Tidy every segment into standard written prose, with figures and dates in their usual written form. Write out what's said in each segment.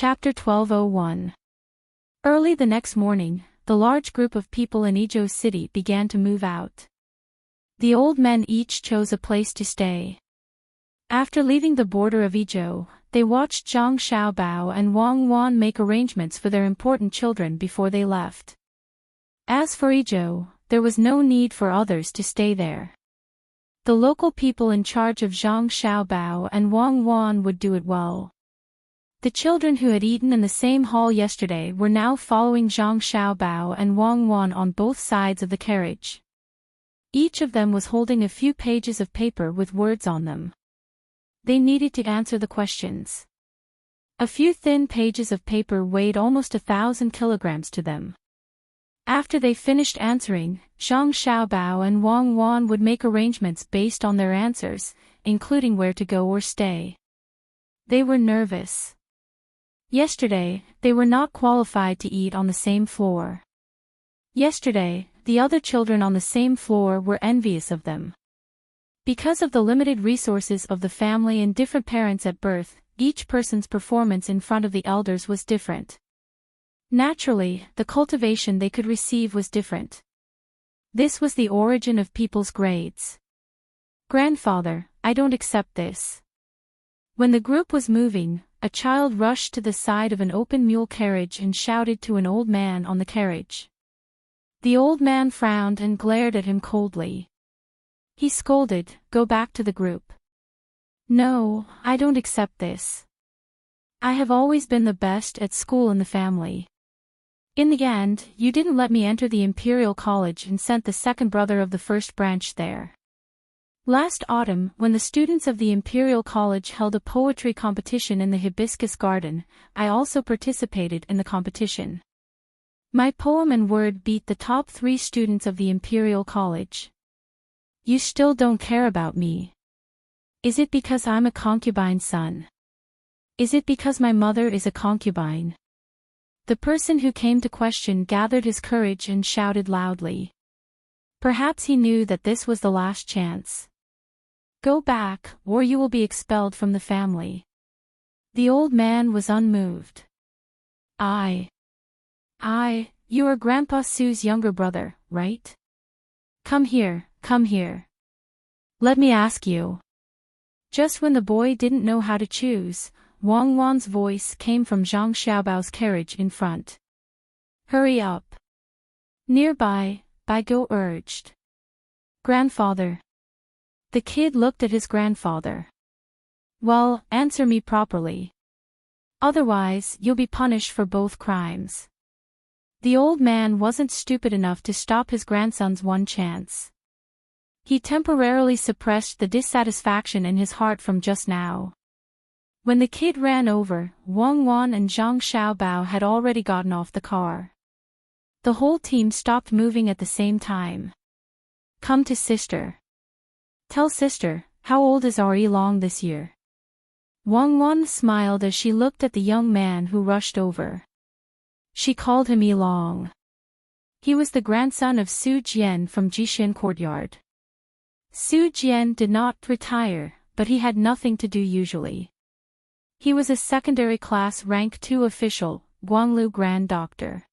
Chapter 1201. Early the next morning, the large group of people in Idyll city began to move out. The old men each chose a place to stay. After leaving the border of Idyll, they watched Zhang Xiaobao and Wang Wan make arrangements for their important children before they left. As for Idyll, there was no need for others to stay there. The local people in charge of Zhang Xiaobao and Wang Wan would do it well. The children who had eaten in the same hall yesterday were now following Zhang Xiaobao and Wang Wan on both sides of the carriage. Each of them was holding a few pages of paper with words on them. They needed to answer the questions. A few thin pages of paper weighed almost 1,000 kilograms to them. After they finished answering, Zhang Xiaobao and Wang Wan would make arrangements based on their answers, including where to go or stay. They were nervous. Yesterday, they were not qualified to eat on the same floor. Yesterday, the other children on the same floor were envious of them. Because of the limited resources of the family and different parents at birth, each person's performance in front of the elders was different. Naturally, the cultivation they could receive was different. This was the origin of people's grades. "Grandfather, I don't accept this." When the group was moving, a child rushed to the side of an open mule carriage and shouted to an old man on the carriage. The old man frowned and glared at him coldly. He scolded, "Go back to the group." "No, I don't accept this. I have always been the best at school in the family. In the end, you didn't let me enter the Imperial College and sent the second brother of the first branch there. Last autumn, when the students of the Imperial College held a poetry competition in the Hibiscus Garden, I also participated in the competition. My poem and word beat the top 3 students of the Imperial College. You still don't care about me. Is it because I'm a concubine's son? Is it because my mother is a concubine?" The person who came to question gathered his courage and shouted loudly. Perhaps he knew that this was the last chance. "Go back, or you will be expelled from the family." The old man was unmoved. You are Grandpa Sue's younger brother, right? Come here, come here. Let me ask you." Just when the boy didn't know how to choose, Wang Wan's voice came from Zhang Xiaobao's carriage in front. "Hurry up." Nearby, Baigo urged. "Grandfather." The kid looked at his grandfather. "Well, answer me properly. Otherwise, you'll be punished for both crimes." The old man wasn't stupid enough to stop his grandson's one chance. He temporarily suppressed the dissatisfaction in his heart from just now. When the kid ran over, Wang Wan and Zhang Xiaobao had already gotten off the car. The whole team stopped moving at the same time. "Come to sister. Tell sister, how old is our Long this year?" Wang Wan smiled as she looked at the young man who rushed over. She called him Long. He was the grandson of Su Jian from Jishin Courtyard. Su Jian did not retire, but he had nothing to do usually. He was a secondary class rank 2 official, Guanglu Grand Doctor.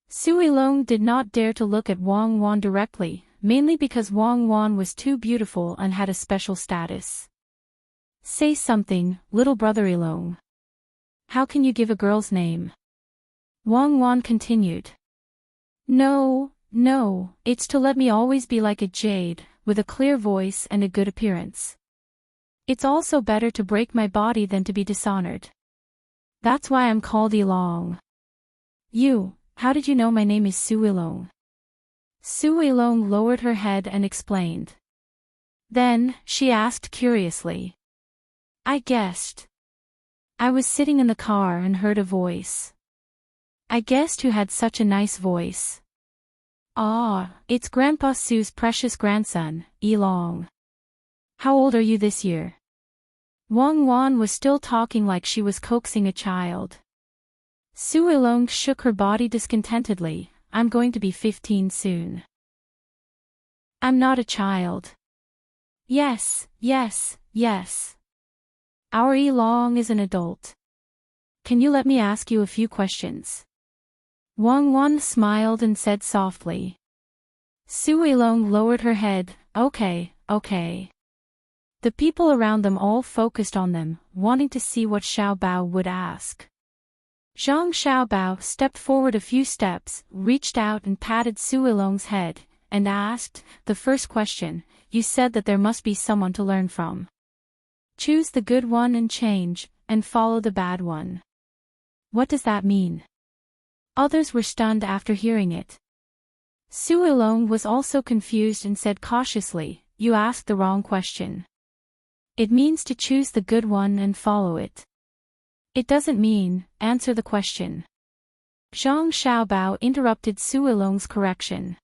Su Long did not dare to look at Wang Wan directly, mainly because Wang Wan was too beautiful and had a special status. "Say something, little brother Long. How can you give a girl's name?" Wang Wan continued. No, it's to let me always be like a jade, with a clear voice and a good appearance. It's also better to break my body than to be dishonored. That's why I'm called Long." How did you know my name is Su Long?" Su Long lowered her head and explained. Then, she asked curiously. "I guessed. I was sitting in the car and heard a voice. I guessed who had such a nice voice. It's Grandpa Sue's precious grandson, Long. How old are you this year?" Wang Wan was still talking like she was coaxing a child. Su Long shook her body discontentedly. "I'm going to be 15 soon." "I'm not a child." Yes. Our Long is an adult." can you let me ask you a few questions? Wang Wan smiled and said softly. Su Ilong lowered her head, okay. The people around them all focused on them, wanting to see what Xiao Bao would ask. Zhang Xiaobao stepped forward a few steps, reached out and patted Su Ilong's head, and asked, the first question, you said that there must be someone to learn from. Choose the good one and change, and follow the bad one. What does that mean? Others were stunned after hearing it. Su Ilong was also confused and said cautiously, you asked the wrong question. It means to choose the good one and follow it. It doesn't mean, answer the question. Zhang Xiaobao interrupted Su Ilong's correction.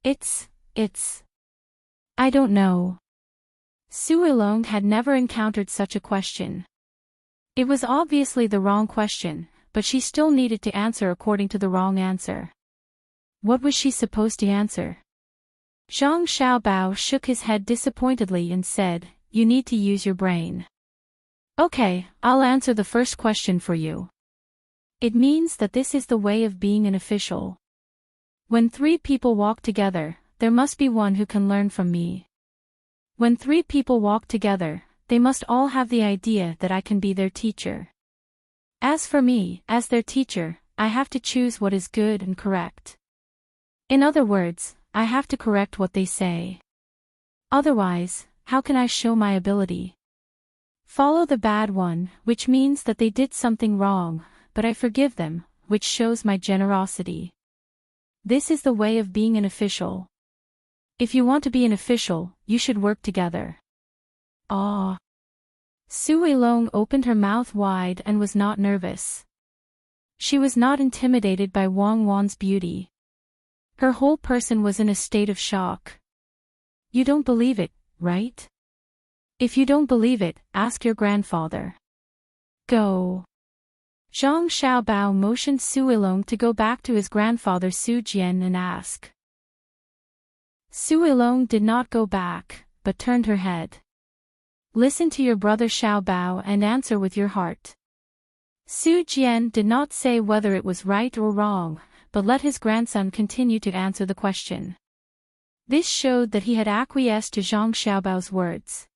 It's. I don't know. Su Ilong had never encountered such a question. It was obviously the wrong question, but she still needed to answer according to the wrong answer. What was she supposed to answer? Zhang Xiaobao shook his head disappointedly and said, you need to use your brain. Okay, I'll answer the first question for you. It means that this is the way of being an official. When 3 people walk together, there must be one who can learn from me. When 3 people walk together, they must all have the idea that I can be their teacher. As for me, as their teacher, I have to choose what is good and correct. In other words, I have to correct what they say. Otherwise, how can I show my ability? Follow the bad one, which means that they did something wrong, but I forgive them, which shows my generosity. This is the way of being an official. If you want to be an official, you should work together. Ah. Su Ilong opened her mouth wide and was not nervous. She was not intimidated by Wang Wan's beauty. Her whole person was in a state of shock. You don't believe it, right? If you don't believe it, ask your grandfather. Go. Zhang Xiaobao motioned Su Ilong to go back to his grandfather Su Jian and ask. Su Ilong did not go back, but turned her head. Listen to your brother Xiaobao and answer with your heart. Su Jian did not say whether it was right or wrong, but let his grandson continue to answer the question. This showed that he had acquiesced to Zhang Xiaobao's words.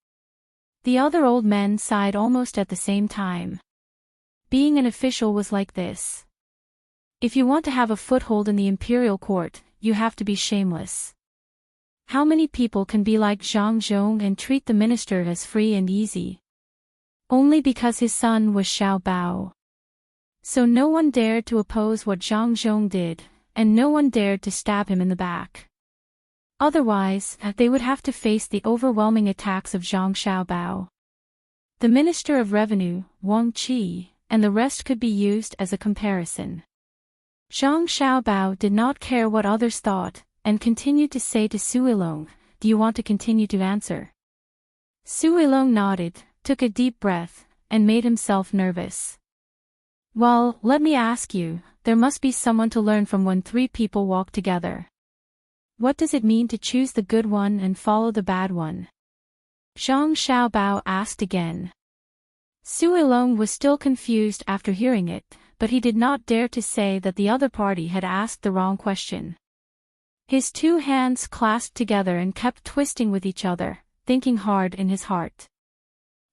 The other old men sighed almost at the same time. Being an official was like this. If you want to have a foothold in the imperial court, you have to be shameless. How many people can be like Zhang Zhong and treat the minister as free and easy? Only because his son was Xiao Bao. So no one dared to oppose what Zhang Zhong did, and no one dared to stab him in the back. Otherwise, they would have to face the overwhelming attacks of Zhang Xiaobao. The Minister of Revenue, Wang Qi, and the rest could be used as a comparison. Zhang Xiaobao did not care what others thought, and continued to say to Su Ilong, do you want to continue to answer? Su Ilong nodded, took a deep breath, and made himself nervous. Well, let me ask you, there must be someone to learn from when 3 people walk together. What does it mean to choose the good one and follow the bad one? Zhang Xiaobao asked again. Su Ilong was still confused after hearing it, but he did not dare to say that the other party had asked the wrong question. His 2 hands clasped together and kept twisting with each other, thinking hard in his heart.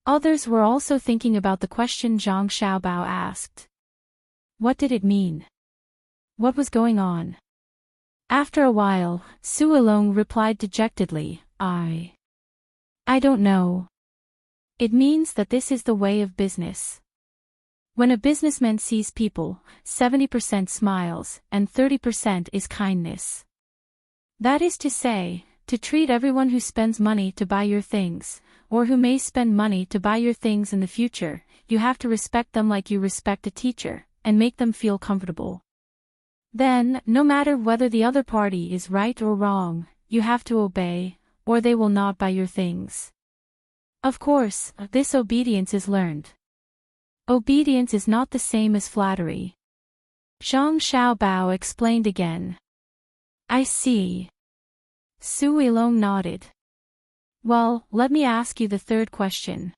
Others were also thinking about the question Zhang Xiaobao asked. What did it mean? What was going on? After a while, Su Ilong replied dejectedly, I don't know. It means that this is the way of business. When a businessman sees people, 70% smiles, and 30% is kindness. That is to say, to treat everyone who spends money to buy your things, or who may spend money to buy your things in the future, you have to respect them like you respect a teacher, and make them feel comfortable. Then, no matter whether the other party is right or wrong, you have to obey, or they will not buy your things. Of course, this obedience is learned. Obedience is not the same as flattery. Zhang Xiaobao explained again. I see. Su Ilong nodded. Well, let me ask you the third question.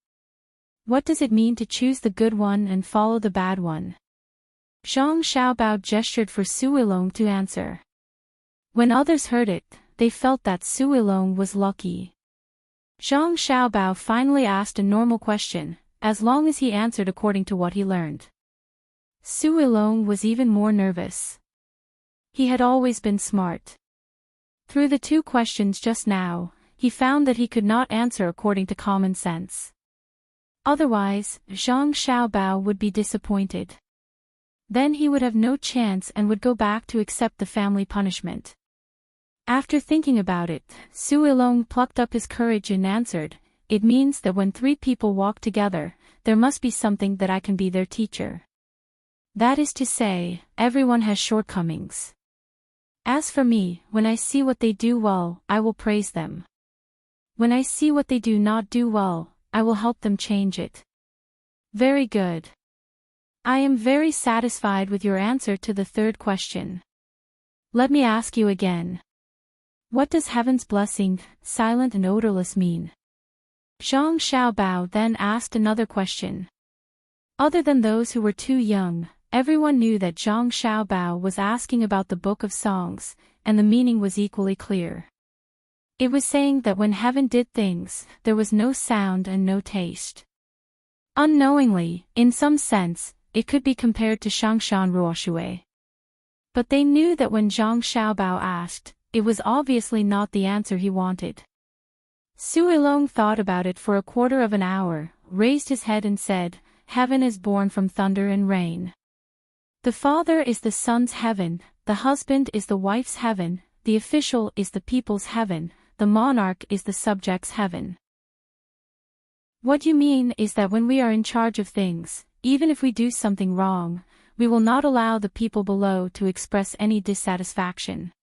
What does it mean to choose the good one and follow the bad one? Zhang Xiaobao gestured for Su Yilong to answer. When others heard it, they felt that Su Yilong was lucky. Zhang Xiaobao finally asked a normal question, as long as he answered according to what he learned. Su Yilong was even more nervous. He had always been smart. Through the two questions just now, he found that he could not answer according to common sense. Otherwise, Zhang Xiaobao would be disappointed. Then he would have no chance and would go back to accept the family punishment. After thinking about it, Su Yilong plucked up his courage and answered, "It means that when three people walk together, there must be something that I can be their teacher. That is to say, everyone has shortcomings. As for me, when I see what they do well, I will praise them. When I see what they do not do well, I will help them change it." Very good. I am very satisfied with your answer to the third question. Let me ask you again. What does heaven's blessing, silent and odorless, mean? Zhang Xiaobao then asked another question. Other than those who were too young, everyone knew that Zhang Xiaobao was asking about the Book of Songs, and the meaning was equally clear. It was saying that when heaven did things, there was no sound and no taste. Unknowingly, in some sense, it could be compared to Shangshan Ruoshui. But they knew that when Zhang Xiaobao asked, it was obviously not the answer he wanted. Su Yilong thought about it for a quarter of an hour, raised his head and said, "Heaven is born from thunder and rain. The father is the son's heaven, the husband is the wife's heaven, the official is the people's heaven, the monarch is the subject's heaven." What you mean is that when we are in charge of things, even if we do something wrong, we will not allow the people below to express any dissatisfaction.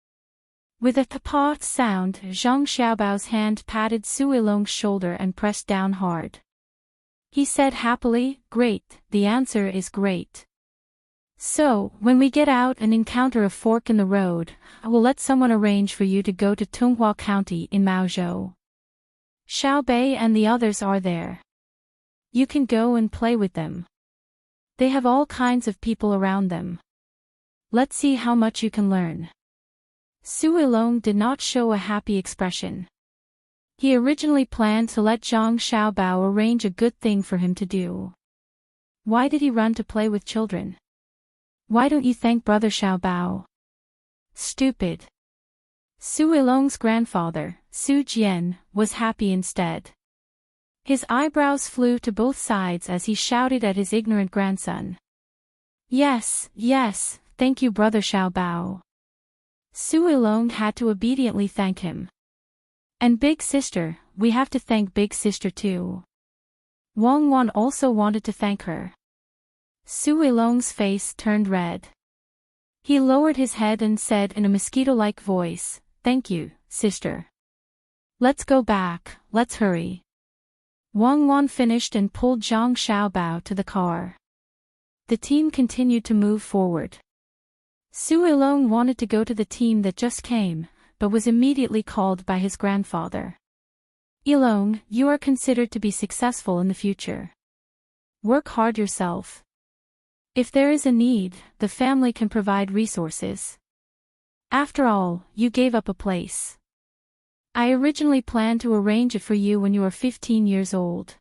With a "pa" sound, Zhang Xiaobao's hand patted Su Yilong's shoulder and pressed down hard. He said happily, "Great, the answer is great. So, when we get out and encounter a fork in the road, I will let someone arrange for you to go to Tunghua County in Maozhou. Xiaobei and the others are there. You can go and play with them. They have all kinds of people around them. Let's see how much you can learn." Su Yilong did not show a happy expression. He originally planned to let Zhang Xiaobao arrange a good thing for him to do. Why did he run to play with children? Why don't you thank Brother Xiaobao? Stupid. Su Yilong's grandfather, Su Jian, was happy instead. His eyebrows flew to both sides as he shouted at his ignorant grandson. "Yes, yes, thank you Brother Xiaobao." Su Yilong had to obediently thank him. "And Big Sister, we have to thank Big Sister too." Wang Wan also wanted to thank her. Su Yilong's face turned red. He lowered his head and said in a mosquito-like voice, "Thank you, sister. Let's go back, let's hurry." Wang Wan finished and pulled Zhang Xiaobao to the car. The team continued to move forward. Su Yilong wanted to go to the team that just came, but was immediately called by his grandfather. "Yilong, you are considered to be successful in the future. Work hard yourself. If there is a need, the family can provide resources. After all, you gave up a place. I originally planned to arrange it for you when you were 15 years old.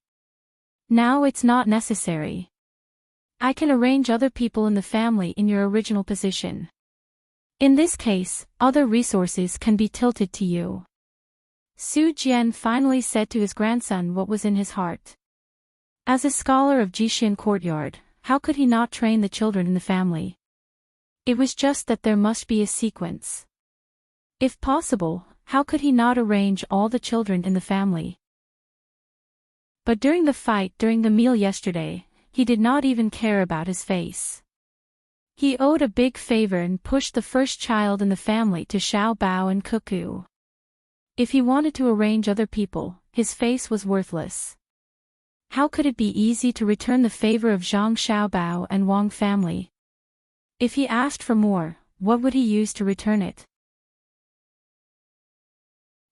Now it's not necessary. I can arrange other people in the family in your original position. In this case, other resources can be tilted to you." Su Jian finally said to his grandson what was in his heart. As a scholar of Jixin Courtyard, how could he not train the children in the family? It was just that there must be a sequence. If possible, how could he not arrange all the children in the family? But during the fight during the meal yesterday, he did not even care about his face. He owed a big favor and pushed the first child in the family to Xiao Bao and Cuckoo. If he wanted to arrange other people, his face was worthless. How could it be easy to return the favor of Zhang Xiaobao and Wang family? If he asked for more, what would he use to return it?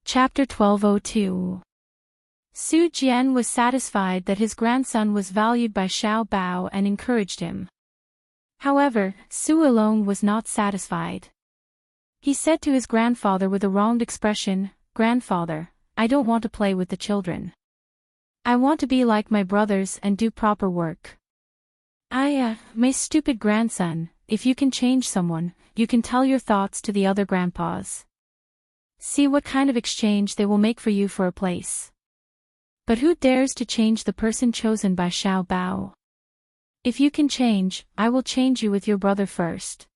Chapter 1202. Su Jian was satisfied that his grandson was valued by Xiao Bao and encouraged him. However, Su Ilong was not satisfied. He said to his grandfather with a wronged expression, "Grandfather, I don't want to play with the children. I want to be like my brothers and do proper work." My stupid grandson, if you can change someone, you can tell your thoughts to the other grandpas. See what kind of exchange they will make for you for a place. But who dares to change the person chosen by Xiao Bao? If you can change, I will change you with your brother first.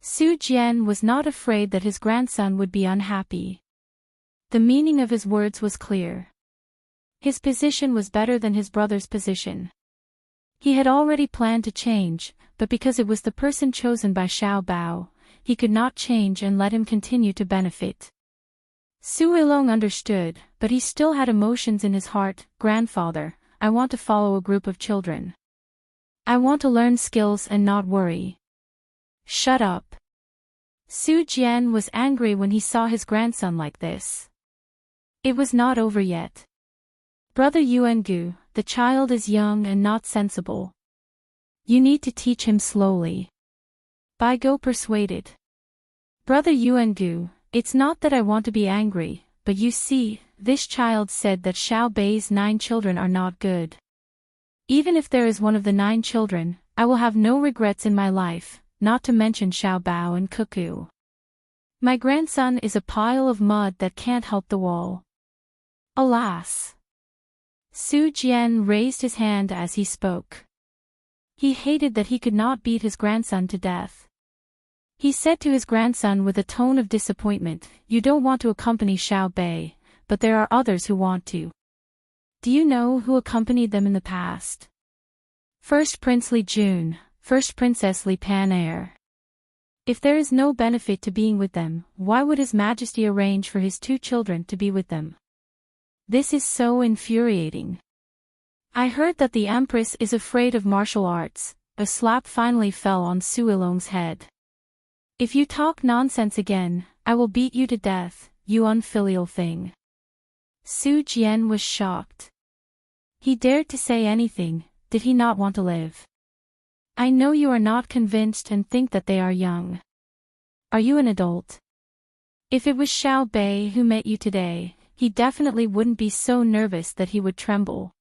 Su Jian was not afraid that his grandson would be unhappy. The meaning of his words was clear. His position was better than his brother's position. He had already planned to change, but because it was the person chosen by Xiao Bao, he could not change and let him continue to benefit. Su Ilong understood, but he still had emotions in his heart. "Grandfather, I want to follow a group of children. I want to learn skills and not worry." "Shut up." Su Jian was angry when he saw his grandson like this. It was not over yet. "Brother Yuangu, the child is young and not sensible. You need to teach him slowly." Bai Go persuaded. "Brother Yuangu, it's not that I want to be angry, but you see, this child said that Xiao Bei's 9 children are not good. Even if there is one of the 9 children, I will have no regrets in my life, not to mention Xiao Bao and Cuckoo. My grandson is a pile of mud that can't help the wall." Alas! Su Jian raised his hand as he spoke. He hated that he could not beat his grandson to death. He said to his grandson with a tone of disappointment, "You don't want to accompany Xiao Bei, but there are others who want to. Do you know who accompanied them in the past? First Prince Li Jun, First Princess Li Pan-er. If there is no benefit to being with them, why would His Majesty arrange for his 2 children to be with them? This is so infuriating. I heard that the Empress is afraid of martial arts." A slap finally fell on Su Ilong's head. "If you talk nonsense again, I will beat you to death, you unfilial thing." Su Jian was shocked. He dared to say anything. Did he not want to live? "I know you are not convinced and think that they are young. Are you an adult? If it was Xiao Bei who met you today, he definitely wouldn't be so nervous that he would tremble.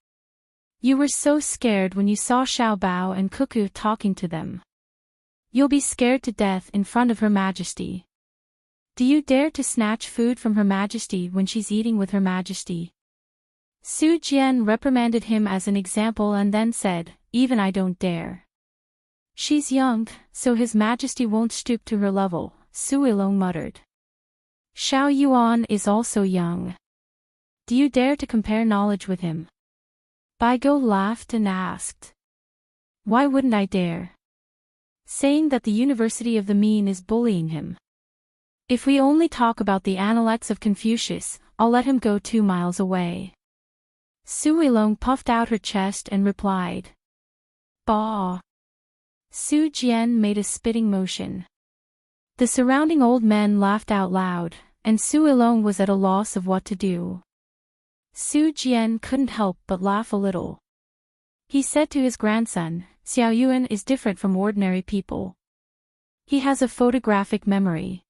You were so scared when you saw Xiao Bao and Cuckoo talking to them. You'll be scared to death in front of Her Majesty. Do you dare to snatch food from Her Majesty when she's eating with Her Majesty?" Su Jian reprimanded him as an example and then said, "Even I don't dare." "She's young, so His Majesty won't stoop to her level," Su Ilong muttered. "Xiao Yuan is also young. Do you dare to compare knowledge with him?" Bai Go laughed and asked. "Why wouldn't I dare? Saying that the University of the Mean is bullying him. If we only talk about the Analects of Confucius, I'll let him go 2 miles away." Su Ilong puffed out her chest and replied. "Bah!" Su Jian made a spitting motion. The surrounding old men laughed out loud, and Su Ilong was at a loss of what to do. Su Jian couldn't help but laugh a little. He said to his grandson, "Xiao Yuan is different from ordinary people. He has a photographic memory.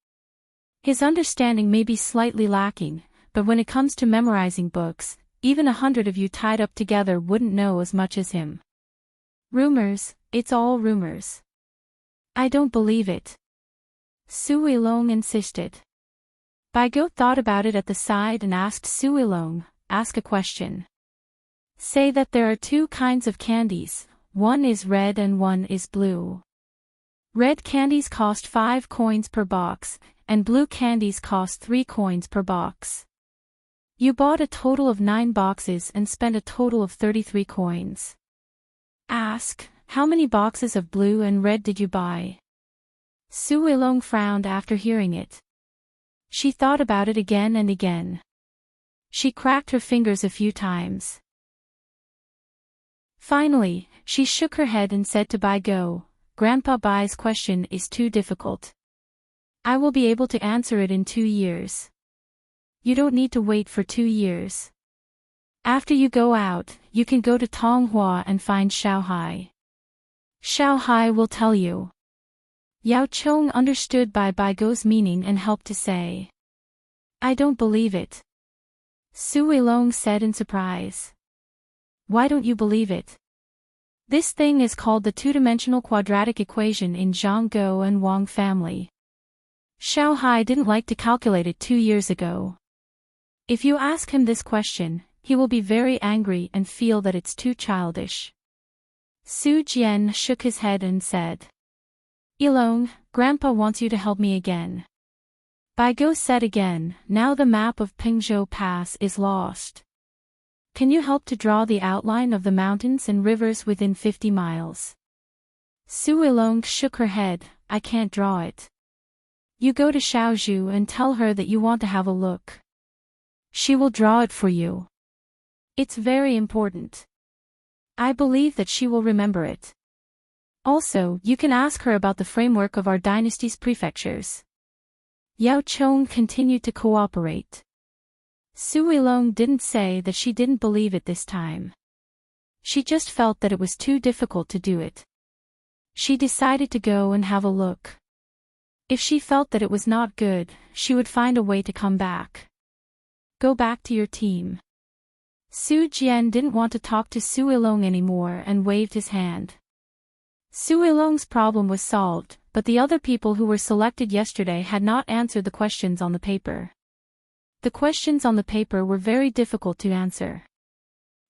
His understanding may be slightly lacking, but when it comes to memorizing books, even 100 of you tied up together wouldn't know as much as him." "Rumors, it's all rumors. I don't believe it," Su Ilong insisted. Bai Go thought about it at the side and asked Su Ilong, "Ask a question. Say that there are 2 kinds of candies, one is red and one is blue. Red candies cost 5 coins per box, and blue candies cost 3 coins per box. You bought a total of 9 boxes and spent a total of 33 coins. Ask, how many boxes of blue and red did you buy?" Su Ilong frowned after hearing it. She thought about it again and again. She cracked her fingers a few times. Finally, she shook her head and said to Bai Go, "Grandpa Bai's question is too difficult. I will be able to answer it in 2 years. You don't need to wait for 2 years. After you go out, you can go to Tonghua and find Xiaohai. Xiaohai will tell you. Yao Chong understood Bai Go's meaning and helped to say. I don't believe it. Su Weilong said in surprise. Why don't you believe it? This thing is called the two-dimensional quadratic equation in Zhang Guo and Wang family. Xiaohai didn't like to calculate it 2 years ago. If you ask him this question, he will be very angry and feel that it's too childish. Su Jian shook his head and said. Ilong, Grandpa wants you to help me again. Bai Go said again, now the map of Pingzhou Pass is lost. Can you help to draw the outline of the mountains and rivers within 50 miles? Su Weilong shook her head, I can't draw it. You go to Xiaozhu and tell her that you want to have a look. She will draw it for you. It's very important. I believe that she will remember it. Also, you can ask her about the framework of our dynasty's prefectures. Yao Chong continued to cooperate. Su Weilong didn't say that she didn't believe it this time. She just felt that it was too difficult to do it. She decided to go and have a look. If she felt that it was not good, she would find a way to come back. Go back to your team. Su Jian didn't want to talk to Su Weilong anymore and waved his hand. Su Weilong's problem was solved, but the other people who were selected yesterday had not answered the questions on the paper. The questions on the paper were very difficult to answer.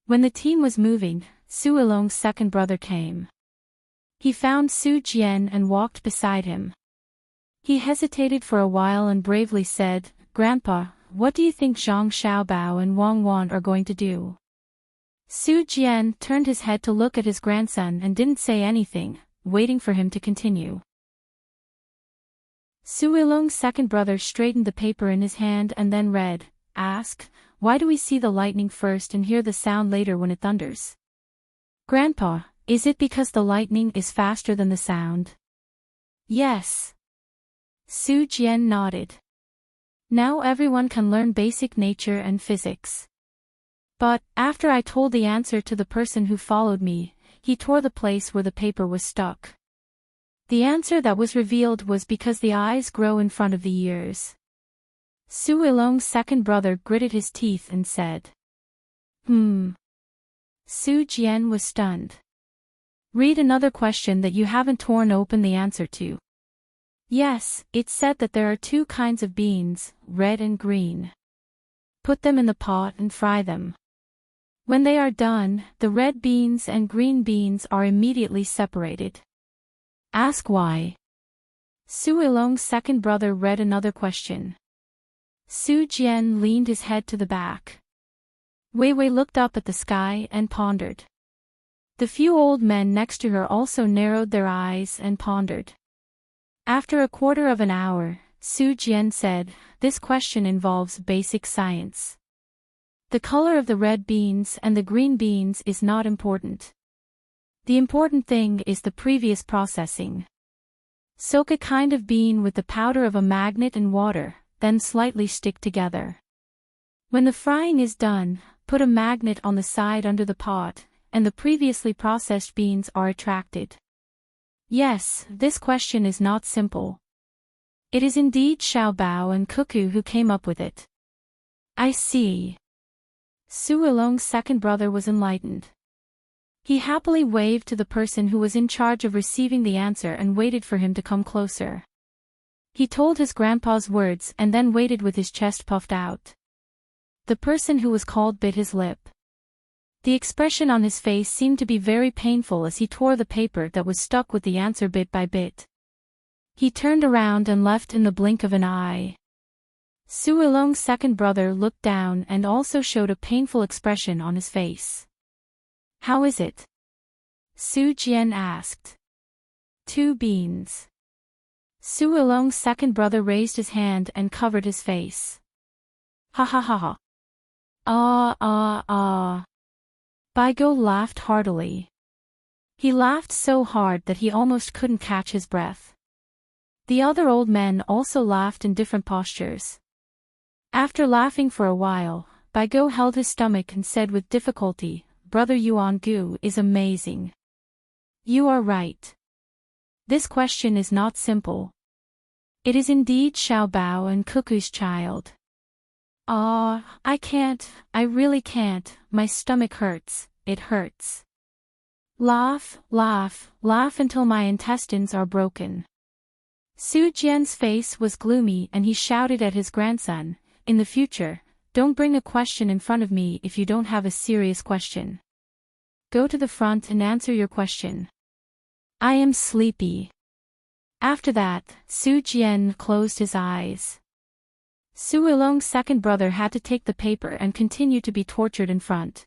When the team was moving, Su Weilong's second brother came. He found Su Jian and walked beside him. He hesitated for a while and bravely said, Grandpa, what do you think Zhang Xiaobao and Wang Wan are going to do? Su Jian turned his head to look at his grandson and didn't say anything, waiting for him to continue. Su Weilong's second brother straightened the paper in his hand and then read, Ask, why do we see the lightning first and hear the sound later when it thunders? Grandpa, is it because the lightning is faster than the sound? Yes. Su Jian nodded. Now everyone can learn basic nature and physics. But, after I told the answer to the person who followed me, he tore the place where the paper was stuck. The answer that was revealed was because the eyes grow in front of the ears. Su Weilong's second brother gritted his teeth and said. Su Jian was stunned. Read another question that you haven't torn open the answer to. Yes, it said that there are 2 kinds of beans, red and green. Put them in the pot and fry them. When they are done, the red beans and green beans are immediately separated. Ask why. Su Weilong's second brother read another question. Su Jian leaned his head to the back. Wei Wei looked up at the sky and pondered. The few old men next to her also narrowed their eyes and pondered. After a quarter of an hour, Su Jian said, This question involves basic science. The color of the red beans and the green beans is not important. The important thing is the previous processing. Soak a kind of bean with the powder of a magnet and water, then slightly stick together. When the frying is done, put a magnet on the side under the pot, and the previously processed beans are attracted. Yes, this question is not simple. It is indeed Xiaobao and Cuckoo who came up with it. I see. Su Weilong's second brother was enlightened. He happily waved to the person who was in charge of receiving the answer and waited for him to come closer. He told his grandpa's words and then waited with his chest puffed out. The person who was called bit his lip. The expression on his face seemed to be very painful as he tore the paper that was stuck with the answer bit by bit. He turned around and left in the blink of an eye. Su Weilong's second brother looked down and also showed a painful expression on his face. How is it? Su Jian asked. 2 beans. Su Weilong's second brother raised his hand and covered his face. Ha ha ha ha. Ah. Bai Go laughed heartily. He laughed so hard that he almost couldn't catch his breath. The other old men also laughed in different postures. After laughing for a while, Bai Go held his stomach and said with difficulty, Brother Yuan Gu is amazing. You are right. This question is not simple. It is indeed Xiao Bao and Cuckoo's child. Ah, I can't, I really can't, my stomach hurts, it hurts. Laugh, laugh, laugh until my intestines are broken. Su Jian's face was gloomy and he shouted at his grandson, in the future, don't bring a question in front of me if you don't have a serious question. Go to the front and answer your question. I am sleepy. After that, Su Jian closed his eyes. Su Ilong's second brother had to take the paper and continue to be tortured in front.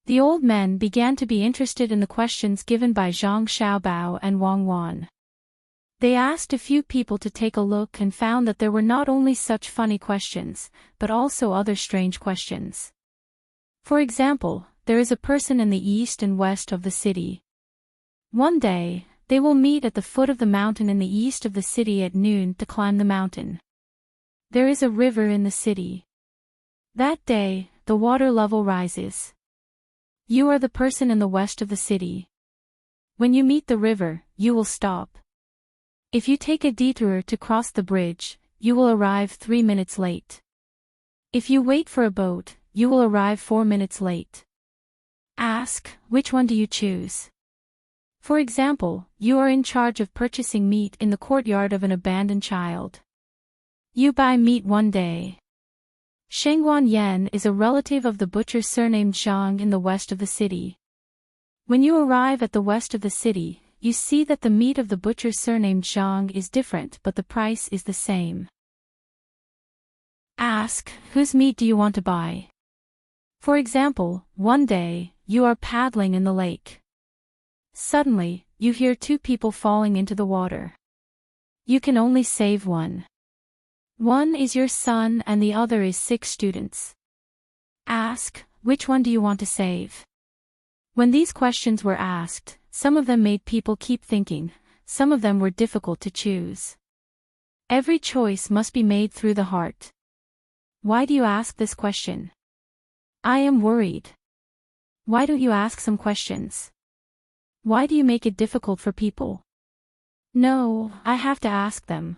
The old men began to be interested in the questions given by Zhang Xiaobao and Wang Wan. They asked a few people to take a look and found that there were not only such funny questions, but also other strange questions. For example, there is a person in the east and west of the city. One day, they will meet at the foot of the mountain in the east of the city at noon to climb the mountain. There is a river in the city. That day, the water level rises. You are the person in the west of the city. When you meet the river, you will stop. If you take a detour to cross the bridge, you will arrive 3 minutes late. If you wait for a boat, you will arrive 4 minutes late. Ask, which one do you choose? For example, you are in charge of purchasing meat in the courtyard of an abandoned child. You buy meat one day. Shengguan Yan is a relative of the butcher surnamed Zhang in the west of the city. When you arrive at the west of the city, you see that the meat of the butcher surnamed Zhang is different but the price is the same. Ask, whose meat do you want to buy? For example, one day, you are paddling in the lake. Suddenly, you hear 2 people falling into the water. You can only save one. One is your son and the other is 6 students. Ask, which one do you want to save? When these questions were asked, some of them made people keep thinking, some of them were difficult to choose. Every choice must be made through the heart. Why do you ask this question? I am worried. Why don't you ask some questions? Why do you make it difficult for people? No, I have to ask them.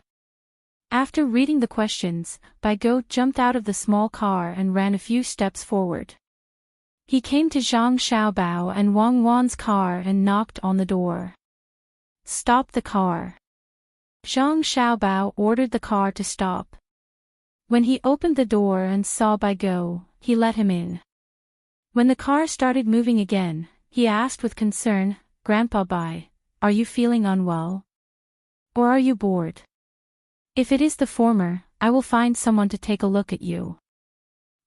After reading the questions, Bai Go jumped out of the small car and ran a few steps forward. He came to Zhang Xiaobao and Wang Wan's car and knocked on the door. Stop the car. Zhang Xiaobao ordered the car to stop. When he opened the door and saw Bai Go, he let him in. When the car started moving again, he asked with concern, Grandpa Bai, are you feeling unwell? Or are you bored? If it is the former, I will find someone to take a look at you.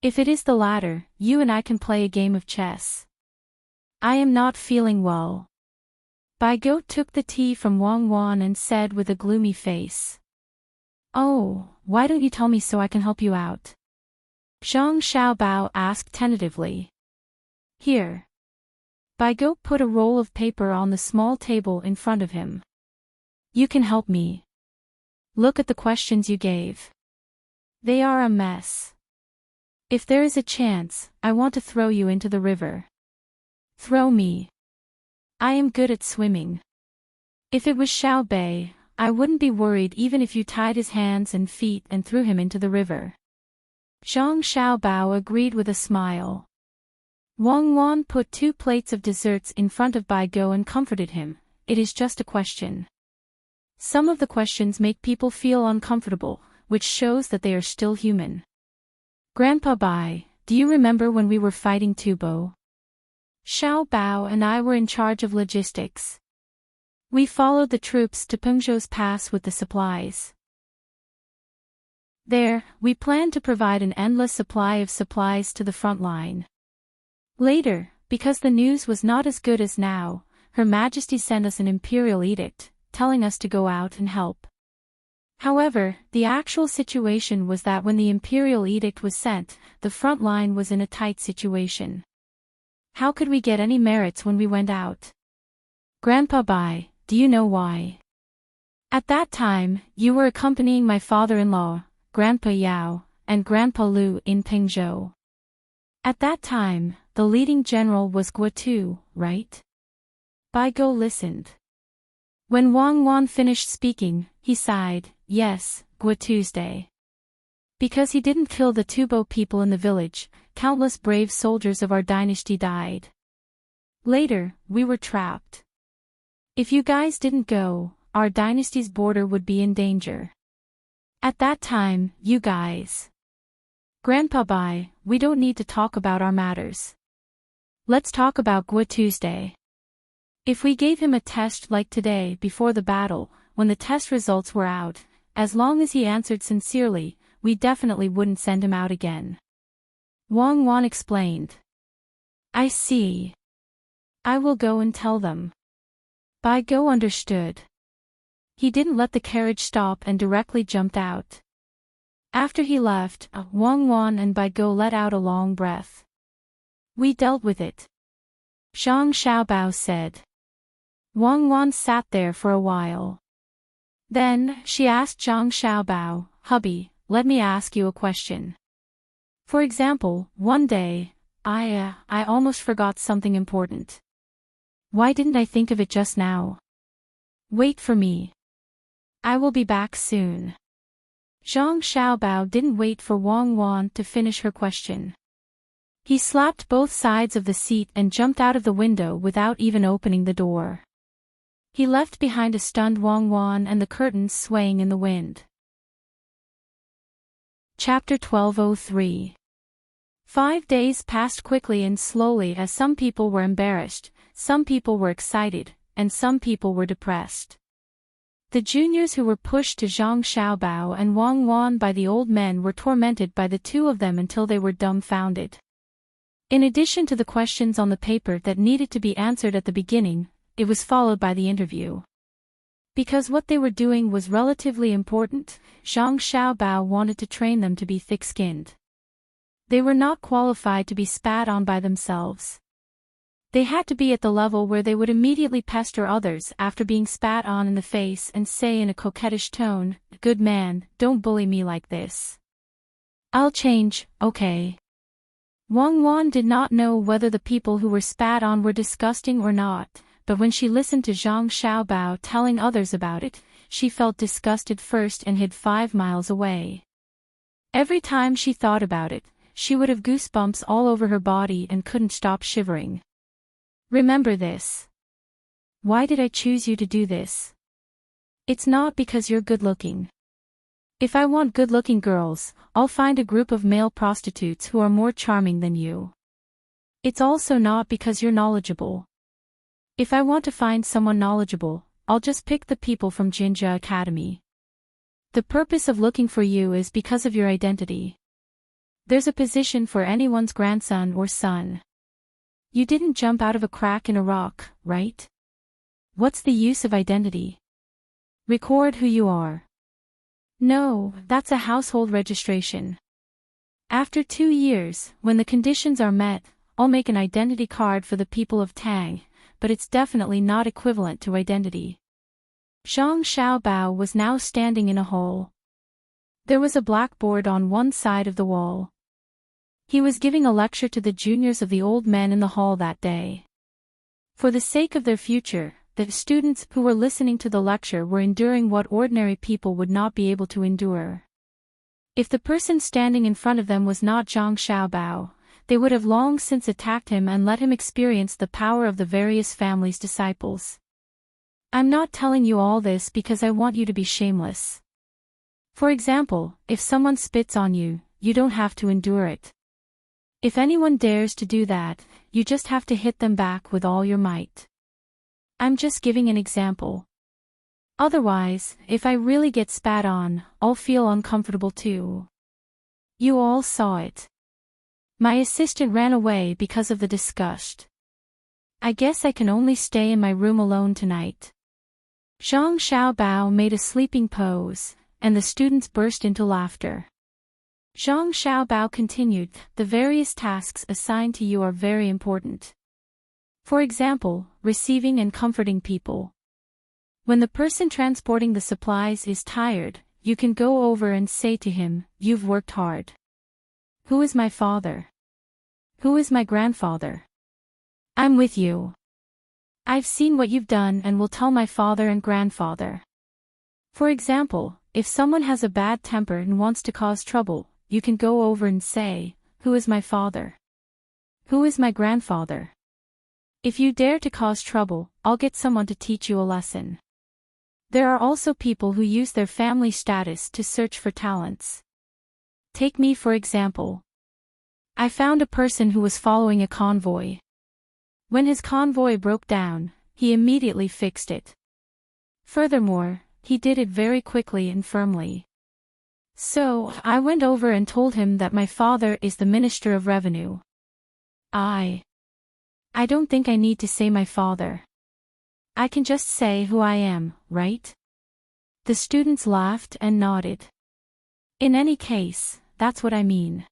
If it is the latter, you and I can play a game of chess. I am not feeling well. Bai Go took the tea from Wang Wan and said with a gloomy face. Oh, why don't you tell me so I can help you out? Zhang Xiaobao asked tentatively. Here. Bai Go put a roll of paper on the small table in front of him. You can help me. Look at the questions you gave. They are a mess. If there is a chance, I want to throw you into the river. Throw me. I am good at swimming. If it was Xiao Bei, I wouldn't be worried even if you tied his hands and feet and threw him into the river. Zhang Xiaobao agreed with a smile. Wang Wan put 2 plates of desserts in front of Bai Go and comforted him. It is just a question. Some of the questions make people feel uncomfortable, which shows that they are still human. Grandpa Bai, do you remember when we were fighting Tubo? Xiao Bao and I were in charge of logistics. We followed the troops to Pengzhou's pass with the supplies. There, we planned to provide an endless supply of supplies to the front line. Later, because the news was not as good as now, Her Majesty sent us an imperial edict, telling us to go out and help. However, the actual situation was that when the imperial edict was sent, the front line was in a tight situation. How could we get any merits when we went out? Grandpa Bai, do you know why? At that time, you were accompanying my father-in-law, Grandpa Yao, and Grandpa Lu in Pengzhou. At that time, the leading general was Guo, right? Bai Go listened. When Wang Wan finished speaking, he sighed, yes, Guo Tuesday. Because he didn't kill the Tubo people in the village, countless brave soldiers of our dynasty died. Later, we were trapped. If you guys didn't go, our dynasty's border would be in danger. At that time, you guys. Grandpa Bai, we don't need to talk about our matters. Let's talk about Guo Tuesday. If we gave him a test like today before the battle, when the test results were out, as long as he answered sincerely, we definitely wouldn't send him out again. Wang Wan explained. I see. I will go and tell them. Bai Go understood. He didn't let the carriage stop and directly jumped out. After he left, Wang Wan and Bai Go let out a long breath. We dealt with it. Zhang Xiaobao said. Wang Wan sat there for a while. Then, she asked Zhang Xiaobao, hubby, let me ask you a question. For example, one day, I almost forgot something important. Why didn't I think of it just now? Wait for me. I will be back soon. Zhang Xiaobao didn't wait for Wang Wan to finish her question. He slapped both sides of the seat and jumped out of the window without even opening the door. He left behind a stunned Wang Wan and the curtains swaying in the wind. Chapter 1203. 5 days passed quickly and slowly as some people were embarrassed, some people were excited, and some people were depressed. The juniors who were pushed to Zhang Xiaobao and Wang Wan by the old men were tormented by the two of them until they were dumbfounded. In addition to the questions on the paper that needed to be answered at the beginning, it was followed by the interview. Because what they were doing was relatively important, Zhang Xiaobao wanted to train them to be thick-skinned. They were not qualified to be spat on by themselves. They had to be at the level where they would immediately pester others after being spat on in the face and say in a coquettish tone, "Good man, don't bully me like this. I'll change, okay?" Wang Wan did not know whether the people who were spat on were disgusting or not, but when she listened to Zhang Xiaobao telling others about it, she felt disgusted first and hid 5 miles away. Every time she thought about it, she would have goosebumps all over her body and couldn't stop shivering. Remember this. Why did I choose you to do this? It's not because you're good-looking. If I want good-looking girls, I'll find a group of male prostitutes who are more charming than you. It's also not because you're knowledgeable. If I want to find someone knowledgeable, I'll just pick the people from Jinja Academy. The purpose of looking for you is because of your identity. There's a position for anyone's grandson or son. You didn't jump out of a crack in a rock, right? What's the use of identity? Record who you are. No, that's a household registration. After 2 years, when the conditions are met, I'll make an identity card for the people of Tang, but it's definitely not equivalent to identity. Zhang Xiaobao was now standing in a hole. There was a blackboard on one side of the wall. He was giving a lecture to the juniors of the old men in the hall that day. For the sake of their future, the students who were listening to the lecture were enduring what ordinary people would not be able to endure. If the person standing in front of them was not Zhang Xiaobao, they would have long since attacked him and let him experience the power of the various families' disciples. I'm not telling you all this because I want you to be shameless. For example, if someone spits on you, you don't have to endure it. If anyone dares to do that, you just have to hit them back with all your might. I'm just giving an example. Otherwise, if I really get spat on, I'll feel uncomfortable too. You all saw it. My assistant ran away because of the disgust. I guess I can only stay in my room alone tonight. Zhang Xiaobao made a sleeping pose, and the students burst into laughter. Zhang Xiaobao continued, the various tasks assigned to you are very important. For example, receiving and comforting people. When the person transporting the supplies is tired, you can go over and say to him, "You've worked hard." Who is my father? Who is my grandfather? I'm with you. I've seen what you've done and will tell my father and grandfather. For example, if someone has a bad temper and wants to cause trouble, you can go over and say, "Who is my father? Who is my grandfather? If you dare to cause trouble, I'll get someone to teach you a lesson." There are also people who use their family status to search for talents. Take me for example. I found a person who was following a convoy. When his convoy broke down, he immediately fixed it. Furthermore, he did it very quickly and firmly. So, I went over and told him that my father is the Minister of Revenue. I don't think I need to say my father. I can just say who I am, right? The students laughed and nodded. In any case, that's what I mean.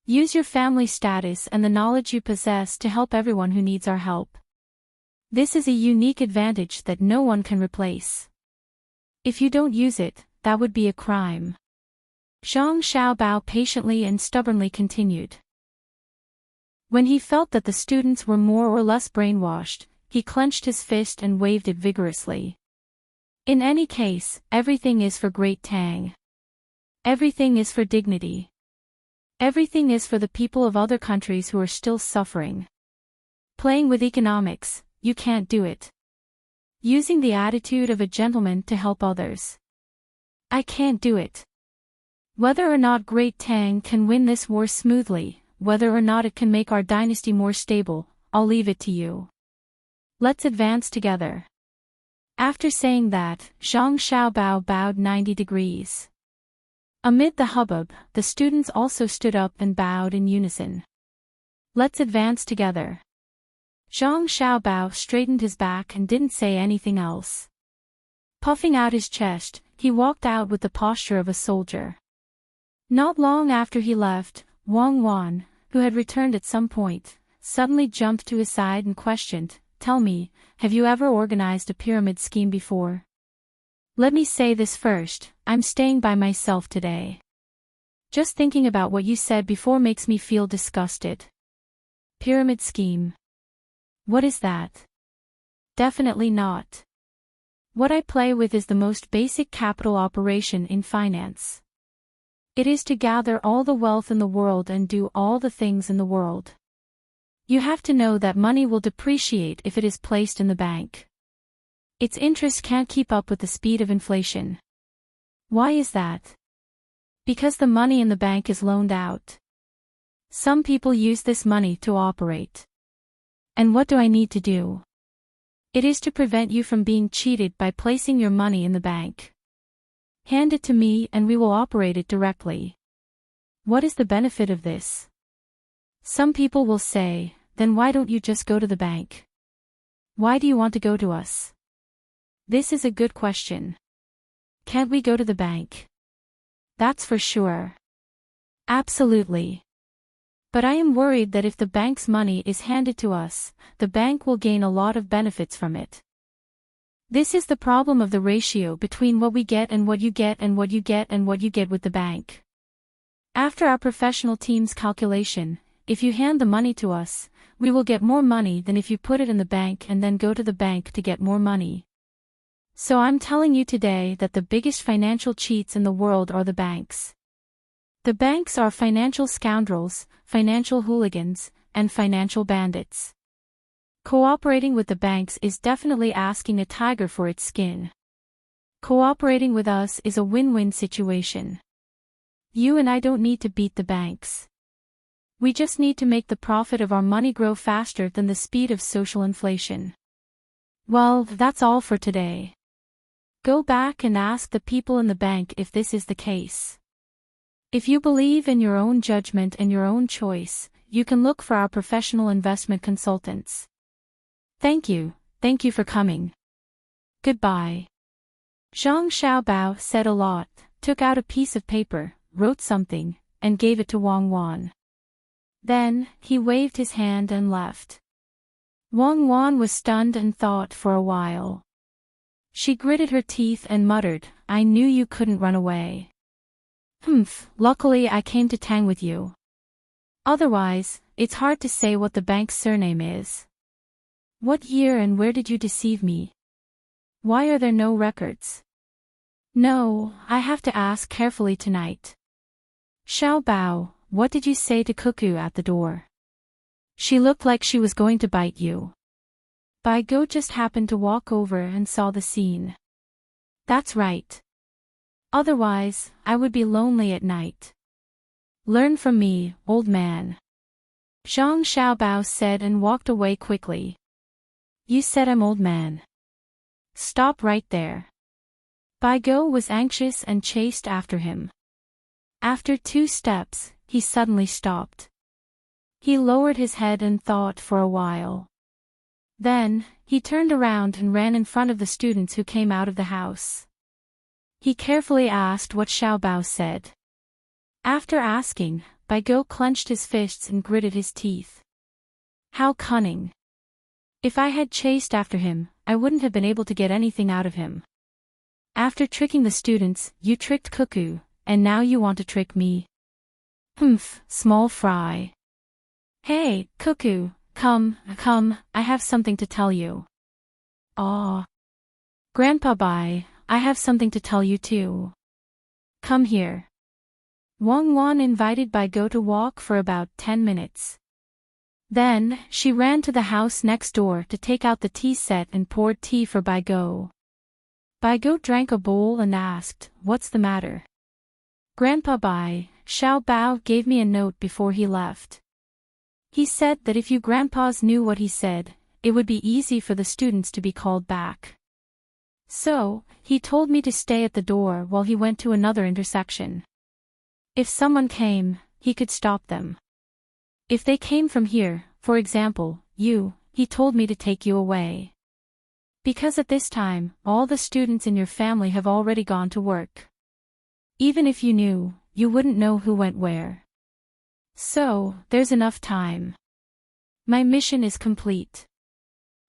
Use your family status and the knowledge you possess to help everyone who needs our help. This is a unique advantage that no one can replace. If you don't use it, that would be a crime. Zhang Xiaobao patiently and stubbornly continued. When he felt that the students were more or less brainwashed, he clenched his fist and waved it vigorously. In any case, everything is for Great Tang. Everything is for dignity. Everything is for the people of other countries who are still suffering. Playing with economics, you can't do it. Using the attitude of a gentleman to help others. I can't do it. Whether or not Great Tang can win this war smoothly, whether or not it can make our dynasty more stable, I'll leave it to you. Let's advance together. After saying that, Zhang Xiaobao bowed 90 degrees. Amid the hubbub, the students also stood up and bowed in unison. Let's advance together. Zhang Xiaobao straightened his back and didn't say anything else. Puffing out his chest, he walked out with the posture of a soldier. Not long after he left, Wang Wan, who had returned at some point, suddenly jumped to his side and questioned, "Tell me, have you ever organized a pyramid scheme before?" Let me say this first, I'm staying by myself today. Just thinking about what you said before makes me feel disgusted. Pyramid scheme. What is that? Definitely not. What I play with is the most basic capital operation in finance. It is to gather all the wealth in the world and do all the things in the world. You have to know that money will depreciate if it is placed in the bank. Its interest can't keep up with the speed of inflation. Why is that? Because the money in the bank is loaned out. Some people use this money to operate. And what do I need to do? It is to prevent you from being cheated by placing your money in the bank. Hand it to me and we will operate it directly. What is the benefit of this? Some people will say, then why don't you just go to the bank? Why do you want to go to us? This is a good question. Can't we go to the bank? That's for sure. Absolutely. But I am worried that if the bank's money is handed to us, the bank will gain a lot of benefits from it. This is the problem of the ratio between what we get and what you get and what you get and what you get with the bank. After our professional team's calculation, if you hand the money to us, we will get more money than if you put it in the bank and then go to the bank to get more money. So I'm telling you today that the biggest financial cheats in the world are the banks. The banks are financial scoundrels, financial hooligans, and financial bandits. Cooperating with the banks is definitely asking a tiger for its skin. Cooperating with us is a win-win situation. You and I don't need to beat the banks. We just need to make the profit of our money grow faster than the speed of social inflation. Well, that's all for today. Go back and ask the people in the bank if this is the case. If you believe in your own judgment and your own choice, you can look for our professional investment consultants. Thank you for coming. Goodbye. Zhang Xiaobao said a lot, took out a piece of paper, wrote something, and gave it to Wang Wan. Then, he waved his hand and left. Wang Wan was stunned and thought for a while. She gritted her teeth and muttered, "I knew you couldn't run away. Luckily I came to Tang with you. Otherwise, it's hard to say what the bank's surname is. What year and where did you deceive me? Why are there no records? No, I have to ask carefully tonight. Xiao Bao, what did you say to Cuckoo at the door? She looked like she was going to bite you. Bai Go just happened to walk over and saw the scene. That's right. Otherwise, I would be lonely at night. Learn from me, old man. Zhang Xiaobao said and walked away quickly. You said I'm old man. Stop right there. Bai Go was anxious and chased after him. After 2 steps, he suddenly stopped. He lowered his head and thought for a while. Then, he turned around and ran in front of the students who came out of the house. He carefully asked what Xiaobao said. After asking, Bai Go clenched his fists and gritted his teeth. How cunning. If I had chased after him, I wouldn't have been able to get anything out of him. After tricking the students, you tricked Cuckoo, and now you want to trick me. Humph, small fry. Hey, Cuckoo, come, I have something to tell you. Aw. Grandpa Bai, I have something to tell you too. Come here. Wang Wan invited Bai Go to walk for about 10 minutes. Then, she ran to the house next door to take out the tea set and poured tea for Bai Go. Bai Go drank a bowl and asked, What's the matter? Grandpa Bai, Xiao Bao gave me a note before he left. He said that if you grandpas knew what he said, it would be easy for the students to be called back. So, he told me to stay at the door while he went to another intersection. If someone came, he could stop them. If they came from here, for example, you, he told me to take you away. Because at this time, all the students in your family have already gone to work. Even if you knew, you wouldn't know who went where. So, there's enough time. My mission is complete.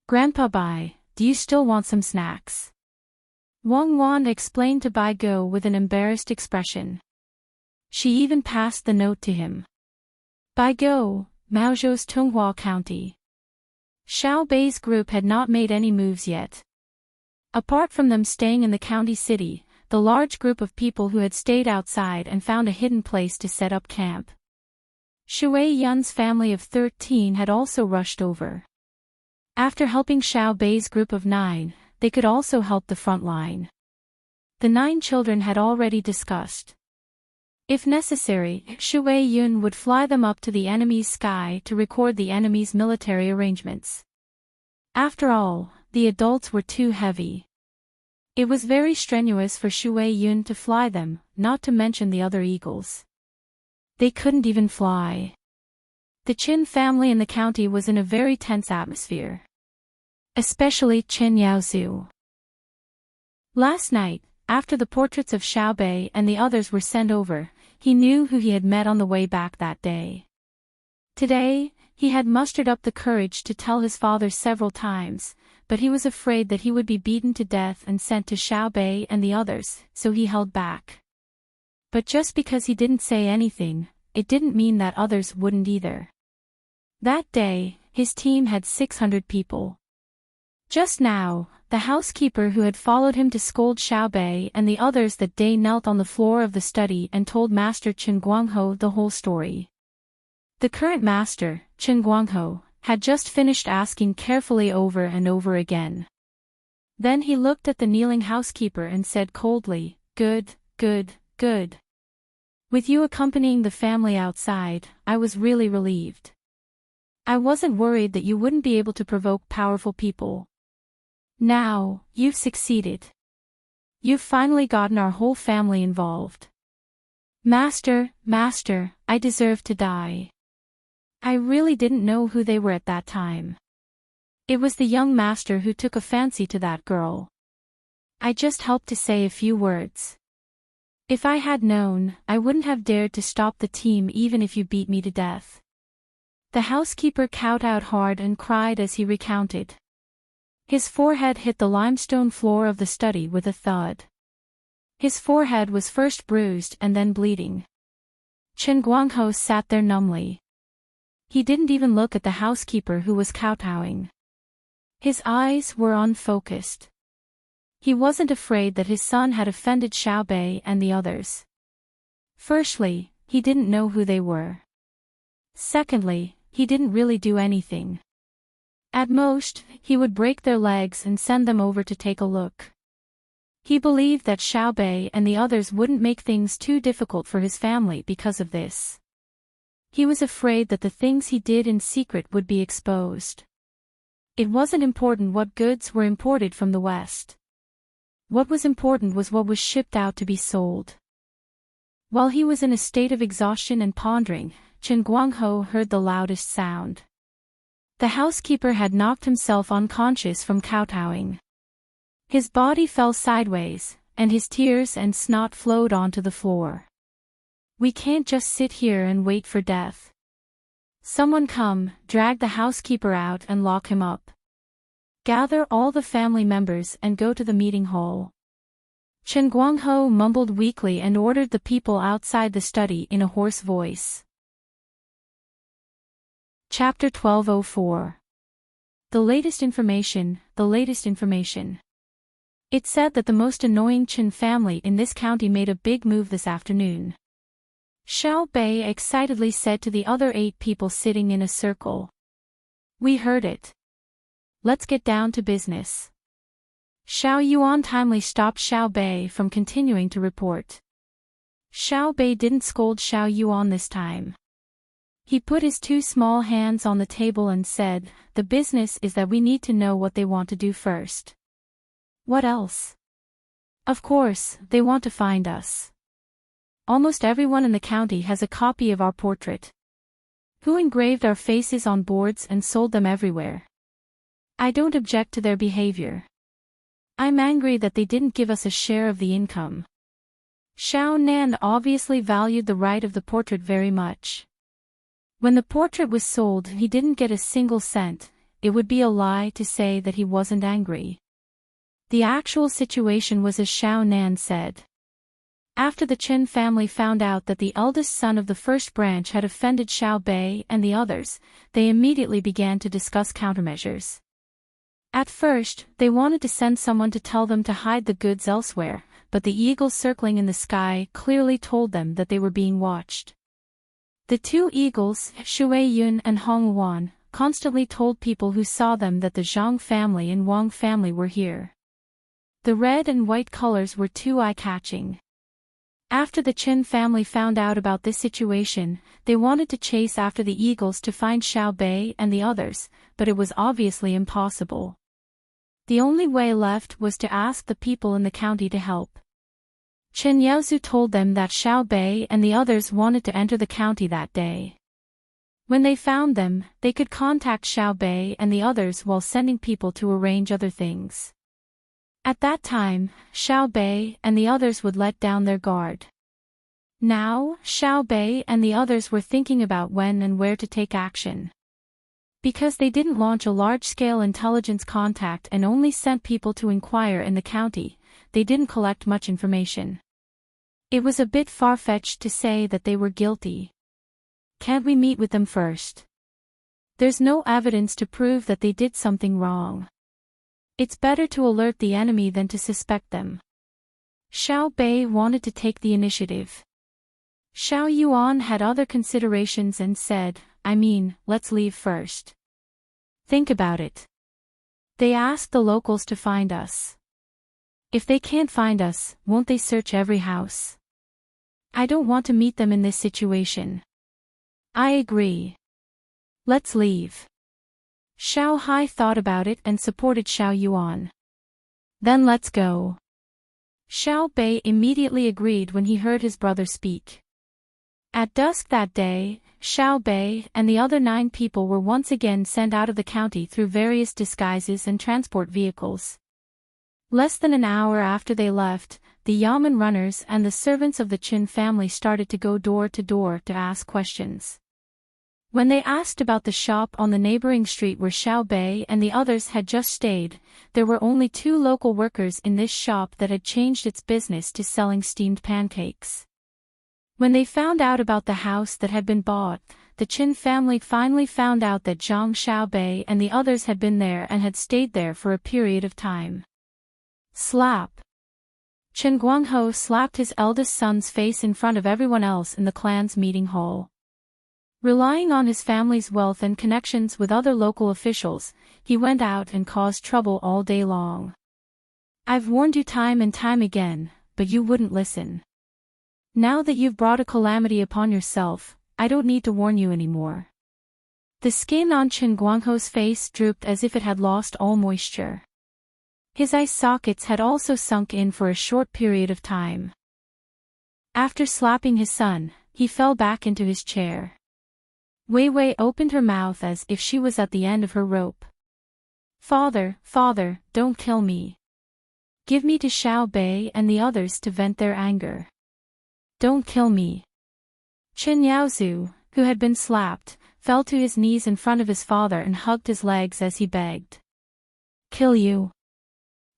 Grandpa Bai, do you still want some snacks? Wang Wan explained to Bai Go with an embarrassed expression. She even passed the note to him. Bai Go, Maozhou's Tunghua County. Xiao Bei's group had not made any moves yet. Apart from them staying in the county city, the large group of people who had stayed outside and found a hidden place to set up camp. Shui Yun's family of 13 had also rushed over. After helping Xiao Bei's group of 9, they could also help the front line. The 9 children had already discussed. If necessary, Shui Yun would fly them up to the enemy's sky to record the enemy's military arrangements. After all, the adults were too heavy. It was very strenuous for Shui Yun to fly them, not to mention the other eagles. They couldn't even fly. The Qin family in the county was in a very tense atmosphere. Especially Qin Yaozu. Last night, after the portraits of Xiao Bei and the others were sent over, he knew who he had met on the way back that day. Today, he had mustered up the courage to tell his father several times, but he was afraid that he would be beaten to death and sent to Xiao Bei and the others, so he held back. But just because he didn't say anything, it didn't mean that others wouldn't either. That day, his team had 600 people. Just now, the housekeeper who had followed him to scold Xiao Bei and the others that day knelt on the floor of the study and told Master Chen Guangho the whole story. The current master, Chen Guangho, had just finished asking carefully over and over again. Then he looked at the kneeling housekeeper and said coldly, Good, good, good. With you accompanying the family outside, I was really relieved. I wasn't worried that you wouldn't be able to provoke powerful people. Now, you've succeeded. You've finally gotten our whole family involved. Master, I deserve to die. I really didn't know who they were at that time. It was the young master who took a fancy to that girl. I just helped to say a few words. If I had known, I wouldn't have dared to stop the team even if you beat me to death. The housekeeper cowed out hard and cried as he recounted. His forehead hit the limestone floor of the study with a thud. His forehead was first bruised and then bleeding. Chen Guangho sat there numbly. He didn't even look at the housekeeper who was kowtowing. His eyes were unfocused. He wasn't afraid that his son had offended Xiao Bei and the others. Firstly, he didn't know who they were. Secondly, he didn't really do anything. At most, he would break their legs and send them over to take a look. He believed that Xiao Bei and the others wouldn't make things too difficult for his family because of this. He was afraid that the things he did in secret would be exposed. It wasn't important what goods were imported from the West. What was important was what was shipped out to be sold. While he was in a state of exhaustion and pondering, Chen Guangho heard the loudest sound. The housekeeper had knocked himself unconscious from kowtowing. His body fell sideways, and his tears and snot flowed onto the floor. We can't just sit here and wait for death. Someone come, drag the housekeeper out and lock him up. Gather all the family members and go to the meeting hall. Chen Guangho mumbled weakly and ordered the people outside the study in a hoarse voice. Chapter 1204. The latest information. It said that the most annoying Chen family in this county made a big move this afternoon. Xiao Bei excitedly said to the other 8 people sitting in a circle. We heard it. Let's get down to business. Xiao Yuan timely stopped Xiao Bei from continuing to report. Xiao Bei didn't scold Xiao Yuan this time. He put his 2 small hands on the table and said, the business is that we need to know what they want to do first. What else? Of course, they want to find us. Almost everyone in the county has a copy of our portrait. Who engraved our faces on boards and sold them everywhere? I don't object to their behavior. I'm angry that they didn't give us a share of the income. Xiao Nan obviously valued the right of the portrait very much. When the portrait was sold, he didn't get a single cent. It would be a lie to say that he wasn't angry. The actual situation was as Xiao Nan said. After the Chen family found out that the eldest son of the first branch had offended Xiao Bei and the others, they immediately began to discuss countermeasures. At first, they wanted to send someone to tell them to hide the goods elsewhere, but the eagles circling in the sky clearly told them that they were being watched. The 2 eagles, Shui Yun and Hong Wan, constantly told people who saw them that the Zhang family and Wang family were here. The red and white colors were too eye-catching. After the Chen family found out about this situation, they wanted to chase after the eagles to find Xiao Bei and the others, but it was obviously impossible. The only way left was to ask the people in the county to help. Chen Yaozu told them that Xiao Bei and the others wanted to enter the county that day. When they found them, they could contact Xiao Bei and the others while sending people to arrange other things. At that time, Xiao Bei and the others would let down their guard. Now, Xiao Bei and the others were thinking about when and where to take action. Because they didn't launch a large-scale intelligence contact and only sent people to inquire in the county, they didn't collect much information. It was a bit far-fetched to say that they were guilty. Can't we meet with them first? There's no evidence to prove that they did something wrong. It's better to alert the enemy than to suspect them. Xiao Bei wanted to take the initiative. Xiao Yuan had other considerations and said, let's leave first. Think about it. They asked the locals to find us. If they can't find us, won't they search every house? I don't want to meet them in this situation. I agree. Let's leave. Xiao Hai thought about it and supported Xiao Yuan. Then let's go. Xiao Bei immediately agreed when he heard his brother speak. At dusk that day, Xiao Bei and the other 9 people were once again sent out of the county through various disguises and transport vehicles. Less than an hour after they left, the Yamen runners and the servants of the Qin family started to go door to door to ask questions. When they asked about the shop on the neighboring street where Xiao Bei and the others had just stayed, there were only 2 local workers in this shop that had changed its business to selling steamed pancakes. When they found out about the house that had been bought, the Qin family finally found out that Zhang Xiaobei and the others had been there and had stayed there for a period of time. Slap. Chen Guangho slapped his eldest son's face in front of everyone else in the clan's meeting hall. Relying on his family's wealth and connections with other local officials, he went out and caused trouble all day long. I've warned you time and time again, but you wouldn't listen. Now that you've brought a calamity upon yourself, I don't need to warn you anymore. The skin on Chen Guangho's face drooped as if it had lost all moisture. His eye sockets had also sunk in for a short period of time. After slapping his son, he fell back into his chair. Wei Wei opened her mouth as if she was at the end of her rope. Father, father, don't kill me. Give me to Xiao Bei and the others to vent their anger. Don't kill me. Chen Yaozu, who had been slapped, fell to his knees in front of his father and hugged his legs as he begged. Kill you?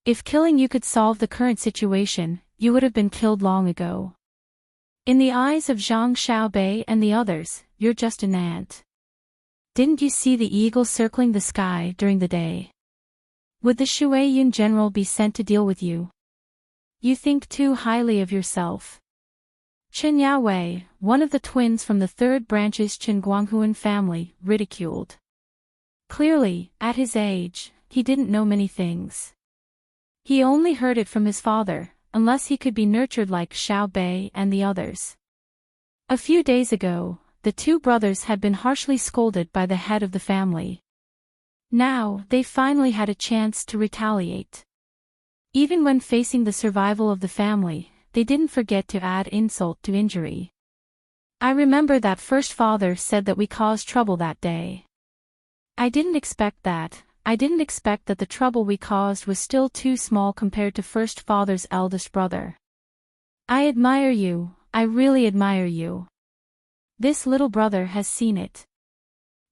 If killing you could solve the current situation, you would have been killed long ago. In the eyes of Zhang Xiaobei and the others, you're just an ant. Didn't you see the eagle circling the sky during the day? Would the Shuiyun general be sent to deal with you? You think too highly of yourself. Chen Yaowei, one of the twins from the third branch's Chen Guanghuan family, ridiculed. Clearly, at his age, he didn't know many things. He only heard it from his father, unless he could be nurtured like Xiao Bei and the others. A few days ago, the two brothers had been harshly scolded by the head of the family. Now, they finally had a chance to retaliate. Even when facing the survival of the family, they didn't forget to add insult to injury. I remember that first father said that we caused trouble that day. I didn't expect that. I didn't expect that the trouble we caused was still too small compared to first father's eldest brother. I admire you, I really admire you. This little brother has seen it.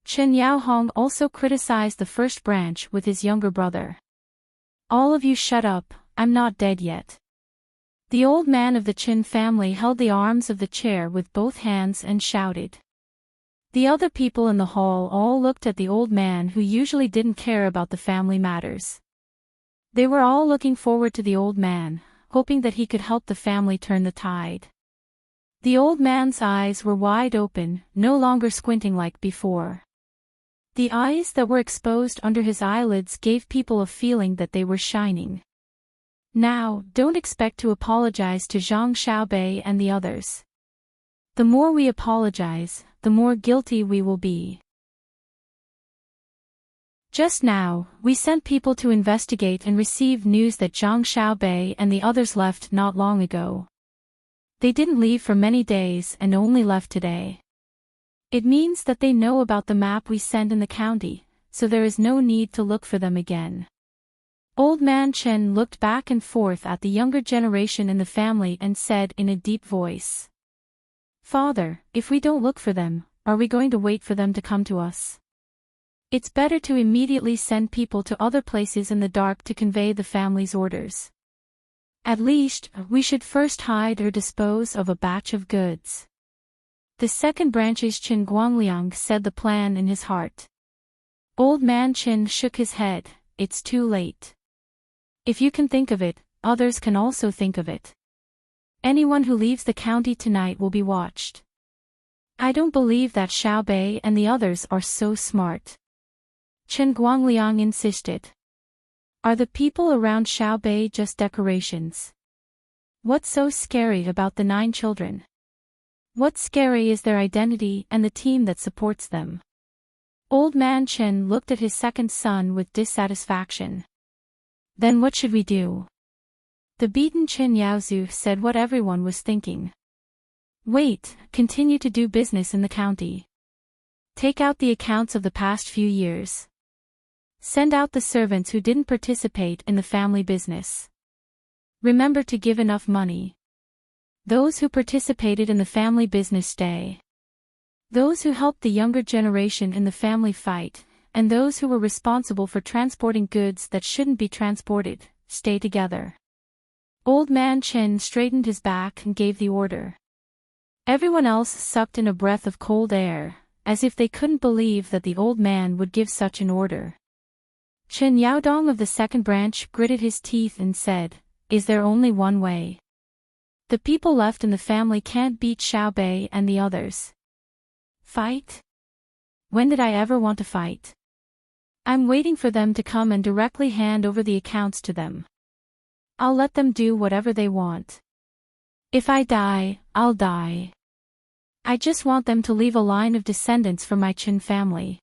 Chen Yaohong also criticized the first branch with his younger brother. All of you shut up, I'm not dead yet. The old man of the Qin family held the arms of the chair with both hands and shouted. The other people in the hall all looked at the old man who usually didn't care about the family matters. They were all looking forward to the old man, hoping that he could help the family turn the tide. The old man's eyes were wide open, no longer squinting like before. The eyes that were exposed under his eyelids gave people a feeling that they were shining. Now, don't expect to apologize to Zhang Xiaobei and the others. The more we apologize, the more guilty we will be. Just now, we sent people to investigate and receive news that Zhang Xiaobei and the others left not long ago. They didn't leave for many days and only left today. It means that they know about the map we sent in the county, so there is no need to look for them again. Old man Chen looked back and forth at the younger generation in the family and said in a deep voice. Father, if we don't look for them, are we going to wait for them to come to us? It's better to immediately send people to other places in the dark to convey the family's orders. At least, we should first hide or dispose of a batch of goods. The second branch's Qin Guangliang said the plan in his heart. Old man Qin shook his head, it's too late. If you can think of it, others can also think of it. Anyone who leaves the county tonight will be watched. I don't believe that Xiao Bei and the others are so smart. Chen Guangliang insisted. Are the people around Xiao Bei just decorations? What's so scary about the 9 children? What's scary is their identity and the team that supports them. Old man Chen looked at his second son with dissatisfaction. Then what should we do? The beaten Chen Yaozu said what everyone was thinking. Wait, continue to do business in the county. Take out the accounts of the past few years. Send out the servants who didn't participate in the family business. Remember to give enough money. Those who participated in the family business stay. Those who helped the younger generation in the family fight, and those who were responsible for transporting goods that shouldn't be transported, stay together. Old man Chen straightened his back and gave the order. Everyone else sucked in a breath of cold air, as if they couldn't believe that the old man would give such an order. Chen Yaodong of the second branch gritted his teeth and said, "Is there only one way? The people left in the family can't beat Xiao Bei and the others. Fight? When did I ever want to fight? I'm waiting for them to come and directly hand over the accounts to them. I'll let them do whatever they want. If I die, I'll die. I just want them to leave a line of descendants for my Chen family."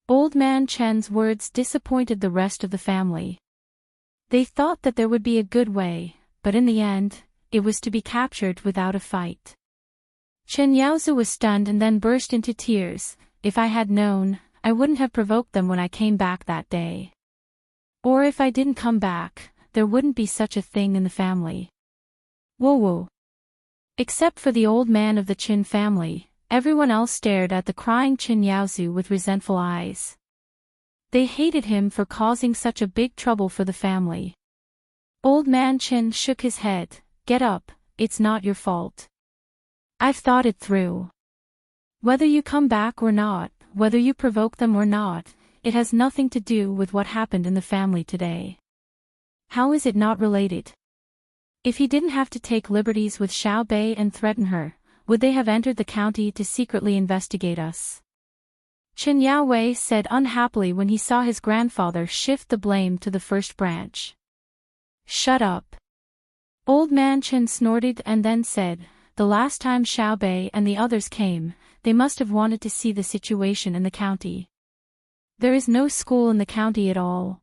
Old Man Chen's words disappointed the rest of the family. They thought that there would be a good way, but in the end, it was to be captured without a fight. Chen Yaozu was stunned and then burst into tears. "If I had known, I wouldn't have provoked them when I came back that day. Or if I didn't come back, there wouldn't be such a thing in the family." Whoa. Except for the old man of the Qin family, everyone else stared at the crying Chen Yaozu with resentful eyes. They hated him for causing such a big trouble for the family. Old man Chen shook his head. "Get up, it's not your fault. I've thought it through. Whether you come back or not, whether you provoke them or not, it has nothing to do with what happened in the family today. How is it not related? If he didn't have to take liberties with Xiao Bei and threaten her, would they have entered the county to secretly investigate us?" Chen Yaowei said unhappily when he saw his grandfather shift the blame to the first branch. "Shut up." Old man Chen snorted and then said, "The last time Xiao Bei and the others came, they must have wanted to see the situation in the county. There is no school in the county at all.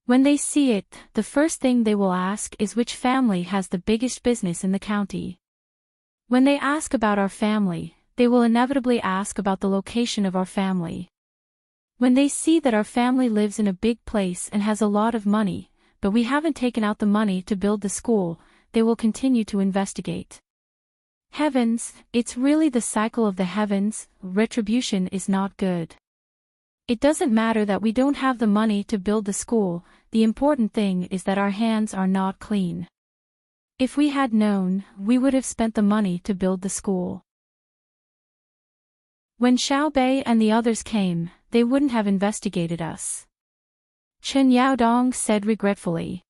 When they see it, the first thing they will ask is which family has the biggest business in the county. When they ask about our family, they will inevitably ask about the location of our family. When they see that our family lives in a big place and has a lot of money, but we haven't taken out the money to build the school, they will continue to investigate. Heavens, it's really the cycle of the heavens. Retribution is not good. It doesn't matter that we don't have the money to build the school, the important thing is that our hands are not clean. If we had known, we would have spent the money to build the school. When Xiao Bei and the others came, they wouldn't have investigated us." Chen Yaodong said regretfully.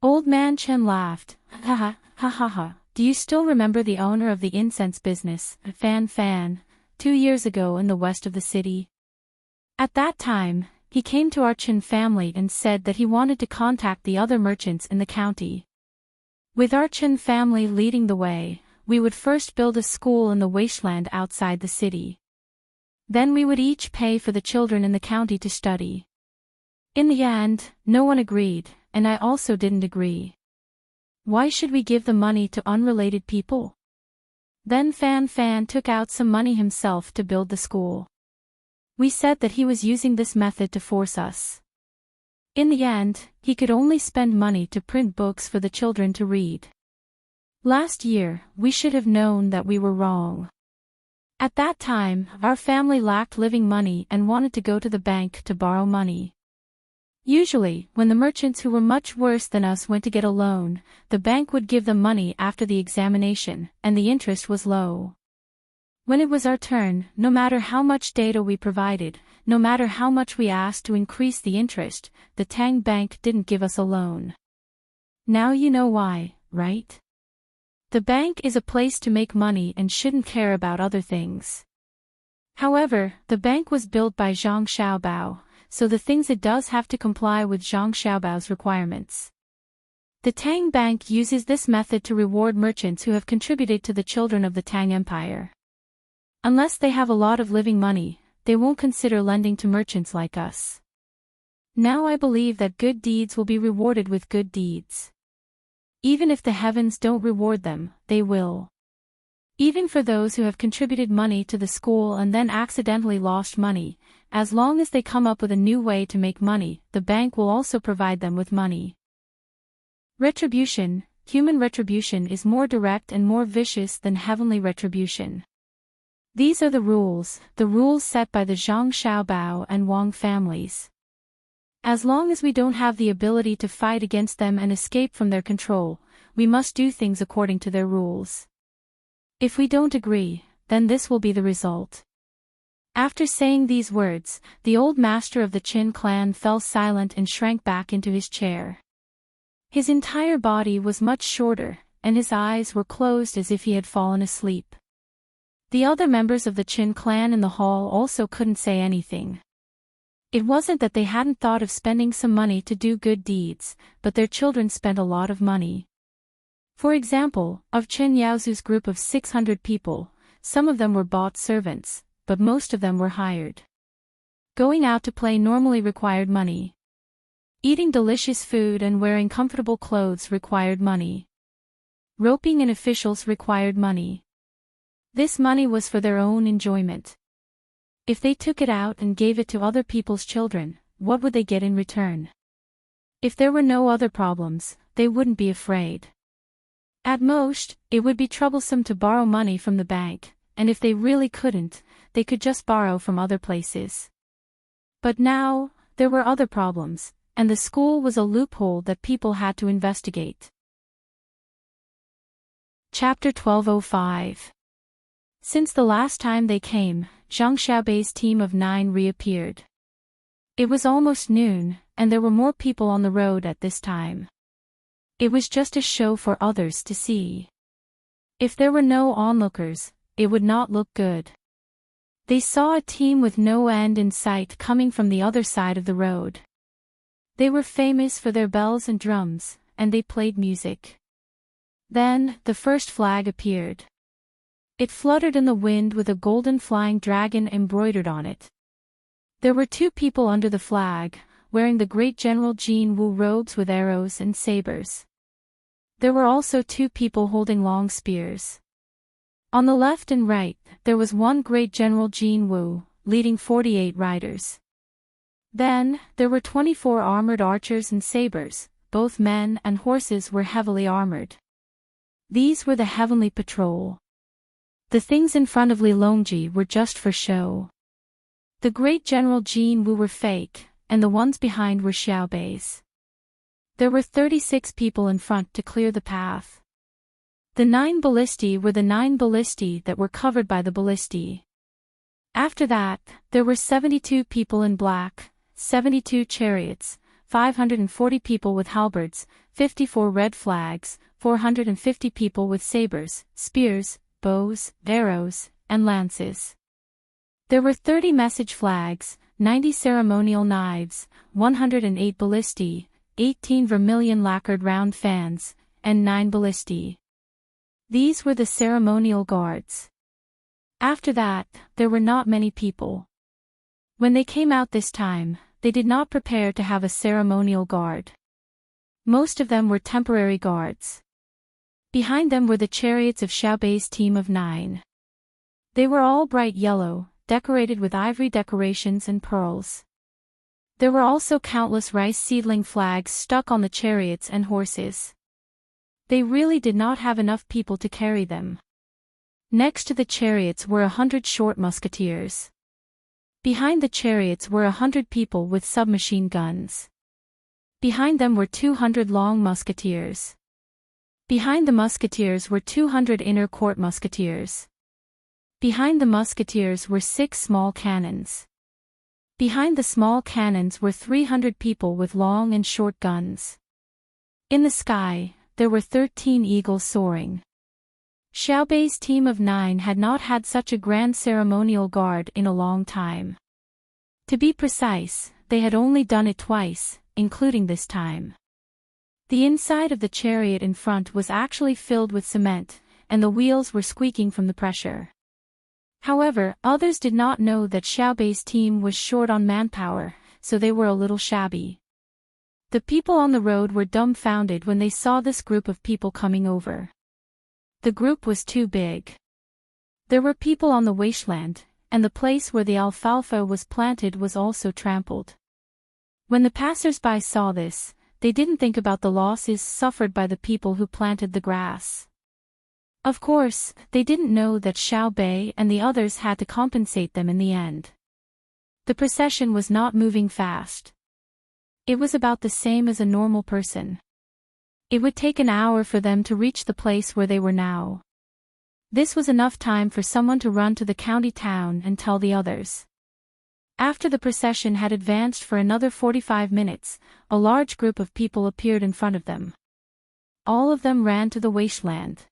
Old man Chen laughed. Ha ha. Do you still remember the owner of the incense business, Fan, 2 years ago in the west of the city? At that time, he came to our Chen family and said that he wanted to contact the other merchants in the county. With our Chen family leading the way, we would first build a school in the wasteland outside the city. Then we would each pay for the children in the county to study. In the end, no one agreed, and I also didn't agree. Why should we give the money to unrelated people? Then Fan took out some money himself to build the school. We said that he was using this method to force us. In the end, he could only spend money to print books for the children to read. Last year, we should have known that we were wrong. At that time, our family lacked living money and wanted to go to the bank to borrow money. Usually, when the merchants who were much worse than us went to get a loan, the bank would give them money after the examination, and the interest was low. When it was our turn, no matter how much data we provided, no matter how much we asked to increase the interest, the Tang bank didn't give us a loan. Now you know why, right? The bank is a place to make money and shouldn't care about other things. However, the bank was built by Zhang Xiaobao, so the things it does have to comply with Zhang Xiaobao's requirements. The Tang bank uses this method to reward merchants who have contributed to the children of the Tang Empire. Unless they have a lot of living money, they won't consider lending to merchants like us. Now I believe that good deeds will be rewarded with good deeds. Even if the heavens don't reward them, they will. Even for those who have contributed money to the school and then accidentally lost money, as long as they come up with a new way to make money, the bank will also provide them with money. Retribution, human retribution is more direct and more vicious than heavenly retribution. These are the rules set by the Zhang Xiaobao and Wang families. As long as we don't have the ability to fight against them and escape from their control, we must do things according to their rules. If we don't agree, then this will be the result. After saying these words, the old master of the Qin clan fell silent and shrank back into his chair. His entire body was much shorter, and his eyes were closed as if he had fallen asleep. The other members of the Qin clan in the hall also couldn't say anything. It wasn't that they hadn't thought of spending some money to do good deeds, but their children spent a lot of money. For example, of Chen Yaozu's group of 600 people, some of them were bought servants, but most of them were hired. Going out to play normally required money. Eating delicious food and wearing comfortable clothes required money. Roping in officials required money. This money was for their own enjoyment. If they took it out and gave it to other people's children, what would they get in return? If there were no other problems, they wouldn't be afraid. At most, it would be troublesome to borrow money from the bank, and if they really couldn't, they could just borrow from other places. But now, there were other problems, and the school was a loophole that people had to investigate. Chapter 1205. Since the last time they came, Zhang Xiaobei's team of 9 reappeared. It was almost noon, and there were more people on the road at this time. It was just a show for others to see. If there were no onlookers, it would not look good. They saw a team with no end in sight coming from the other side of the road. They were famous for their bells and drums, and they played music. Then, the first flag appeared. It fluttered in the wind with a golden flying dragon embroidered on it. There were 2 people under the flag, wearing the great General Jin Wu robes with arrows and sabers. There were also 2 people holding long spears. On the left and right, there was one great General Jin Wu, leading 48 riders. Then, there were 24 armored archers and sabers, both men and horses were heavily armored. These were the heavenly patrol. The things in front of Li Longji were just for show. The great General Jin Wu were fake, and the ones behind were Xiaobei's. There were 36 people in front to clear the path. The 9 ballistae were the 9 ballistae that were covered by the ballistae. After that, there were 72 people in black, 72 chariots, 540 people with halberds, 54 red flags, 450 people with sabers, spears, bows, arrows, and lances. There were 30 message flags, 90 ceremonial knives, 108 ballistae, 18 vermilion lacquered round fans, and 9 ballistae. These were the ceremonial guards. After that, there were not many people. When they came out this time, they did not prepare to have a ceremonial guard. Most of them were temporary guards. Behind them were the chariots of Xiaobei's team of 9. They were all bright yellow, decorated with ivory decorations and pearls. There were also countless rice seedling flags stuck on the chariots and horses. They really did not have enough people to carry them. Next to the chariots were 100 short musketeers. Behind the chariots were 100 people with submachine guns. Behind them were 200 long musketeers. Behind the musketeers were 200 inner court musketeers. Behind the musketeers were 6 small cannons. Behind the small cannons were 300 people with long and short guns. In the sky, there were 13 eagles soaring. Xiaobei's team of 9 had not had such a grand ceremonial guard in a long time. To be precise, they had only done it twice, including this time. The inside of the chariot in front was actually filled with cement, and the wheels were squeaking from the pressure. However, others did not know that Xiaobei's team was short on manpower, so they were a little shabby. The people on the road were dumbfounded when they saw this group of people coming over. The group was too big. There were people on the wasteland, and the place where the alfalfa was planted was also trampled. When the passers-by saw this, they didn't think about the losses suffered by the people who planted the grass. Of course, they didn't know that Xiaobei and the others had to compensate them in the end. The procession was not moving fast. It was about the same as a normal person. It would take an hour for them to reach the place where they were now. This was enough time for someone to run to the county town and tell the others. After the procession had advanced for another 45 minutes, a large group of people appeared in front of them. All of them ran to the wasteland.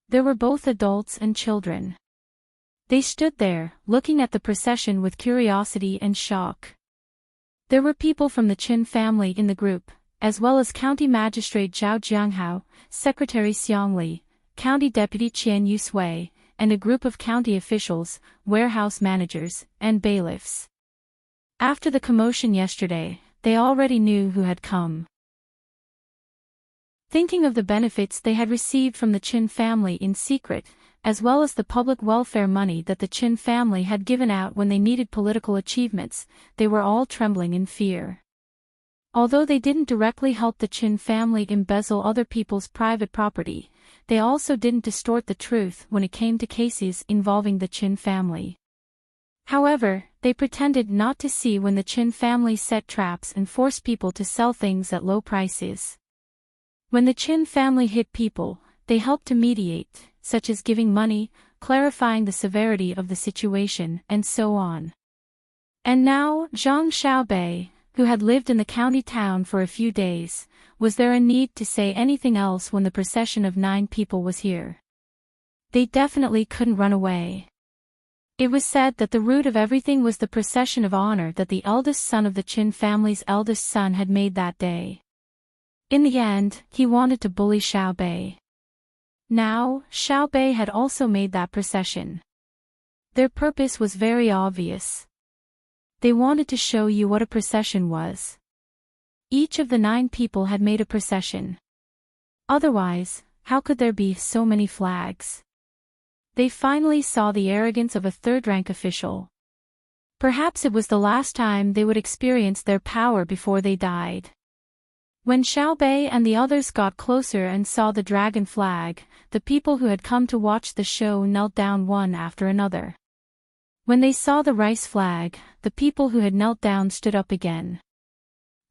There were both adults and children. They stood there, looking at the procession with curiosity and shock. There were people from the Qin family in the group, as well as County Magistrate Zhao Jianghao, Secretary Xiang Li, County Deputy Qian Yusui, and a group of county officials, warehouse managers, and bailiffs. After the commotion yesterday, they already knew who had come. Thinking of the benefits they had received from the Qin family in secret, as well as the public welfare money that the Qin family had given out when they needed political achievements, they were all trembling in fear. Although they didn't directly help the Qin family embezzle other people's private property, they also didn't distort the truth when it came to cases involving the Qin family. However, they pretended not to see when the Qin family set traps and forced people to sell things at low prices. When the Qin family hit people, they helped to mediate, such as giving money, clarifying the severity of the situation, and so on. And now, Zhang Xiaobei, who had lived in the county town for a few days, was there a need to say anything else when the procession of 9 people was here? They definitely couldn't run away. It was said that the root of everything was the procession of honor that the eldest son of the Qin family's eldest son had made that day. In the end, he wanted to bully Xiaobei. Now, Xiaobei had also made that procession. Their purpose was very obvious. They wanted to show you what a procession was. Each of the 9 people had made a procession. Otherwise, how could there be so many flags? They finally saw the arrogance of a third-rank official. Perhaps it was the last time they would experience their power before they died. When Xiaobei and the others got closer and saw the dragon flag, the people who had come to watch the show knelt down one after another. When they saw the rice flag, the people who had knelt down stood up again.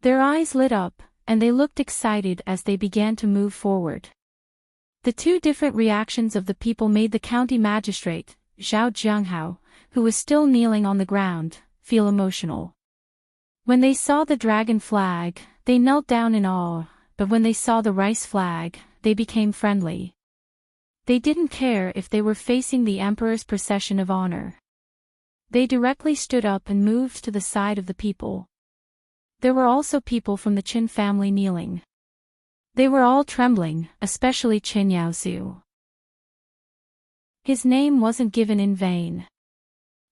Their eyes lit up, and they looked excited as they began to move forward. The 2 different reactions of the people made the county magistrate, Zhao Jianghao, who was still kneeling on the ground, feel emotional. When they saw the dragon flag, they knelt down in awe, but when they saw the rice flag, they became friendly. They didn't care if they were facing the emperor's procession of honor. They directly stood up and moved to the side of the people. There were also people from the Qin family kneeling. They were all trembling, especially Qin Yaozu. His name wasn't given in vain.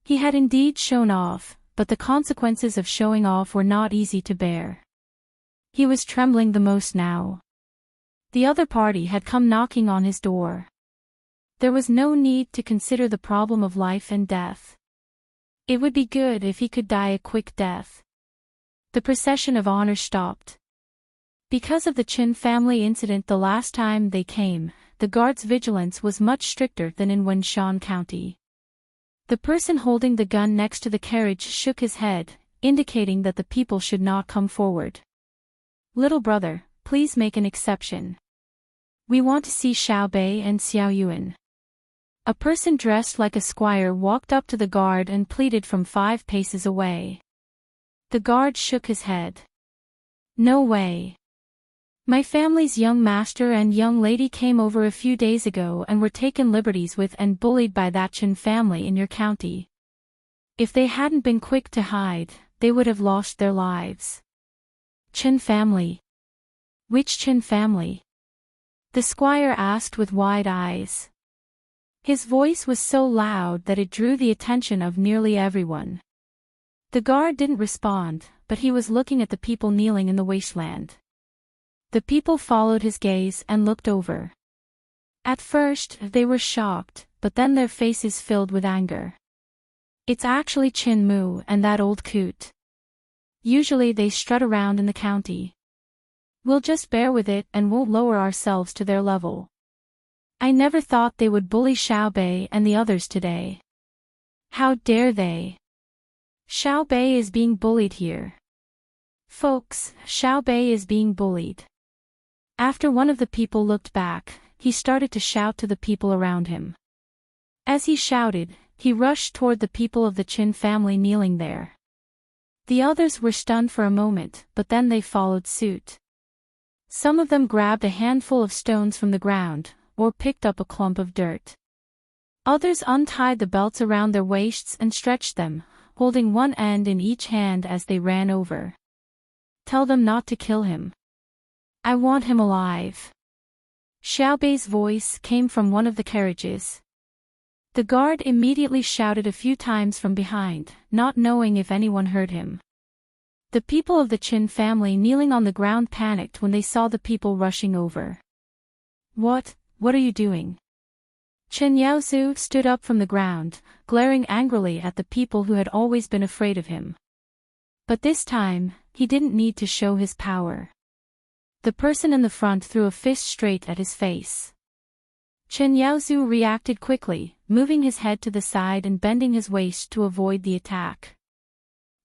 He had indeed shown off, but the consequences of showing off were not easy to bear. He was trembling the most now. The other party had come knocking on his door. There was no need to consider the problem of life and death. It would be good if he could die a quick death. The procession of honor stopped. Because of the Qin family incident the last time they came, the guards' vigilance was much stricter than in Wenshan County. The person holding the gun next to the carriage shook his head, indicating that the people should not come forward. "Little brother, please make an exception. We want to see Xiaobei and Xiao Yuan." A person dressed like a squire walked up to the guard and pleaded from 5 paces away. The guard shook his head. "No way. My family's young master and young lady came over a few days ago and were taken liberties with and bullied by that Qin family in your county. If they hadn't been quick to hide, they would have lost their lives." "Qin family? Which Qin family?" the squire asked with wide eyes. His voice was so loud that it drew the attention of nearly everyone. The guard didn't respond, but he was looking at the people kneeling in the wasteland. The people followed his gaze and looked over. At first, they were shocked, but then their faces filled with anger. "It's actually Qin Mu and that old coot. Usually they strut around in the county. We'll just bear with it and won't lower ourselves to their level. I never thought they would bully Xiaobei and the others today. How dare they? Xiaobei is being bullied here. Folks, Xiaobei is being bullied." After one of the people looked back, he started to shout to the people around him. As he shouted, he rushed toward the people of the Qin family kneeling there. The others were stunned for a moment, but then they followed suit. Some of them grabbed a handful of stones from the ground, or picked up a clump of dirt. Others untied the belts around their waists and stretched them, holding one end in each hand as they ran over. "Tell them not to kill him. I want him alive." Xiaobei's voice came from one of the carriages. The guard immediately shouted a few times from behind, not knowing if anyone heard him. The people of the Qin family kneeling on the ground panicked when they saw the people rushing over. What are you doing?" Chen Yaozu stood up from the ground, glaring angrily at the people who had always been afraid of him. But this time, he didn't need to show his power. The person in the front threw a fist straight at his face. Chen Yaozu reacted quickly, moving his head to the side and bending his waist to avoid the attack.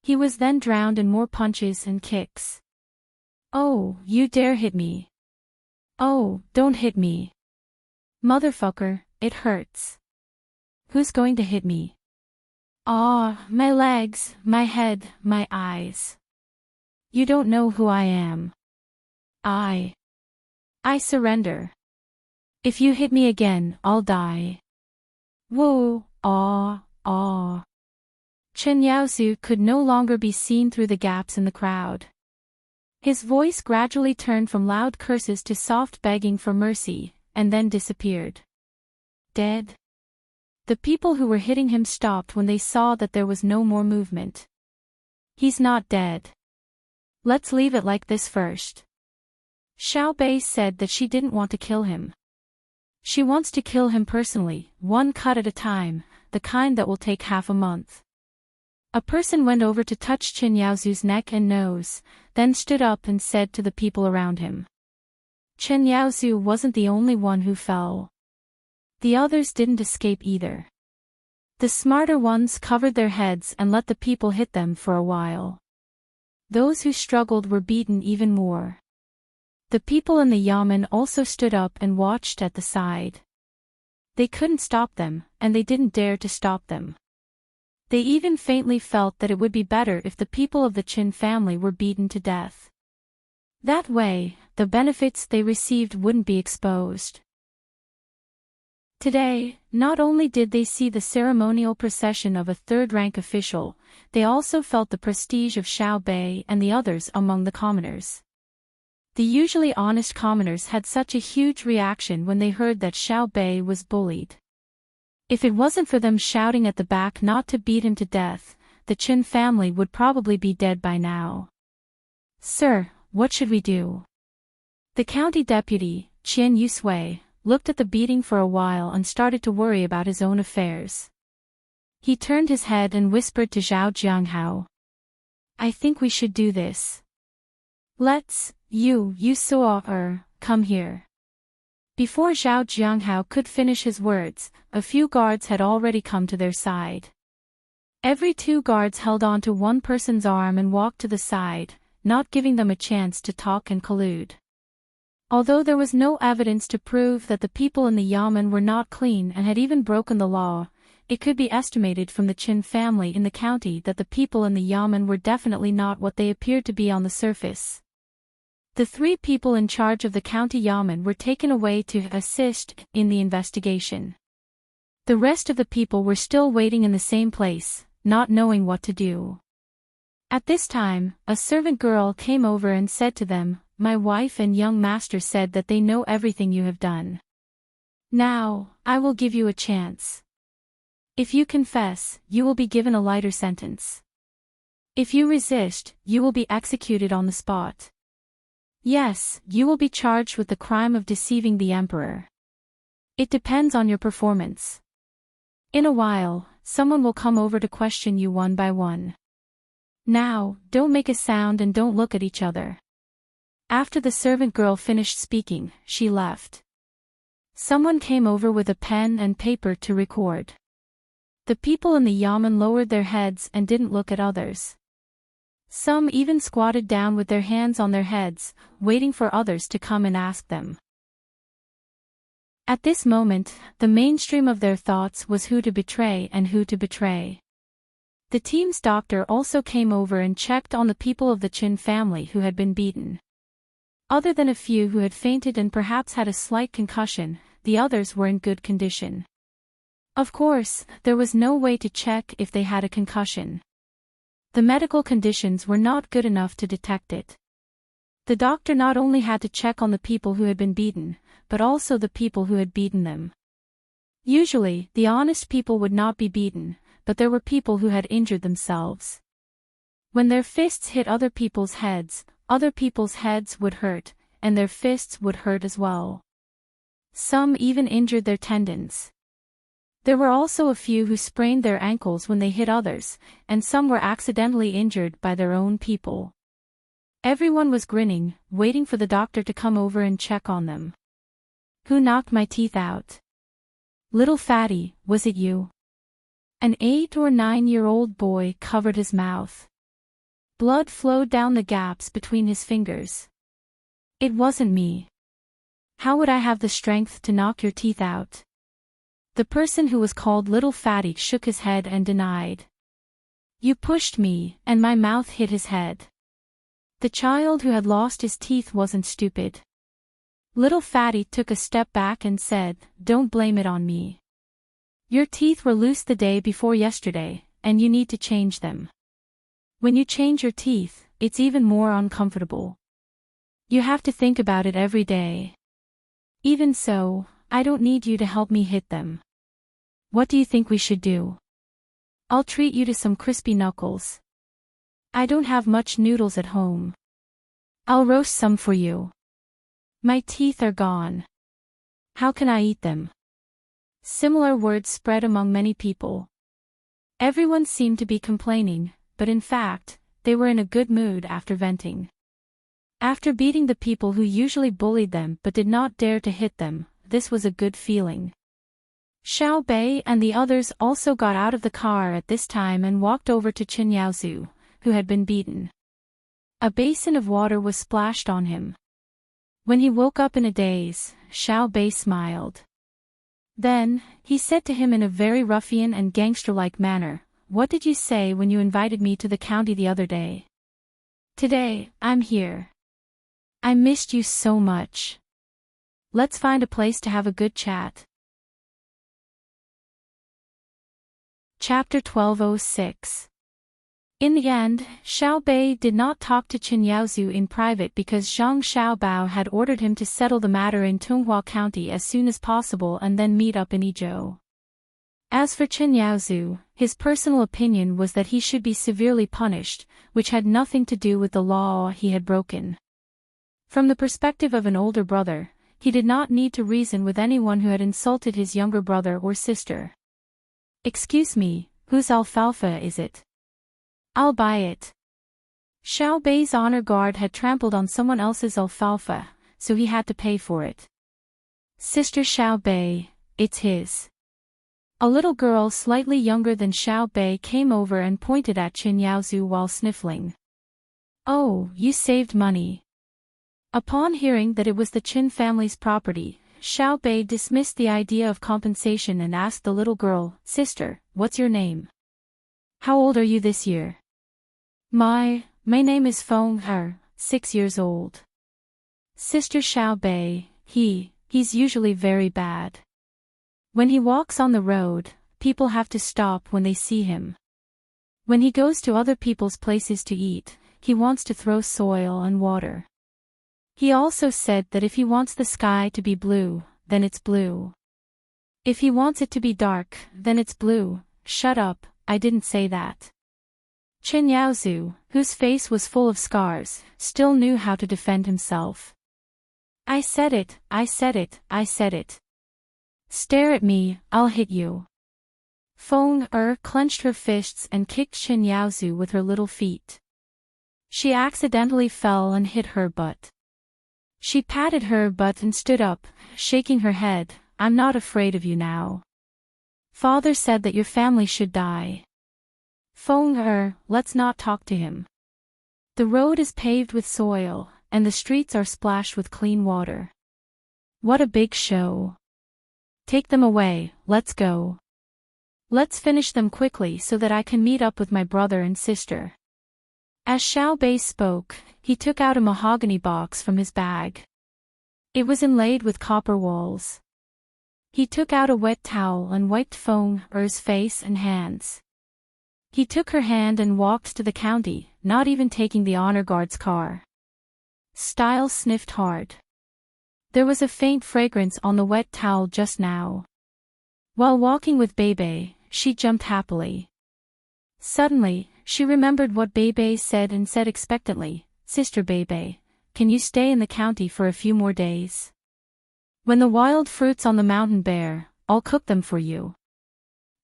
He was then drowned in more punches and kicks. "Oh, you dare hit me. Oh, don't hit me. Motherfucker, it hurts. Who's going to hit me? Ah, my legs, my head, my eyes. You don't know who I am. I surrender. If you hit me again, I'll die." Whoa, ah. Chen Yaozu could no longer be seen through the gaps in the crowd. His voice gradually turned from loud curses to soft begging for mercy, and then disappeared. Dead? The people who were hitting him stopped when they saw that there was no more movement. "He's not dead. Let's leave it like this first." Xiaobei said that she didn't want to kill him. She wants to kill him personally, one cut at a time, the kind that will take half a month. A person went over to touch Chen Yaozu's neck and nose, then stood up and said to the people around him. Chen Yaozu wasn't the only one who fell. The others didn't escape either. The smarter ones covered their heads and let the people hit them for a while. Those who struggled were beaten even more. The people in the yamen also stood up and watched at the side. They couldn't stop them, and they didn't dare to stop them. They even faintly felt that it would be better if the people of the Qin family were beaten to death. That way, the benefits they received wouldn't be exposed. Today, not only did they see the ceremonial procession of a third-rank official, they also felt the prestige of Xiaobei and the others among the commoners. The usually honest commoners had such a huge reaction when they heard that Xiaobei was bullied. If it wasn't for them shouting at the back not to beat him to death, the Qin family would probably be dead by now. "Sir, what should we do?" The county deputy, Qian Yusui, looked at the beating for a while and started to worry about his own affairs. He turned his head and whispered to Zhao Jianghao. "I think we should do this. Let's, you saw come here." Before Zhao Jianghao could finish his words, a few guards had already come to their side. Every two guards held on to one person's arm and walked to the side, not giving them a chance to talk and collude. Although there was no evidence to prove that the people in the yamen were not clean and had even broken the law, it could be estimated from the Qin family in the county that the people in the yamen were definitely not what they appeared to be on the surface. The three people in charge of the county yamen were taken away to assist in the investigation. The rest of the people were still waiting in the same place, not knowing what to do. At this time, a servant girl came over and said to them, "My wife and young master said that they know everything you have done. Now, I will give you a chance. If you confess, you will be given a lighter sentence. If you resist, you will be executed on the spot. Yes, you will be charged with the crime of deceiving the emperor. It depends on your performance. In a while, someone will come over to question you one by one. Now, don't make a sound and don't look at each other." After the servant girl finished speaking, she left. Someone came over with a pen and paper to record. The people in the yamen lowered their heads and didn't look at others. Some even squatted down with their hands on their heads, waiting for others to come and ask them. At this moment, the mainstream of their thoughts was who to betray and who to betray. The team's doctor also came over and checked on the people of the Chin family who had been beaten. Other than a few who had fainted and perhaps had a slight concussion, the others were in good condition. Of course, there was no way to check if they had a concussion. The medical conditions were not good enough to detect it. The doctor not only had to check on the people who had been beaten, but also the people who had beaten them. Usually, the honest people would not be beaten, but there were people who had injured themselves. When their fists hit other people's heads would hurt, and their fists would hurt as well. Some even injured their tendons. There were also a few who sprained their ankles when they hit others, and some were accidentally injured by their own people. Everyone was grinning, waiting for the doctor to come over and check on them. Who knocked my teeth out? Little fatty, was it you? An 8 or 9-year-old boy covered his mouth. Blood flowed down the gaps between his fingers. It wasn't me. How would I have the strength to knock your teeth out? The person who was called Little Fatty shook his head and denied. You pushed me, and my mouth hit his head. The child who had lost his teeth wasn't stupid. Little Fatty took a step back and said, Don't blame it on me. Your teeth were loose the day before yesterday, and you need to change them. When you change your teeth, it's even more uncomfortable. You have to think about it every day. Even so, I don't need you to help me hit them. What do you think we should do? I'll treat you to some crispy knuckles. I don't have much noodles at home. I'll roast some for you. My teeth are gone. How can I eat them? Similar words spread among many people. Everyone seemed to be complaining, but in fact, they were in a good mood after venting. After beating the people who usually bullied them but did not dare to hit them, this was a good feeling. Xiao Bei and the others also got out of the car at this time and walked over to Qin Yaozu, who had been beaten. A basin of water was splashed on him. When he woke up in a daze, Xiao Bei smiled. Then, he said to him in a very ruffian and gangster-like manner, What did you say when you invited me to the county the other day? Today, I'm here. I missed you so much. Let's find a place to have a good chat. Chapter 1206. In the end, Xiao Bei did not talk to Qin Yaozu in private because Zhang Xiaobao had ordered him to settle the matter in Tunghua County as soon as possible and then meet up in Idyll. As for Qin Yaozu, his personal opinion was that he should be severely punished, which had nothing to do with the law he had broken. From the perspective of an older brother, he did not need to reason with anyone who had insulted his younger brother or sister. Excuse me, whose alfalfa is it? I'll buy it. Xiao Bei's honor guard had trampled on someone else's alfalfa, so he had to pay for it. Sister Xiao Bei, it's his. A little girl slightly younger than Xiao Bei came over and pointed at Qin Yaozu while sniffling. Oh, you saved money. Upon hearing that it was the Qin family's property, Xiao Bei dismissed the idea of compensation and asked the little girl, Sister, what's your name? How old are you this year? My name is Feng Er, 6 years old. Sister Xiao Bei, he's usually very bad. When he walks on the road, people have to stop when they see him. When he goes to other people's places to eat, he wants to throw soil and water. He also said that if he wants the sky to be blue, then it's blue. If he wants it to be dark, then it's blue. Shut up, I didn't say that. Qin Yaozu, whose face was full of scars, still knew how to defend himself. I said it, I said it, I said it. Stare at me, I'll hit you. Feng Er clenched her fists and kicked Qin Yaozu with her little feet. She accidentally fell and hit her butt. She patted her butt and stood up, shaking her head. I'm not afraid of you now. Father said that your family should die. Feng Er, let's not talk to him. The road is paved with soil, and the streets are splashed with clean water. What a big show. Take them away, let's go. Let's finish them quickly so that I can meet up with my brother and sister. As Xiao Bei spoke, he took out a mahogany box from his bag. It was inlaid with copper walls. He took out a wet towel and wiped Feng Er's face and hands. He took her hand and walked to the county, not even taking the honor guard's car. Style sniffed hard. There was a faint fragrance on the wet towel just now. While walking with Bebe, she jumped happily. Suddenly, she remembered what Bebe said and said expectantly, "Sister Bebe, can you stay in the county for a few more days? When the wild fruits on the mountain bear, I'll cook them for you."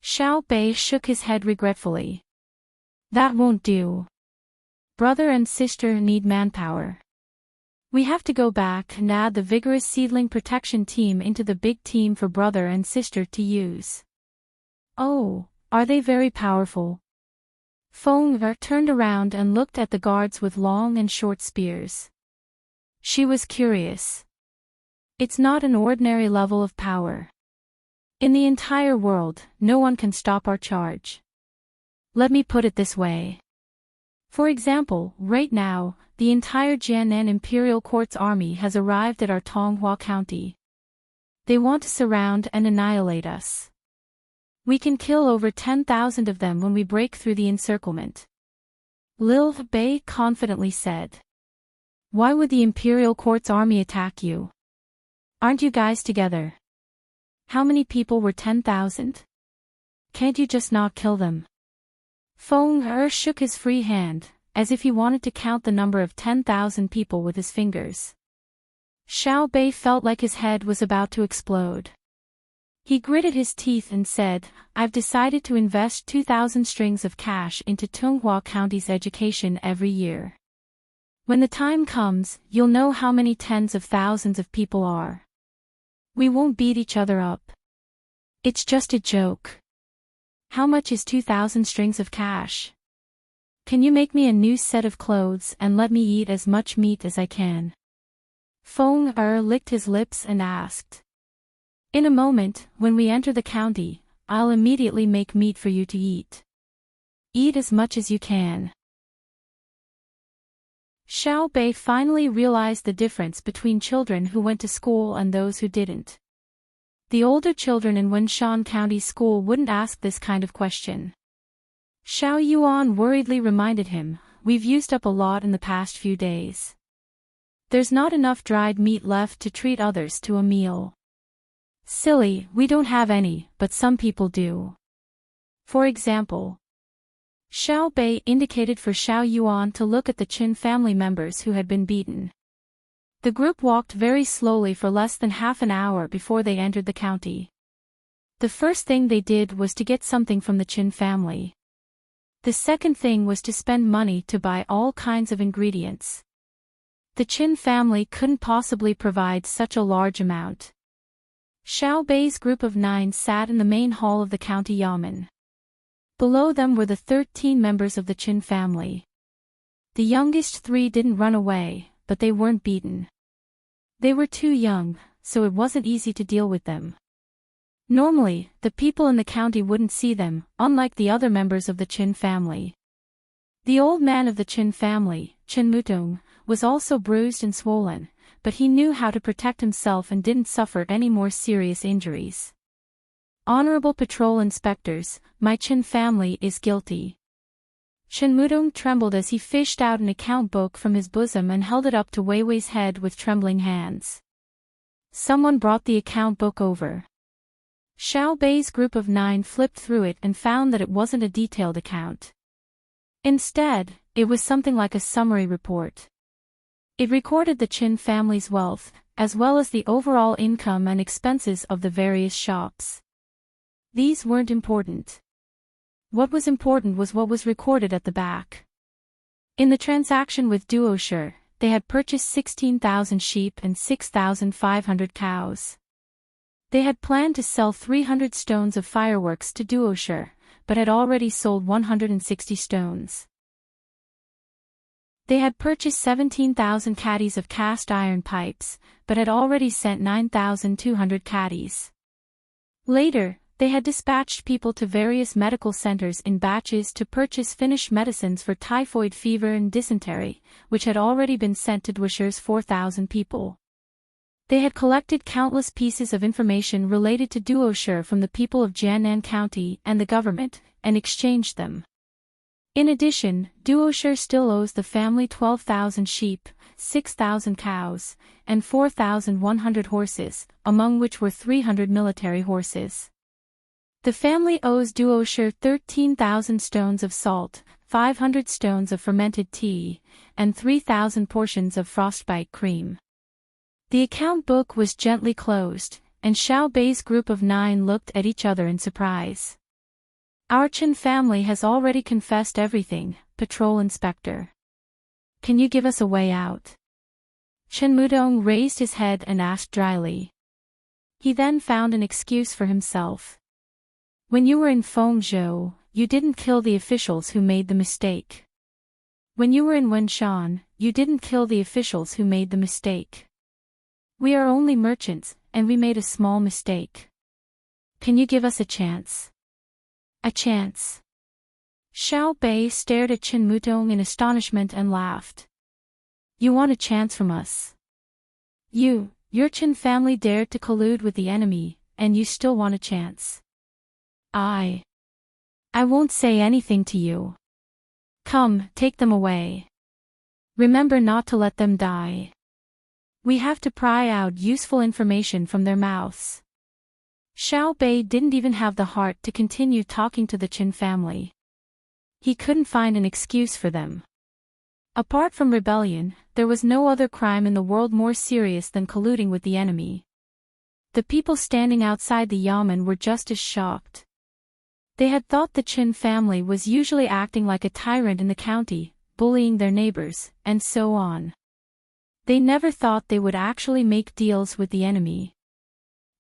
Xiao Bei shook his head regretfully. "That won't do. Brother and sister need manpower. We have to go back and add the vigorous seedling protection team into the big team for brother and sister to use." "Oh, are they very powerful?" Feng Er turned around and looked at the guards with long and short spears. She was curious. It's not an ordinary level of power. In the entire world, no one can stop our charge. Let me put it this way. For example, right now, the entire Jianan Imperial Court's army has arrived at our Tonghua County. They want to surround and annihilate us. We can kill over 10,000 of them when we break through the encirclement. Lil Bei confidently said. "Why would the Imperial Court's army attack you? Aren't you guys together? How many people were 10,000? Can't you just not kill them?" Feng Er shook his free hand, as if he wanted to count the number of 10,000 people with his fingers. Xiao Bei felt like his head was about to explode. He gritted his teeth and said, "I've decided to invest 2,000 strings of cash into Tonghua County's education every year. When the time comes, you'll know how many tens of thousands of people are. We won't beat each other up. It's just a joke. How much is 2,000 strings of cash? Can you make me a new set of clothes and let me eat as much meat as I can?" Feng Er licked his lips and asked. "In a moment, when we enter the county, I'll immediately make meat for you to eat. Eat as much as you can." Xiao Bei finally realized the difference between children who went to school and those who didn't. The older children in Wenshan County School wouldn't ask this kind of question. Xiao Yuan worriedly reminded him, "We've used up a lot in the past few days. There's not enough dried meat left to treat others to a meal." "Silly, we don't have any, but some people do. For example." Xiao Bei indicated for Xiao Yuan to look at the Qin family members who had been beaten. The group walked very slowly for less than half an hour before they entered the county. The first thing they did was to get something from the Qin family. The second thing was to spend money to buy all kinds of ingredients. The Qin family couldn't possibly provide such a large amount. Xiao Bei's group of 9 sat in the main hall of the county yamen. Below them were the 13 members of the Qin family. The youngest 3 didn't run away, but they weren't beaten. They were too young, so it wasn't easy to deal with them. Normally, the people in the county wouldn't see them, unlike the other members of the Qin family. The old man of the Qin family, Qin Mutong, was also bruised and swollen, but he knew how to protect himself and didn't suffer any more serious injuries. "Honorable patrol inspectors, my Qin family is guilty." Qin Mutong trembled as he fished out an account book from his bosom and held it up to Wei Wei's head with trembling hands. Someone brought the account book over. Xiao Bei's group of 9 flipped through it and found that it wasn't a detailed account. Instead, it was something like a summary report. It recorded the Qin family's wealth, as well as the overall income and expenses of the various shops. These weren't important. What was important was what was recorded at the back. In the transaction with Duosher, they had purchased 16,000 sheep and 6,500 cows. They had planned to sell 300 stones of fireworks to Duosher, but had already sold 160 stones. They had purchased 17,000 caddies of cast iron pipes, but had already sent 9,200 caddies. Later, they had dispatched people to various medical centers in batches to purchase finished medicines for typhoid fever and dysentery, which had already been sent to Dwisher's 4,000 people. They had collected countless pieces of information related to Duoshire from the people of Jiannan County and the government, and exchanged them. In addition, Duoshire still owes the family 12,000 sheep, 6,000 cows, and 4,100 horses, among which were 300 military horses. The family owes Duoshire 13,000 stones of salt, 500 stones of fermented tea, and 3,000 portions of frostbite cream. The account book was gently closed, and Xiao Bei's group of 9 looked at each other in surprise. Our Chen family has already confessed everything, Patrol Inspector. Can you give us a way out? Chen Mudong raised his head and asked dryly. He then found an excuse for himself. When you were in Fengzhou, you didn't kill the officials who made the mistake. When you were in Wenshan, you didn't kill the officials who made the mistake. We are only merchants, and we made a small mistake. Can you give us a chance? A chance. Xiao Bei stared at Chen Mudong in astonishment and laughed. You want a chance from us? Your Chen family dared to collude with the enemy, and you still want a chance. I won't say anything to you. Come, take them away. Remember not to let them die. We have to pry out useful information from their mouths. Xiao Bei didn't even have the heart to continue talking to the Chen family. He couldn't find an excuse for them. Apart from rebellion, there was no other crime in the world more serious than colluding with the enemy. The people standing outside the yamen were just as shocked. They had thought the Chen family was usually acting like a tyrant in the county, bullying their neighbors, and so on. They never thought they would actually make deals with the enemy.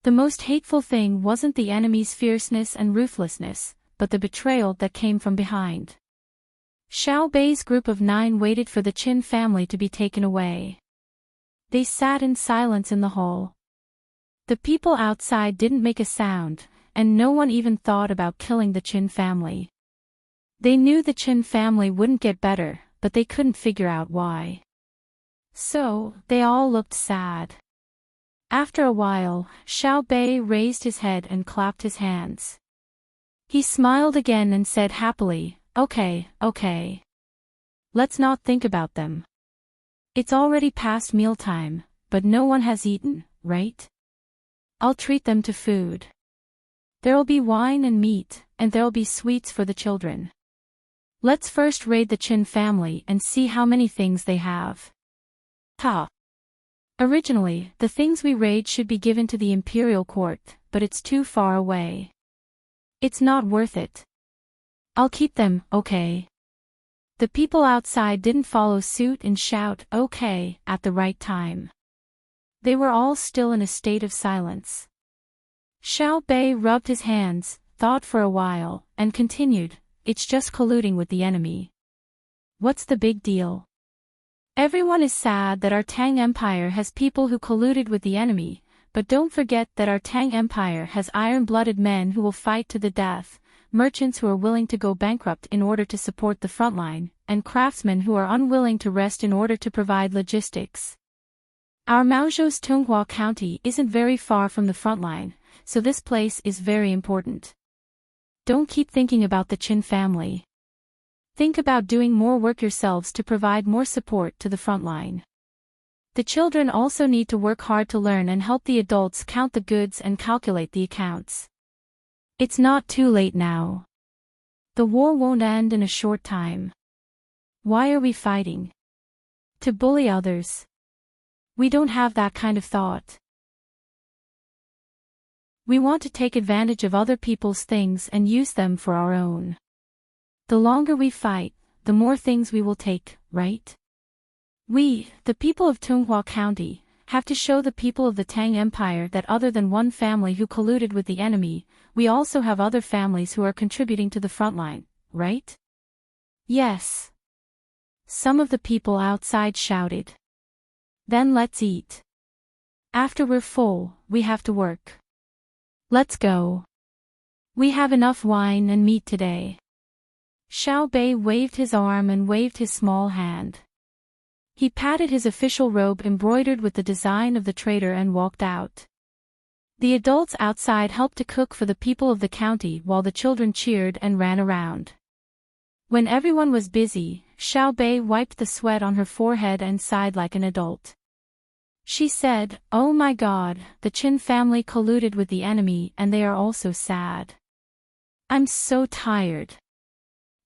The most hateful thing wasn't the enemy's fierceness and ruthlessness, but the betrayal that came from behind. Xiao Bei's group of 9 waited for the Chen family to be taken away. They sat in silence in the hall. The people outside didn't make a sound, and no one even thought about killing the Chen family. They knew the Chen family wouldn't get better, but they couldn't figure out why. So, they all looked sad. After a while, Xiao Bei raised his head and clapped his hands. He smiled again and said happily, Okay. Let's not think about them. It's already past mealtime, but no one has eaten, right? I'll treat them to food. There'll be wine and meat, and there'll be sweets for the children. Let's first raid the Chen family and see how many things they have. Ha! Originally, the things we raid should be given to the imperial court, but it's too far away. It's not worth it. I'll keep them, okay? The people outside didn't follow suit and shout, okay, at the right time. They were all still in a state of silence. Xiao Bei rubbed his hands, thought for a while, and continued, It's just colluding with the enemy. What's the big deal? Everyone is sad that our Tang Empire has people who colluded with the enemy, but don't forget that our Tang Empire has iron-blooded men who will fight to the death, merchants who are willing to go bankrupt in order to support the frontline, and craftsmen who are unwilling to rest in order to provide logistics. Our Maozhou's Tunghua County isn't very far from the frontline, so this place is very important. Don't keep thinking about the Chen family. Think about doing more work yourselves to provide more support to the frontline. The children also need to work hard to learn and help the adults count the goods and calculate the accounts. It's not too late now. The war won't end in a short time. Why are we fighting? To bully others. We don't have that kind of thought. We want to take advantage of other people's things and use them for our own. The longer we fight, the more things we will take, right? We, the people of Tunghua County, have to show the people of the Tang Empire that other than one family who colluded with the enemy, we also have other families who are contributing to the frontline, right? Yes. Some of the people outside shouted. Then let's eat. After we're full, we have to work. Let's go. We have enough wine and meat today. Xiao Bei waved his arm and waved his small hand. He patted his official robe embroidered with the design of the trader and walked out. The adults outside helped to cook for the people of the county while the children cheered and ran around. When everyone was busy, Xiao Bei wiped the sweat on her forehead and sighed like an adult. She said, "Oh my God, the Qin family colluded with the enemy and they are also sad. I'm so tired.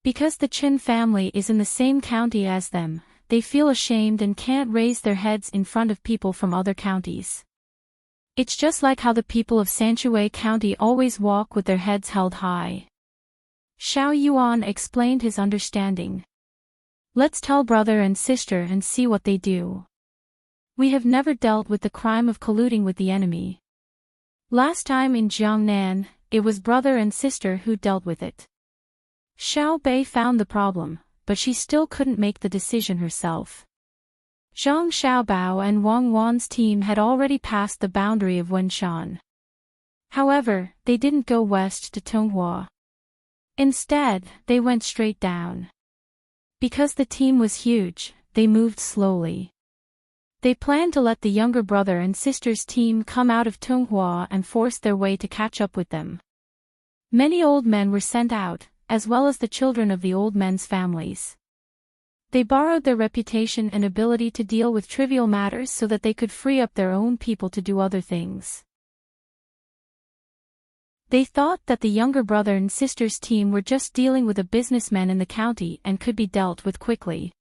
Because the Qin family is in the same county as them, they feel ashamed and can't raise their heads in front of people from other counties. It's just like how the people of Sanshui County always walk with their heads held high." Xiao Yuan explained his understanding. "Let's tell brother and sister and see what they do. We have never dealt with the crime of colluding with the enemy. Last time in Jiangnan, it was brother and sister who dealt with it." Xiao Bei found the problem, but she still couldn't make the decision herself. Zhang Xiaobao and Wang Wan's team had already passed the boundary of Wenshan. However, they didn't go west to Tonghua. Instead, they went straight down. Because the team was huge, they moved slowly. They planned to let the younger brother and sister's team come out of Tonghua and force their way to catch up with them. Many old men were sent out, as well as the children of the old men's families. They borrowed their reputation and ability to deal with trivial matters so that they could free up their own people to do other things. They thought that the younger brother and sister's team were just dealing with a businessman in the county and could be dealt with quickly.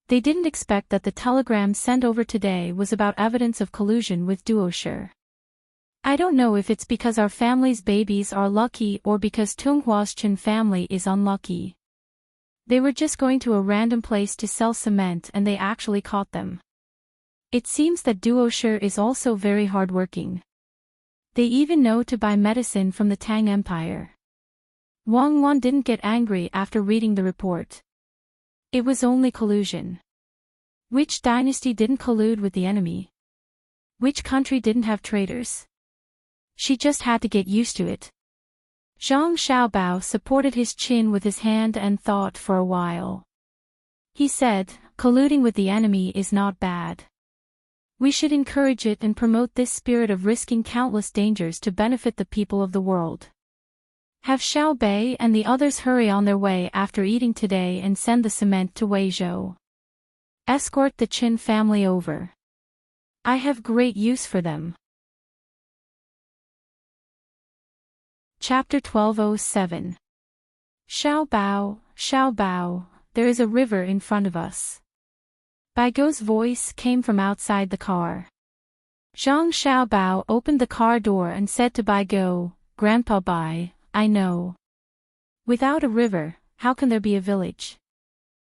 They didn't expect that the telegram sent over today was about evidence of collusion with Duoshe. "I don't know if it's because our family's babies are lucky or because Tonghua's Qin family is unlucky. They were just going to a random place to sell cement and they actually caught them. It seems that Duoshe is also very hardworking. They even know to buy medicine from the Tang Empire." Wang Wan didn't get angry after reading the report. It was only collusion. Which dynasty didn't collude with the enemy? Which country didn't have traitors? She just had to get used to it. Zhang Xiaobao supported his chin with his hand and thought for a while. He said, "Colluding with the enemy is not bad. We should encourage it and promote this spirit of risking countless dangers to benefit the people of the world. Have Xiao Bei and the others hurry on their way after eating today and send the cement to Weizhou. Escort the Qin family over. I have great use for them." Chapter 1207. Xiao Bao, there is a river in front of us. Baigo's voice came from outside the car. Zhang Xiaobao opened the car door and said to Baigo, "Grandpa Bai, I know. Without a river, how can there be a village?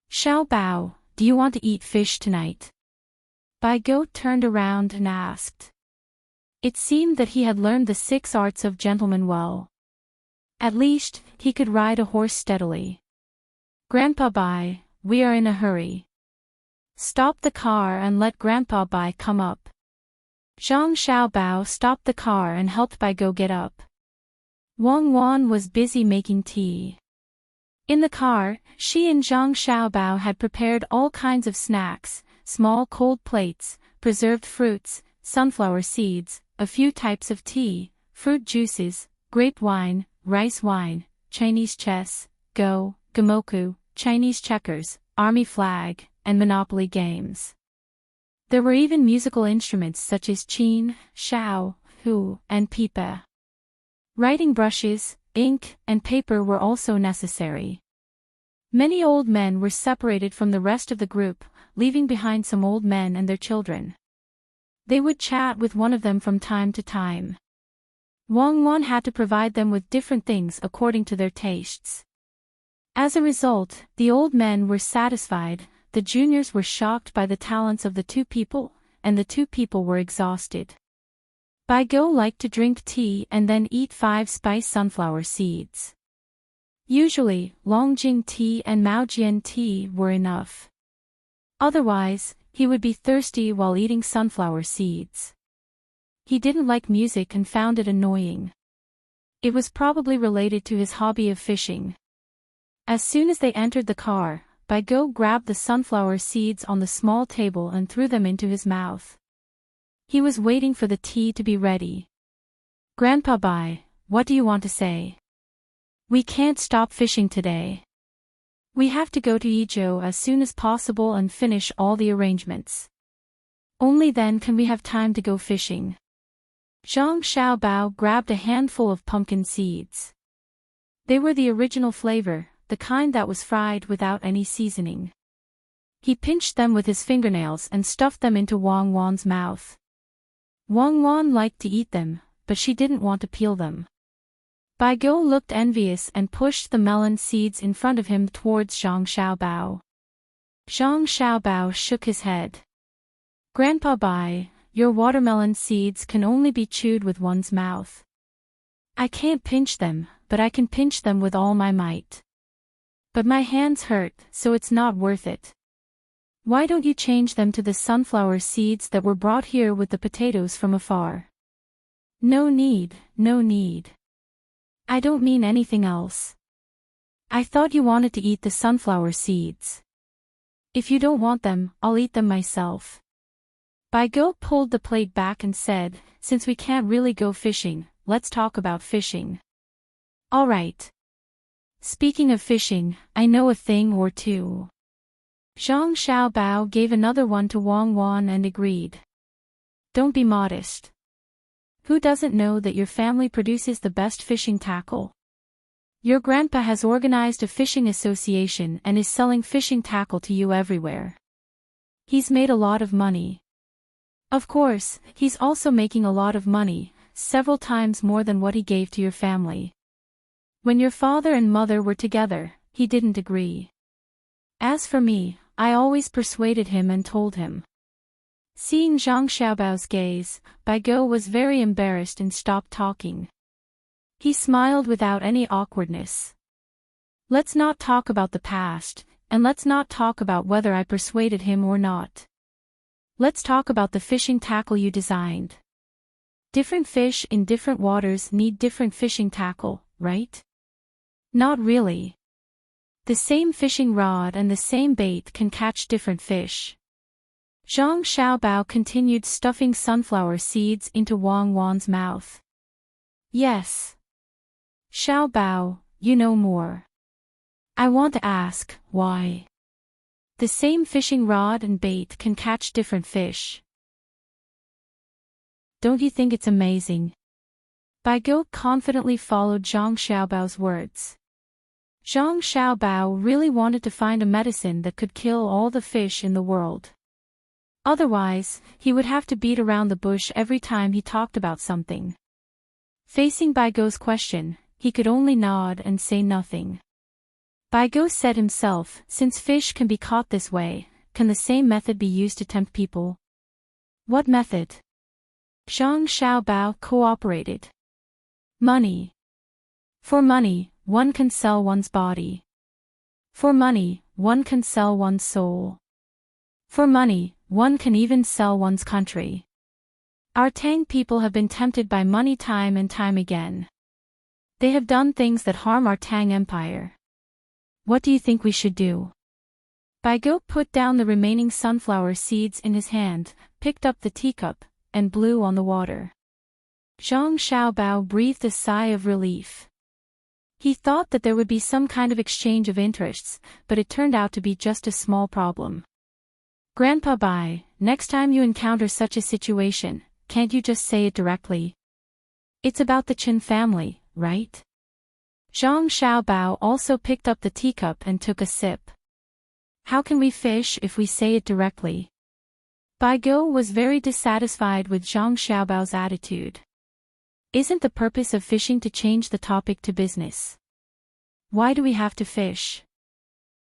Xiao Bao, do you want to eat fish tonight?" Baigo turned around and asked. It seemed that he had learned the 6 arts of gentleman well. At least, he could ride a horse steadily. "Grandpa Bai, we are in a hurry. Stop the car and let Grandpa Bai come up." Zhang Xiaobao stopped the car and helped Baigo get up. Wang Wan was busy making tea. In the car, she and Zhang Xiaobao had prepared all kinds of snacks, small cold plates, preserved fruits, sunflower seeds, a few types of tea, fruit juices, grape wine, rice wine, Chinese chess, Go, Gamoku, Chinese checkers, army flag, and Monopoly games. There were even musical instruments such as qin, shao, hu, and pipa. Writing brushes, ink, and paper were also necessary. Many old men were separated from the rest of the group, leaving behind some old men and their children. They would chat with one of them from time to time. Wang Wan had to provide them with different things according to their tastes. As a result, the old men were satisfied, the juniors were shocked by the talents of the 2 people, and the 2 people were exhausted. Baigo liked to drink tea and then eat 5-spice sunflower seeds. Usually, Longjing tea and Maojian tea were enough. Otherwise, he would be thirsty while eating sunflower seeds. He didn't like music and found it annoying. It was probably related to his hobby of fishing. As soon as they entered the car, Bai Go grabbed the sunflower seeds on the small table and threw them into his mouth. He was waiting for the tea to be ready. Grandpa Bai, what do you want to say? We can't stop fishing today. We have to go to Idyll as soon as possible and finish all the arrangements. Only then can we have time to go fishing. Zhang Xiaobao grabbed a handful of pumpkin seeds. They were the original flavor, the kind that was fried without any seasoning. He pinched them with his fingernails and stuffed them into Wang Wan's mouth. Wang Wan liked to eat them, but she didn't want to peel them. Bai Go looked envious and pushed the melon seeds in front of him towards Zhang Xiaobao. Zhang Xiaobao shook his head. Grandpa Bai, your watermelon seeds can only be chewed with one's mouth. I can't pinch them, but I can pinch them with all my might. But my hands hurt, so it's not worth it. Why don't you change them to the sunflower seeds that were brought here with the potatoes from afar? No need, no need. I don't mean anything else. I thought you wanted to eat the sunflower seeds. If you don't want them, I'll eat them myself. Bai Go pulled the plate back and said, since we can't really go fishing, let's talk about fishing. All right. Speaking of fishing, I know a thing or two. Zhang Xiaobao gave another one to Wang Wan and agreed. Don't be modest. Who doesn't know that your family produces the best fishing tackle? Your grandpa has organized a fishing association and is selling fishing tackle to you everywhere. He's made a lot of money. Of course, he's also making a lot of money, several times more than what he gave to your family. When your father and mother were together, he didn't agree. As for me, I always persuaded him and told him. Seeing Zhang Xiaobao's gaze, Bai Go was very embarrassed and stopped talking. He smiled without any awkwardness. Let's not talk about the past, and let's not talk about whether I persuaded him or not. Let's talk about the fishing tackle you designed. Different fish in different waters need different fishing tackle, right? Not really. The same fishing rod and the same bait can catch different fish. Zhang Xiaobao continued stuffing sunflower seeds into Wang Wan's mouth. Yes. Xiaobao, you know more. I want to ask, why? The same fishing rod and bait can catch different fish. Don't you think it's amazing? Bai Go confidently followed Zhang Xiaobao's words. Zhang Xiaobao really wanted to find a medicine that could kill all the fish in the world. Otherwise, he would have to beat around the bush every time he talked about something. Facing Bai Go's question, he could only nod and say nothing. Bai Go said himself, since fish can be caught this way, can the same method be used to tempt people? What method? Zhang Xiaobao cooperated. Money. For money, one can sell one's body. For money, one can sell one's soul. For money, one can even sell one's country. Our Tang people have been tempted by money time and time again. They have done things that harm our Tang empire. What do you think we should do? Bai Go put down the remaining sunflower seeds in his hand, picked up the teacup, and blew on the water. Zhang Xiaobao breathed a sigh of relief. He thought that there would be some kind of exchange of interests, but it turned out to be just a small problem. Grandpa Bai, next time you encounter such a situation, can't you just say it directly? It's about the Chen family, right? Zhang Xiaobao also picked up the teacup and took a sip. How can we fish if we say it directly? Bai Go was very dissatisfied with Zhang Xiaobao's attitude. Isn't the purpose of fishing to change the topic to business? Why do we have to fish?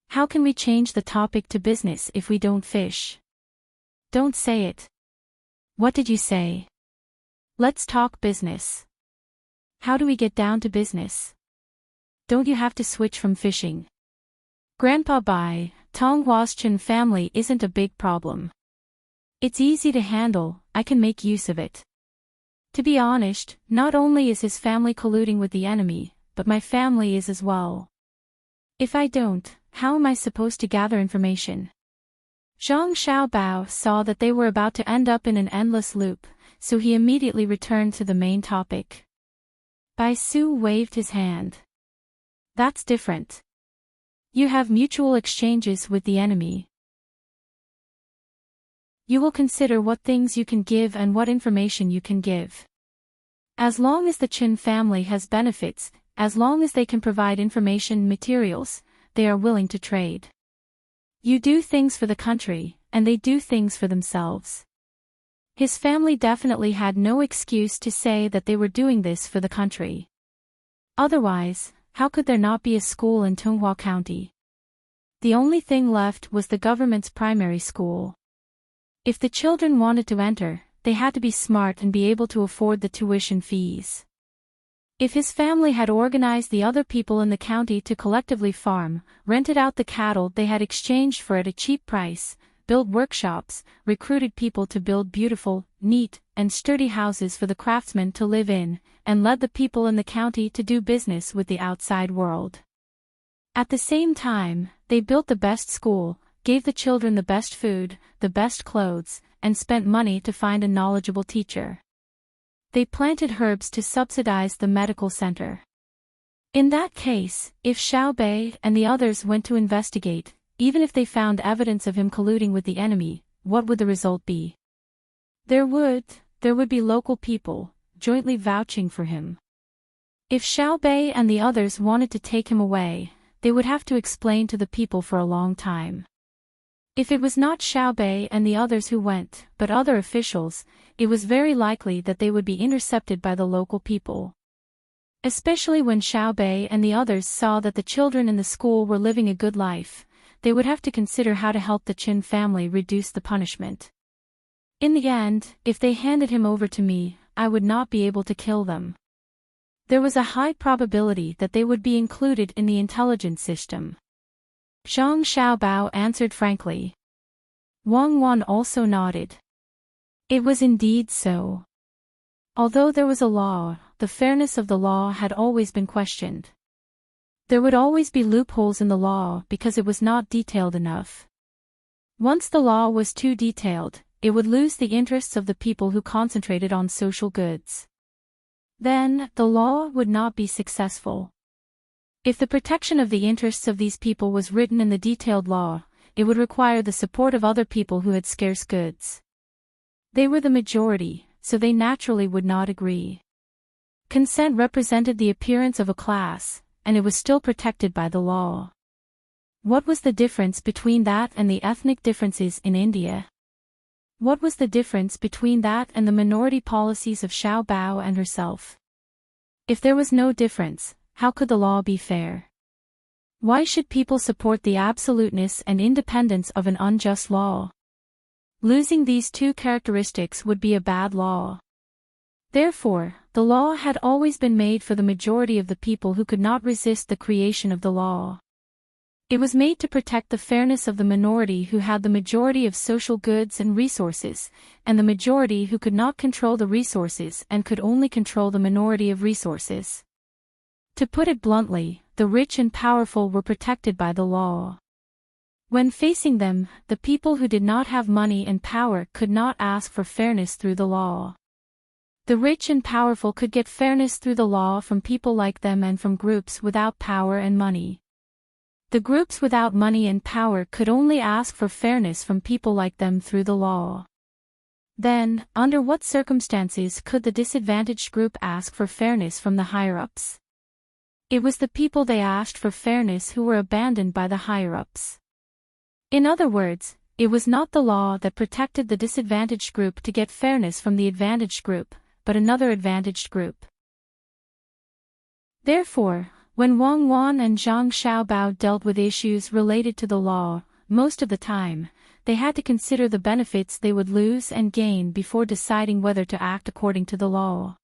How can we change the topic to business if we don't fish? Don't say it. What did you say? Let's talk business. How do we get down to business? Don't you have to switch from fishing? Grandpa Bai, Tonghua's Chen family isn't a big problem. It's easy to handle, I can make use of it. To be honest, not only is his family colluding with the enemy, but my family is as well. If I don't, how am I supposed to gather information? Zhang Xiaobao saw that they were about to end up in an endless loop, so he immediately returned to the main topic. Bai Su waved his hand. That's different. You have mutual exchanges with the enemy. You will consider what things you can give and what information you can give. As long as the Qin family has benefits, as long as they can provide information materials, they are willing to trade. You do things for the country, and they do things for themselves. His family definitely had no excuse to say that they were doing this for the country. Otherwise, how could there not be a school in Tonghua County? The only thing left was the government's primary school. If the children wanted to enter, they had to be smart and be able to afford the tuition fees. If his family had organized the other people in the county to collectively farm, rented out the cattle they had exchanged for at a cheap price, built workshops, recruited people to build beautiful, neat, and sturdy houses for the craftsmen to live in, and led the people in the county to do business with the outside world. At the same time, they built the best school, gave the children the best food, the best clothes, and spent money to find a knowledgeable teacher. They planted herbs to subsidize the medical center. In that case, if Xiao Bei and the others went to investigate, even if they found evidence of him colluding with the enemy, what would the result be? There would be local people, jointly vouching for him. If Xiao Bei and the others wanted to take him away, they would have to explain to the people for a long time. If it was not Xiao Bei and the others who went, but other officials, it was very likely that they would be intercepted by the local people. Especially when Xiao Bei and the others saw that the children in the school were living a good life, they would have to consider how to help the Qin family reduce the punishment. In the end, if they handed him over to me, I would not be able to kill them. There was a high probability that they would be included in the intelligence system. Zhang Xiaobao answered frankly. Wang Wan also nodded. It was indeed so. Although there was a law, the fairness of the law had always been questioned. There would always be loopholes in the law because it was not detailed enough. Once the law was too detailed, it would lose the interests of the people who concentrated on social goods. Then, the law would not be successful. If the protection of the interests of these people was written in the detailed law, it would require the support of other people who had scarce goods. They were the majority, so they naturally would not agree. Consent represented the appearance of a class, and it was still protected by the law. What was the difference between that and the ethnic differences in India? What was the difference between that and the minority policies of Xiao Bao and herself? If there was no difference, how could the law be fair? Why should people support the absoluteness and independence of an unjust law? Losing these two characteristics would be a bad law. Therefore, the law had always been made for the majority of the people who could not resist the creation of the law. It was made to protect the fairness of the minority who had the majority of social goods and resources, and the majority who could not control the resources and could only control the minority of resources. To put it bluntly, the rich and powerful were protected by the law. When facing them, the people who did not have money and power could not ask for fairness through the law. The rich and powerful could get fairness through the law from people like them and from groups without power and money. The groups without money and power could only ask for fairness from people like them through the law. Then, under what circumstances could the disadvantaged group ask for fairness from the higher-ups? It was the people they asked for fairness who were abandoned by the higher-ups. In other words, it was not the law that protected the disadvantaged group to get fairness from the advantaged group, but another advantaged group. Therefore, when Wang Wan and Zhang Xiaobao dealt with issues related to the law, most of the time, they had to consider the benefits they would lose and gain before deciding whether to act according to the law.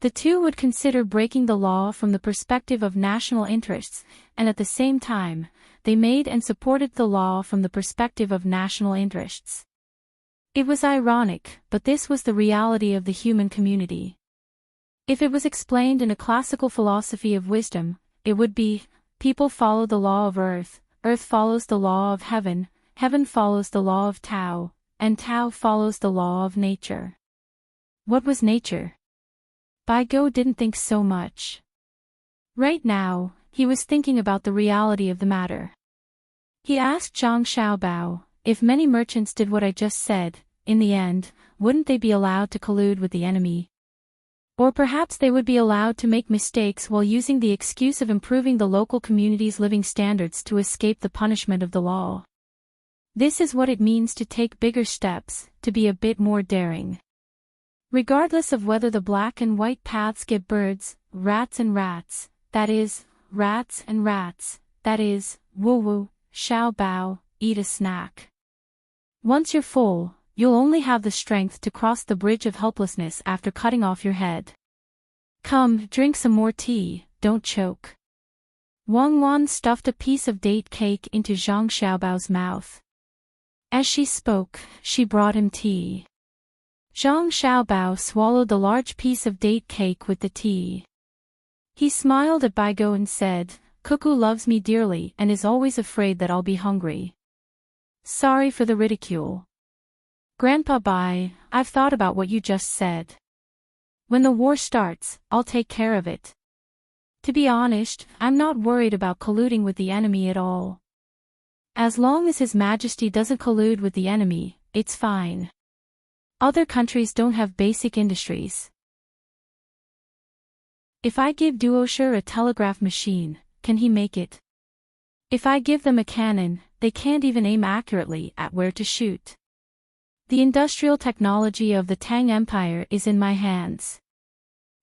The two would consider breaking the law from the perspective of national interests, and at the same time, they made and supported the law from the perspective of national interests. It was ironic, but this was the reality of the human community. If it was explained in a classical philosophy of wisdom, it would be, people follow the law of earth, earth follows the law of heaven, heaven follows the law of Tao, and Tao follows the law of nature. What was nature? Baigo didn't think so much. Right now, he was thinking about the reality of the matter. He asked Zhang Xiaobao, if many merchants did what I just said, in the end, wouldn't they be allowed to collude with the enemy? Or perhaps they would be allowed to make mistakes while using the excuse of improving the local community's living standards to escape the punishment of the law. This is what it means to take bigger steps, to be a bit more daring. Regardless of whether the black and white paths get birds, rats and rats, that is, rats and rats, that is, woo-woo, Xiaobao, eat a snack. Once you're full, you'll only have the strength to cross the bridge of helplessness after cutting off your head. Come, drink some more tea, don't choke. Wang Wan stuffed a piece of date cake into Zhang Xiaobao's mouth. As she spoke, she brought him tea. Zhang Xiaobao swallowed the large piece of date cake with the tea. He smiled at Baigo and said, Cuckoo loves me dearly and is always afraid that I'll be hungry. Sorry for the ridicule. Grandpa Bai, I've thought about what you just said. When the war starts, I'll take care of it. To be honest, I'm not worried about colluding with the enemy at all. As long as His Majesty doesn't collude with the enemy, it's fine. Other countries don't have basic industries. If I give Duosher a telegraph machine, can he make it? If I give them a cannon, they can't even aim accurately at where to shoot. The industrial technology of the Tang Empire is in my hands.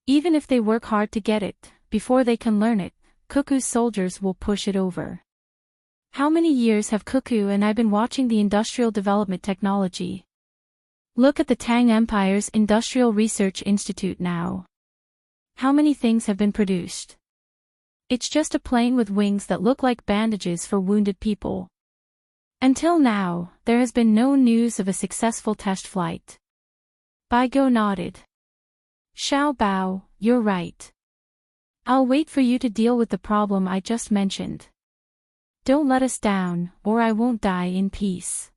Even if they work hard to get it, before they can learn it, Cuckoo's soldiers will push it over. How many years have Cuckoo and I been watching the industrial development technology? Look at the Tang Empire's Industrial Research Institute now. How many things have been produced? It's just a plane with wings that look like bandages for wounded people. Until now, there has been no news of a successful test flight. Baigo nodded. Xiaobao, you're right. I'll wait for you to deal with the problem I just mentioned. Don't let us down, or I won't die in peace.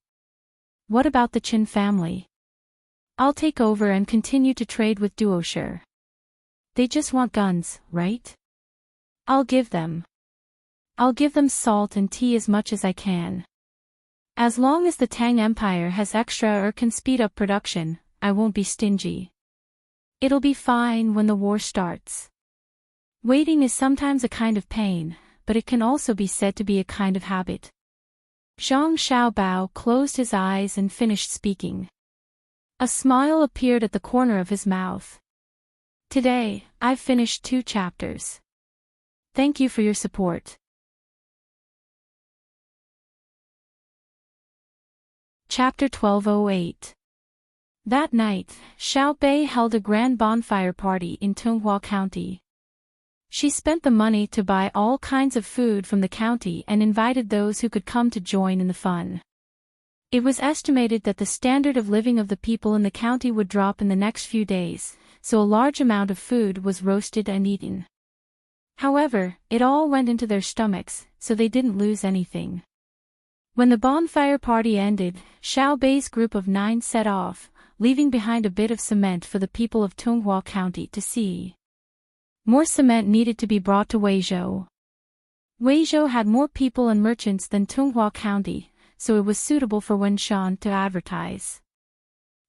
What about the Qin family? I'll take over and continue to trade with Duosher. They just want guns, right? I'll give them. I'll give them salt and tea as much as I can. As long as the Tang Empire has extra or can speed up production, I won't be stingy. It'll be fine when the war starts. Waiting is sometimes a kind of pain, but it can also be said to be a kind of habit. Zhang Xiaobao closed his eyes and finished speaking. A smile appeared at the corner of his mouth. Today, I've finished 2 chapters. Thank you for your support. Chapter 1208. That night, Xiao Bei held a grand bonfire party in Tunghua County. She spent the money to buy all kinds of food from the county and invited those who could come to join in the fun. It was estimated that the standard of living of the people in the county would drop in the next few days, so a large amount of food was roasted and eaten. However, it all went into their stomachs, so they didn't lose anything. When the bonfire party ended, Xiao Bei's group of 9 set off, leaving behind a bit of cement for the people of Tunghua County to see. More cement needed to be brought to Weizhou. Weizhou had more people and merchants than Tunghua County, so it was suitable for Wenshan to advertise.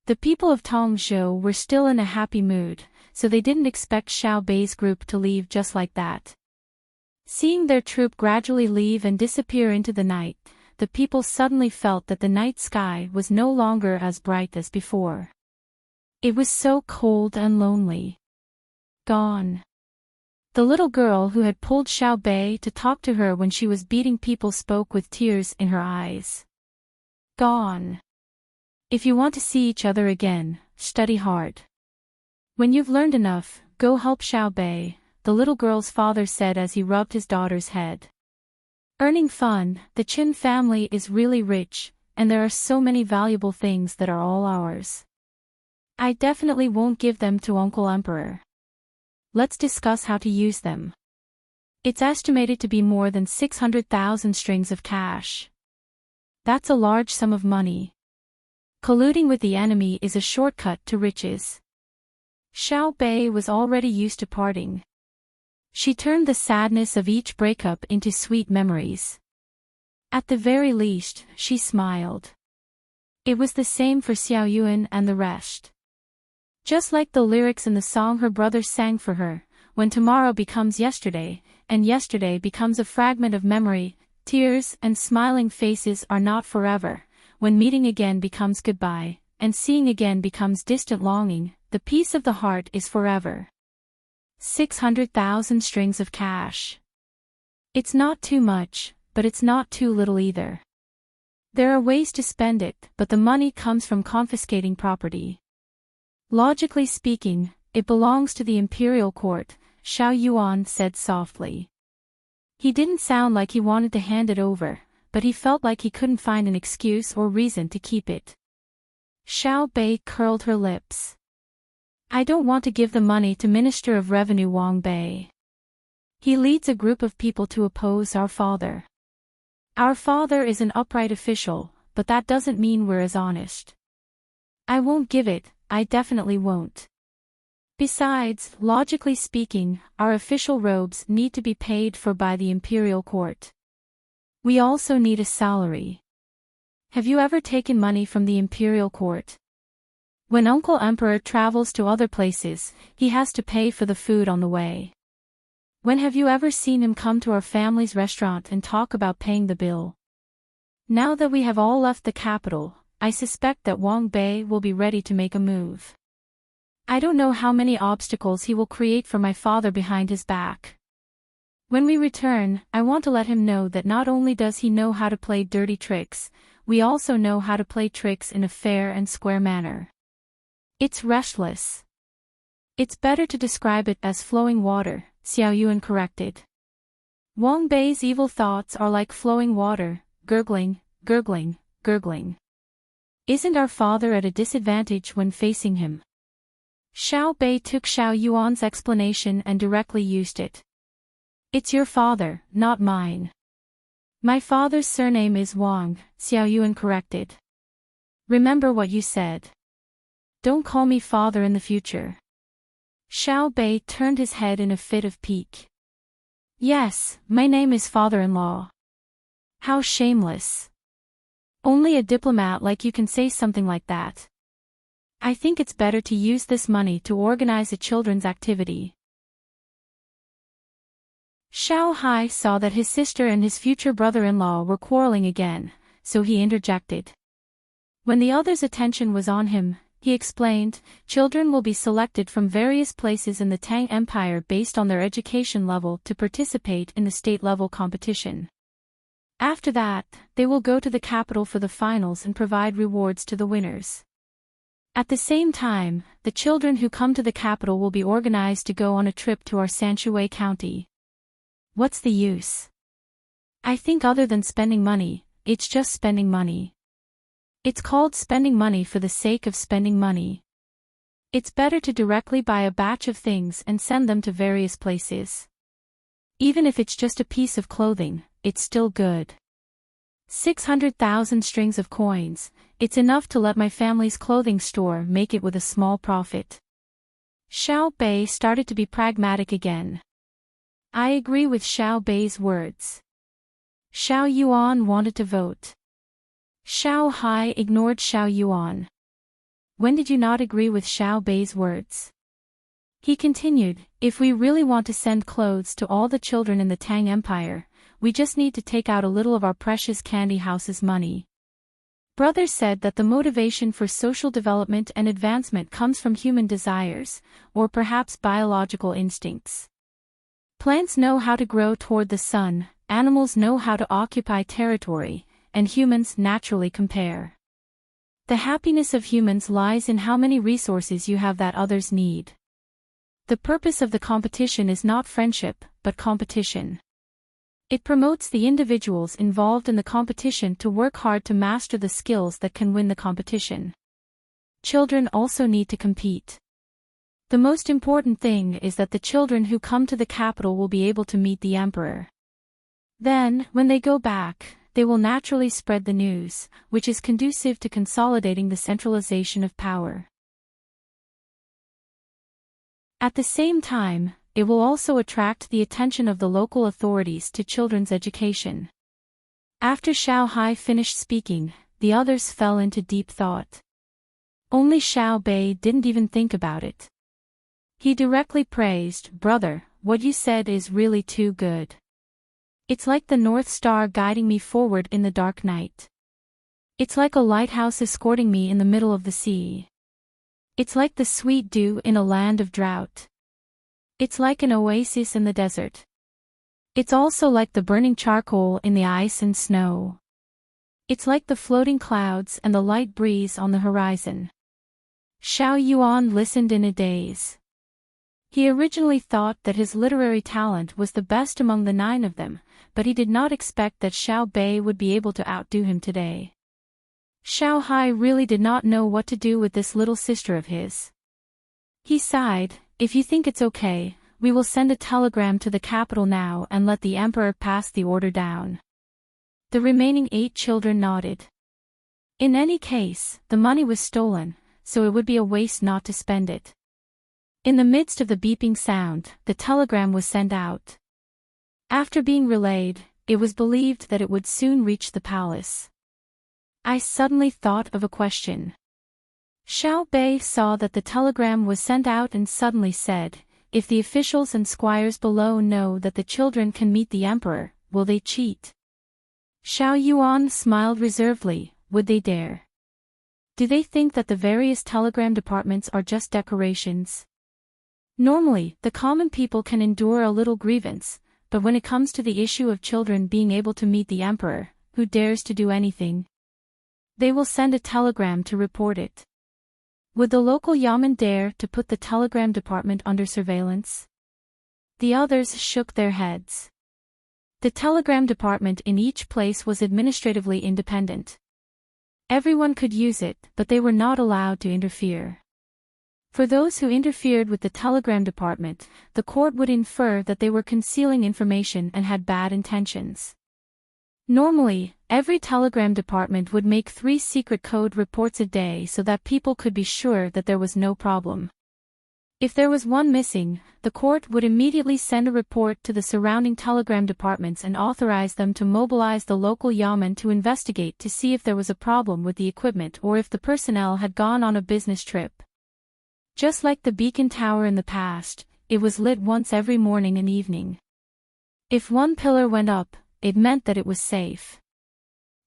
The people of Tongzhou were still in a happy mood, so they didn't expect Xiao Bei's group to leave just like that. Seeing their troop gradually leave and disappear into the night, the people suddenly felt that the night sky was no longer as bright as before. It was so cold and lonely. Gone. The little girl who had pulled Xiao Bei to talk to her when she was beating people spoke with tears in her eyes. Gone. If you want to see each other again, study hard. When you've learned enough, go help Xiao Bei, the little girl's father said as he rubbed his daughter's head. Earning fun, the Qin family is really rich, and there are so many valuable things that are all ours. I definitely won't give them to Uncle Emperor. Let's discuss how to use them. It's estimated to be more than 600,000 strings of cash. That's a large sum of money. Colluding with the enemy is a shortcut to riches. Xiao Bei was already used to parting. She turned the sadness of each breakup into sweet memories. At the very least, she smiled. It was the same for Xiao Yuan and the rest. Just like the lyrics in the song her brother sang for her, when tomorrow becomes yesterday, and yesterday becomes a fragment of memory, tears and smiling faces are not forever, when meeting again becomes goodbye, and seeing again becomes distant longing, the peace of the heart is forever. 600,000 strings of cash. It's not too much, but it's not too little either. There are ways to spend it, but the money comes from confiscating property. Logically speaking, it belongs to the imperial court, Xiao Yuan said softly. He didn't sound like he wanted to hand it over, but he felt like he couldn't find an excuse or reason to keep it. Xiao Bei curled her lips. I don't want to give the money to Minister of Revenue Wang Bei. He leads a group of people to oppose our father. Our father is an upright official, but that doesn't mean we're as honest. I won't give it, I definitely won't. Besides, logically speaking, our official robes need to be paid for by the imperial court. We also need a salary. Have you ever taken money from the imperial court? When Uncle Emperor travels to other places, he has to pay for the food on the way. When have you ever seen him come to our family's restaurant and talk about paying the bill? Now that we have all left the capital, I suspect that Wang Bei will be ready to make a move. I don't know how many obstacles he will create for my father behind his back. When we return, I want to let him know that not only does he know how to play dirty tricks, we also know how to play tricks in a fair and square manner. It's restless. It's better to describe it as flowing water, Xiao Yuan corrected. Wang Bei's evil thoughts are like flowing water, gurgling, gurgling, gurgling. Isn't our father at a disadvantage when facing him? Xiao Bei took Xiao Yuan's explanation and directly used it. It's your father, not mine. My father's surname is Wang, Xiao Yuan corrected. Remember what you said. Don't call me father in the future. Xiao Bei turned his head in a fit of pique. Yes, my name is father-in-law. How shameless. Only a diplomat like you can say something like that. I think it's better to use this money to organize a children's activity. Xiao Hai saw that his sister and his future brother-in-law were quarreling again, so he interjected. When the others' attention was on him, he explained, children will be selected from various places in the Tang Empire based on their education level to participate in the state-level competition. After that, they will go to the capital for the finals and provide rewards to the winners. At the same time, the children who come to the capital will be organized to go on a trip to our Sanshui County. What's the use? I think other than spending money, it's just spending money. It's called spending money for the sake of spending money. It's better to directly buy a batch of things and send them to various places. Even if it's just a piece of clothing, it's still good. 600,000 strings of coins, it's enough to let my family's clothing store make it with a small profit. Xiao Bei started to be pragmatic again. I agree with Xiao Bei's words. Xiao Yuan wanted to vote. Xiao Hai ignored Xiao Yuan. When did you not agree with Xiao Bei's words? He continued, if we really want to send clothes to all the children in the Tang Empire, we just need to take out a little of our precious candy house's money. Brother said that the motivation for social development and advancement comes from human desires, or perhaps biological instincts. Plants know how to grow toward the sun, animals know how to occupy territory, and humans naturally compare. The happiness of humans lies in how many resources you have that others need. The purpose of the competition is not friendship, but competition. It promotes the individuals involved in the competition to work hard to master the skills that can win the competition. Children also need to compete. The most important thing is that the children who come to the capital will be able to meet the emperor. Then, when they go back, they will naturally spread the news, which is conducive to consolidating the centralization of power. At the same time, it will also attract the attention of the local authorities to children's education. After Xiao Hai finished speaking, the others fell into deep thought. Only Xiao Bei didn't even think about it. He directly praised, "Brother, what you said is really too good. It's like the North Star guiding me forward in the dark night. It's like a lighthouse escorting me in the middle of the sea. It's like the sweet dew in a land of drought. It's like an oasis in the desert. It's also like the burning charcoal in the ice and snow. It's like the floating clouds and the light breeze on the horizon." Xiao Yuan listened in a daze. He originally thought that his literary talent was the best among the 9 of them, but he did not expect that Xiao Bei would be able to outdo him today. Xiao Hai really did not know what to do with this little sister of his. He sighed, "If you think it's okay, we will send a telegram to the capital now and let the emperor pass the order down." The remaining 8 children nodded. In any case, the money was stolen, so it would be a waste not to spend it. In the midst of the beeping sound, the telegram was sent out. After being relayed, it was believed that it would soon reach the palace. I suddenly thought of a question. Xiao Bei saw that the telegram was sent out and suddenly said, "If the officials and squires below know that the children can meet the emperor, will they cheat?" Xiao Yuan smiled reservedly. Would they dare? Do they think that the various telegram departments are just decorations? Normally, the common people can endure a little grievance, but when it comes to the issue of children being able to meet the emperor, who dares to do anything? They will send a telegram to report it. Would the local yamen dare to put the telegram department under surveillance? The others shook their heads. The telegram department in each place was administratively independent. Everyone could use it, but they were not allowed to interfere. For those who interfered with the telegram department, the court would infer that they were concealing information and had bad intentions. Normally, every telegram department would make 3 secret code reports a day so that people could be sure that there was no problem. If there was one missing, the court would immediately send a report to the surrounding telegram departments and authorize them to mobilize the local yamen to investigate to see if there was a problem with the equipment or if the personnel had gone on a business trip. Just like the beacon tower in the past, it was lit once every morning and evening. If one pillar went up, it meant that it was safe.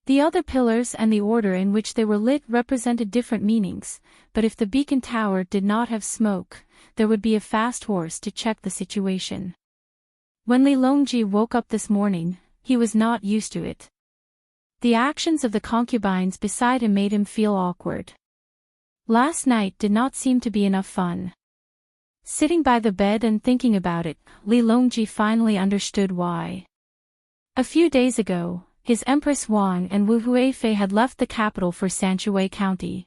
The other pillars and the order in which they were lit represented different meanings, but if the beacon tower did not have smoke, there would be a fast horse to check the situation. When Li Longji woke up this morning, he was not used to it. The actions of the concubines beside him made him feel awkward. Last night did not seem to be enough fun. Sitting by the bed and thinking about it, Li Longji finally understood why. A few days ago, his Empress Wang and Wu Huifei had left the capital for Sanshui County.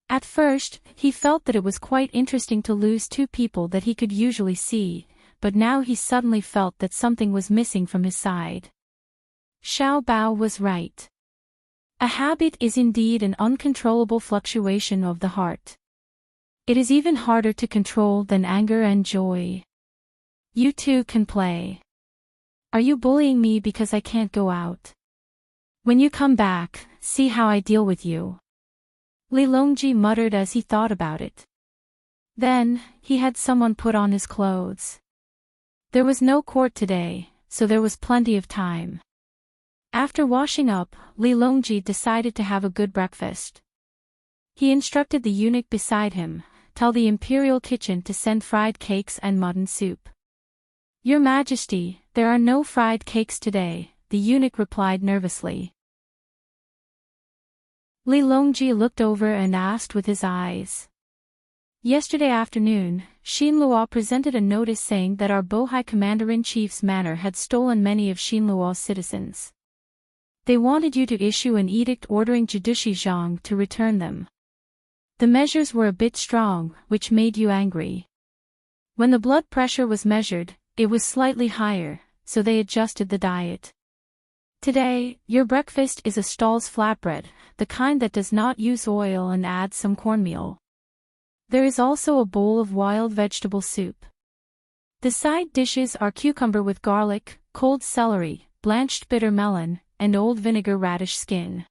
At first, he felt that it was quite interesting to lose 2 people that he could usually see, but now he suddenly felt that something was missing from his side. Xiao Bao was right. A habit is indeed an uncontrollable fluctuation of the heart. It is even harder to control than anger and joy. You too can play. Are you bullying me because I can't go out? When you come back, see how I deal with you. Li Longji muttered as he thought about it. Then, he had someone put on his clothes. There was no court today, so there was plenty of time. After washing up, Li Longji decided to have a good breakfast. He instructed the eunuch beside him, "Tell the imperial kitchen to send fried cakes and mutton soup." "Your Majesty, there are no fried cakes today," the eunuch replied nervously. Li Longji looked over and asked with his eyes. Yesterday afternoon, Xinluo presented a notice saying that our Bohai commander-in-chief's manor had stolen many of Xinluo's citizens. They wanted you to issue an edict ordering Jidushi Zhang to return them. The measures were a bit strong, which made you angry. When the blood pressure was measured, it was slightly higher, so they adjusted the diet. Today, your breakfast is a stall's flatbread, the kind that does not use oil and adds some cornmeal. There is also a bowl of wild vegetable soup. The side dishes are cucumber with garlic, cold celery, blanched bitter melon, and old vinegar radish skin.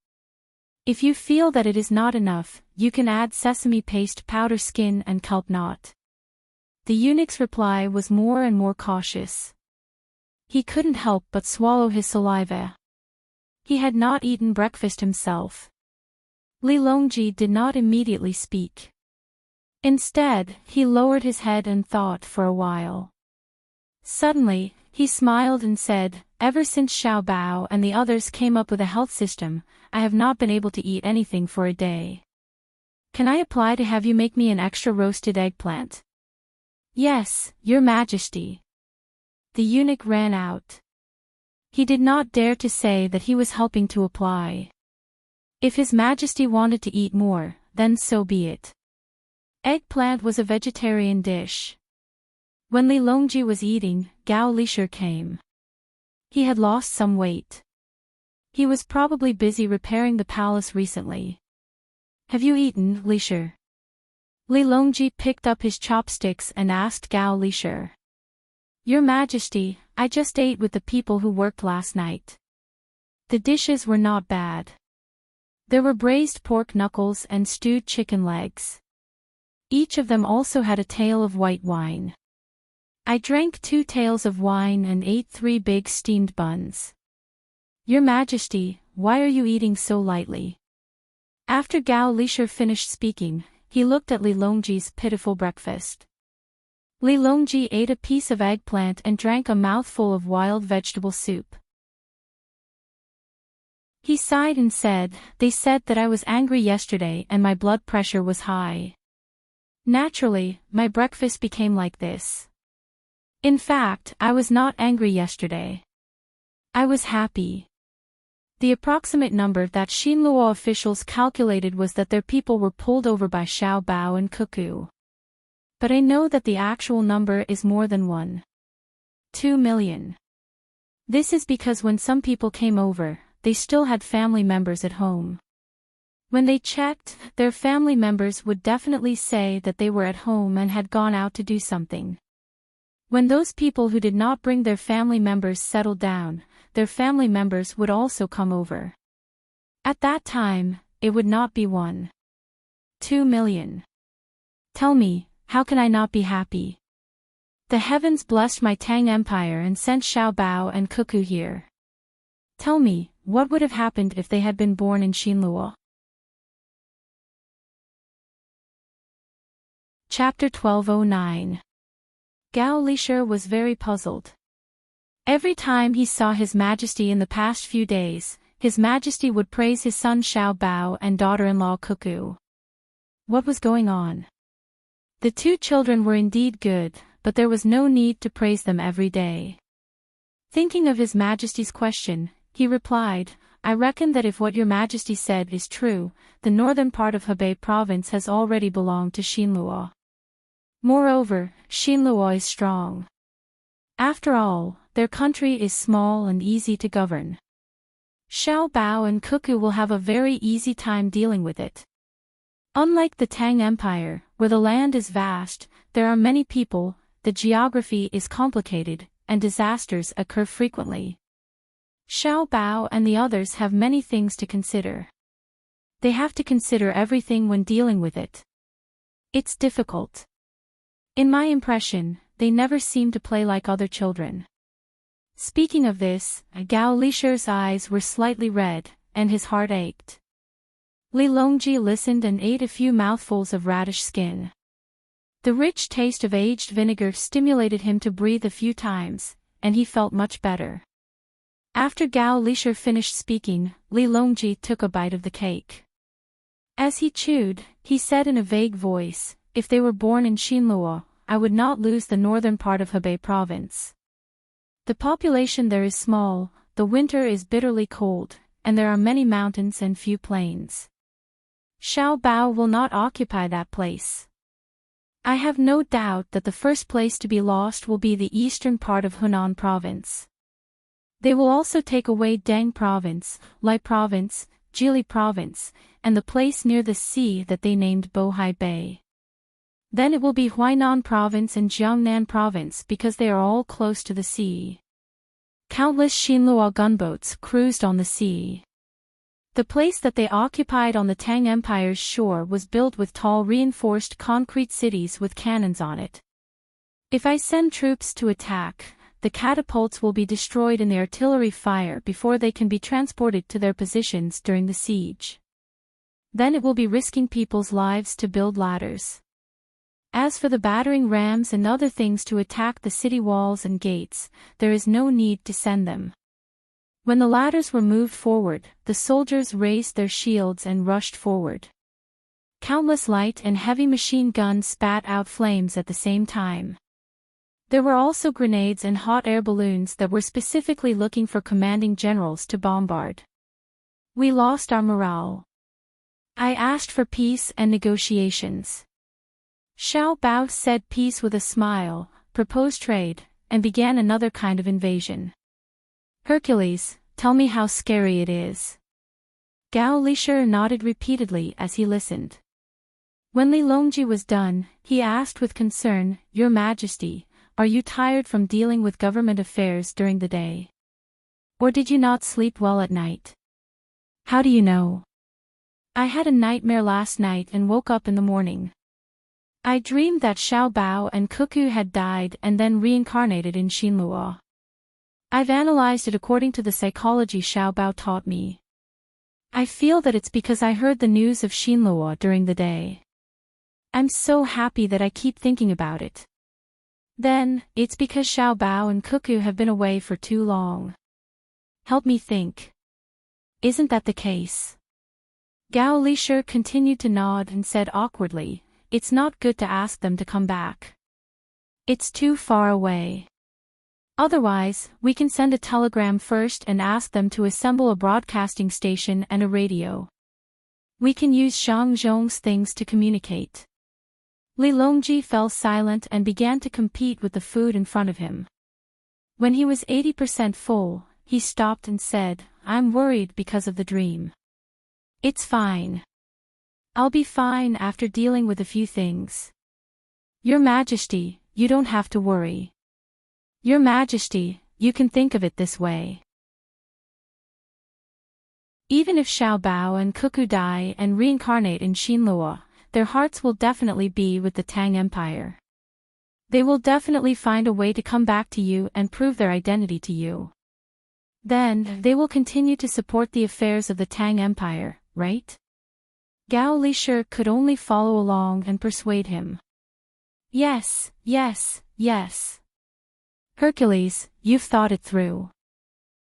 If you feel that it is not enough, you can add sesame paste powder skin and kelp knot. The eunuch's reply was more and more cautious. He couldn't help but swallow his saliva. He had not eaten breakfast himself. Li Longji did not immediately speak. Instead, he lowered his head and thought for a while. Suddenly, he smiled and said, "Ever since Xiao Bao and the others came up with a health system, I have not been able to eat anything for a day. Can I apply to have you make me an extra roasted eggplant?" "Yes, Your Majesty." The eunuch ran out. He did not dare to say that he was helping to apply. If His Majesty wanted to eat more, then so be it. Eggplant was a vegetarian dish. When Li Longji was eating, Gao Lishir came. He had lost some weight. He was probably busy repairing the palace recently. "Have you eaten, Lishir?" Li Longji picked up his chopsticks and asked Gao Lishir. "Your Majesty, I just ate with the people who worked last night. The dishes were not bad. There were braised pork knuckles and stewed chicken legs. Each of them also had a tail of white wine. I drank 2 tails of wine and ate 3 big steamed buns. Your Majesty, why are you eating so lightly?" After Gao Lishir finished speaking, he looked at Li Longji's pitiful breakfast. Li Longji ate a piece of eggplant and drank a mouthful of wild vegetable soup. He sighed and said, "They said that I was angry yesterday and my blood pressure was high. Naturally, my breakfast became like this. In fact, I was not angry yesterday. I was happy." The approximate number that Xinluo officials calculated was that their people were pulled over by Xiao Bao and Cuckoo. But I know that the actual number is more than 1.2 million. This is because when some people came over, they still had family members at home. When they checked, their family members would definitely say that they were at home and had gone out to do something. When those people who did not bring their family members settled down, their family members would also come over. At that time, it would not be 1.2 million. Tell me, how can I not be happy? The heavens blessed my Tang Empire and sent Xiao Bao and Cuckoo here. Tell me, what would have happened if they had been born in Xinluo? Chapter 1209. Gao Lishir was very puzzled. Every time he saw His Majesty in the past few days, His Majesty would praise his son Xiao Bao and daughter-in-law Cuckoo. What was going on? The 2 children were indeed good, but there was no need to praise them every day. Thinking of His Majesty's question, he replied, "I reckon that if what Your Majesty said is true, the northern part of Hebei province has already belonged to Xinluo. Moreover, Xinluo is strong. After all, their country is small and easy to govern. Xiao Bao and Cuckoo will have a very easy time dealing with it. Unlike the Tang Empire, where the land is vast, there are many people, the geography is complicated, and disasters occur frequently. Xiao Bao and the others have many things to consider. They have to consider everything when dealing with it. It's difficult. In my impression, they never seem to play like other children." Speaking of this, Gao Lishir's eyes were slightly red, and his heart ached. Li Longji listened and ate a few mouthfuls of radish skin. The rich taste of aged vinegar stimulated him to breathe a few times, and he felt much better. After Gao Lishir finished speaking, Li Longji took a bite of the cake. As he chewed, he said in a vague voice, if they were born in Xinluo, I would not lose the northern part of Hebei province. The population there is small, the winter is bitterly cold, and there are many mountains and few plains. Xiao Bao will not occupy that place. I have no doubt that the first place to be lost will be the eastern part of Hunan province. They will also take away Deng province, Lai province, Jili province, and the place near the sea that they named Bohai Bay. Then it will be Huainan province and Jiangnan province because they are all close to the sea. Countless Xinluo gunboats cruised on the sea. The place that they occupied on the Tang Empire's shore was built with tall reinforced concrete cities with cannons on it. If I send troops to attack, the catapults will be destroyed in the artillery fire before they can be transported to their positions during the siege. Then it will be risking people's lives to build ladders. As for the battering rams and other things to attack the city walls and gates, there is no need to send them. When the ladders were moved forward, the soldiers raised their shields and rushed forward. Countless light and heavy machine guns spat out flames at the same time. There were also grenades and hot air balloons that were specifically looking for commanding generals to bombard. We lost our morale. I asked for peace and negotiations. Xiao Bao said peace with a smile, proposed trade, and began another kind of invasion. Hercules, tell me how scary it is. Gao Lisher nodded repeatedly as he listened. When Li Longji was done, he asked with concern, Your Majesty, are you tired from dealing with government affairs during the day? Or did you not sleep well at night? How do you know? I had a nightmare last night and woke up in the morning. I dreamed that Xiao Bao and Cuckoo had died and then reincarnated in Xinluo. I've analyzed it according to the psychology Xiao Bao taught me. I feel that it's because I heard the news of Xinluo during the day. I'm so happy that I keep thinking about it. Then, it's because Xiao Bao and Cuckoo have been away for too long. Help me think. Isn't that the case? Gao Lisher continued to nod and said awkwardly, It's not good to ask them to come back. It's too far away. Otherwise, we can send a telegram first and ask them to assemble a broadcasting station and a radio. We can use Zhang Zhong's things to communicate. Li Longji fell silent and began to compete with the food in front of him. When he was 80% full, he stopped and said, I'm worried because of the dream. It's fine. I'll be fine after dealing with a few things. Your Majesty, you don't have to worry. Your Majesty, you can think of it this way. Even if Xiao Bao and Cuckoo die and reincarnate in Xinluo, their hearts will definitely be with the Tang Empire. They will definitely find a way to come back to you and prove their identity to you. Then, they will continue to support the affairs of the Tang Empire, right? Gao Lisher could only follow along and persuade him. Yes, yes, yes. Hercules, you've thought it through.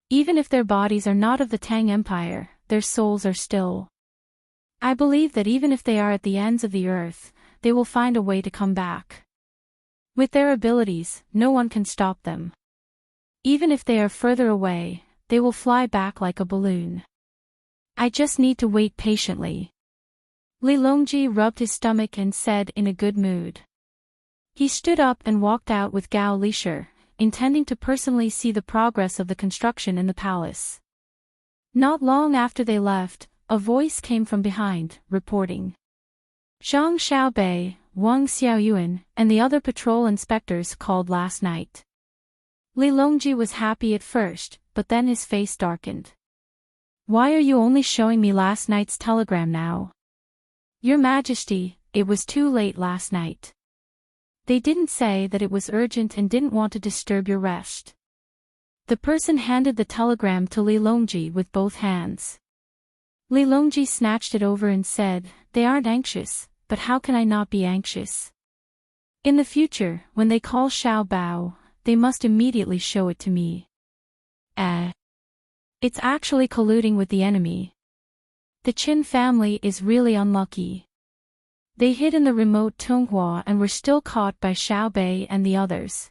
Even if their bodies are not of the Tang Empire, their souls are still. I believe that even if they are at the ends of the earth, they will find a way to come back. With their abilities, no one can stop them. Even if they are further away, they will fly back like a balloon. I just need to wait patiently. Li Longji rubbed his stomach and said in a good mood. He stood up and walked out with Gao Lisher, intending to personally see the progress of the construction in the palace. Not long after they left, a voice came from behind, reporting. Zhang Xiaobei, Wang Xiaoyuan, and the other patrol inspectors called last night. Li Longji was happy at first, but then his face darkened. Why are you only showing me last night's telegram now? Your Majesty, it was too late last night. They didn't say that it was urgent and didn't want to disturb your rest. The person handed the telegram to Li Longji with both hands. Li Longji snatched it over and said, They aren't anxious, but how can I not be anxious? In the future, when they call Xiao Bao, they must immediately show it to me. It's actually colluding with the enemy. The Qin family is really unlucky. They hid in the remote Tonghua and were still caught by Xiao Bei and the others.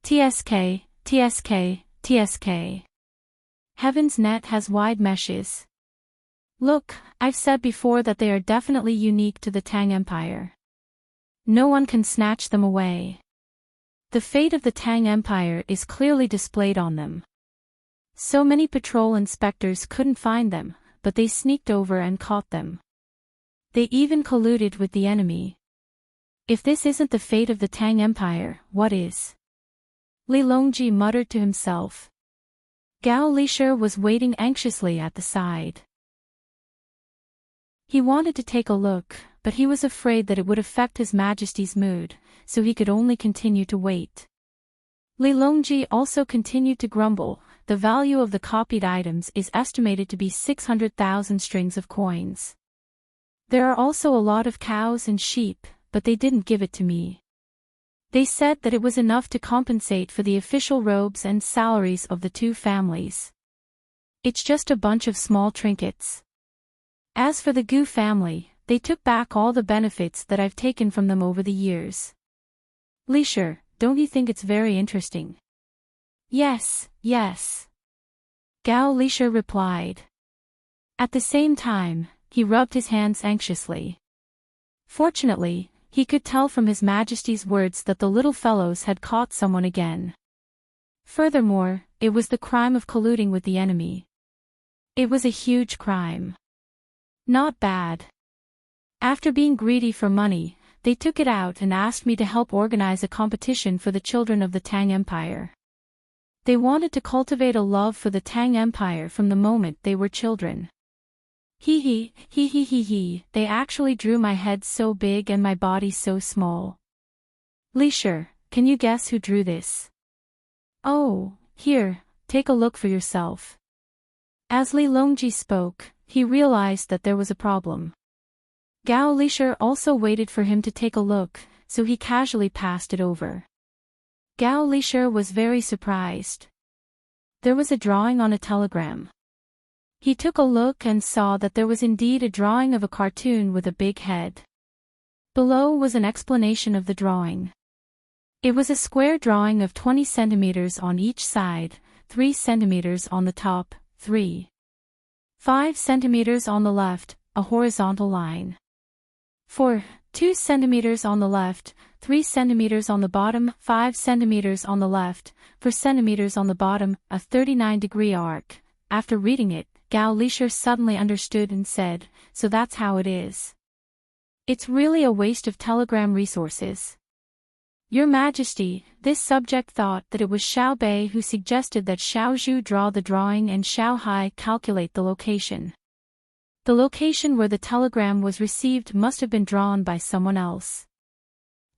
TSK, TSK, TSK. Heaven's net has wide meshes. Look, I've said before that they are definitely unique to the Tang Empire. No one can snatch them away. The fate of the Tang Empire is clearly displayed on them. So many patrol inspectors couldn't find them, but they sneaked over and caught them. They even colluded with the enemy. If this isn't the fate of the Tang Empire, what is? Li Longji muttered to himself. Gao Lisher was waiting anxiously at the side. He wanted to take a look, but he was afraid that it would affect His Majesty's mood, so he could only continue to wait. Li Longji also continued to grumble. The value of the copied items is estimated to be 600,000 strings of coins. There are also a lot of cows and sheep, but they didn't give it to me. They said that it was enough to compensate for the official robes and salaries of the two families. It's just a bunch of small trinkets. As for the Gu family, they took back all the benefits that I've taken from them over the years. Lisher, don't you think it's very interesting? Yes, yes. Gao Lisher replied. At the same time, he rubbed his hands anxiously. Fortunately, he could tell from His Majesty's words that the little fellows had caught someone again. Furthermore, it was the crime of colluding with the enemy. It was a huge crime. Not bad. After being greedy for money, they took it out and asked me to help organize a competition for the children of the Tang Empire. They wanted to cultivate a love for the Tang Empire from the moment they were children. Hee, they actually drew my head so big and my body so small. Lisher, can you guess who drew this? Oh, here, take a look for yourself. As Li Longji spoke, he realized that there was a problem. Gao Lisher also waited for him to take a look, so he casually passed it over. Gao Lisher was very surprised. There was a drawing on a telegram. He took a look and saw that there was indeed a drawing of a cartoon with a big head. Below was an explanation of the drawing. It was a square drawing of 20 centimeters on each side, 3 centimeters on the top, 5 centimeters on the left, a horizontal line. 2 centimeters on the left, 3 centimeters on the bottom, 5 centimeters on the left, 4 centimeters on the bottom, a 39-degree arc. After reading it, Gao Lisher suddenly understood and said, so that's how it is. It's really a waste of telegram resources. Your Majesty, this subject thought that it was Xiao Bei who suggested that Xiao Zhu draw the drawing and Xiao Hai calculate the location. The location where the telegram was received must have been drawn by someone else.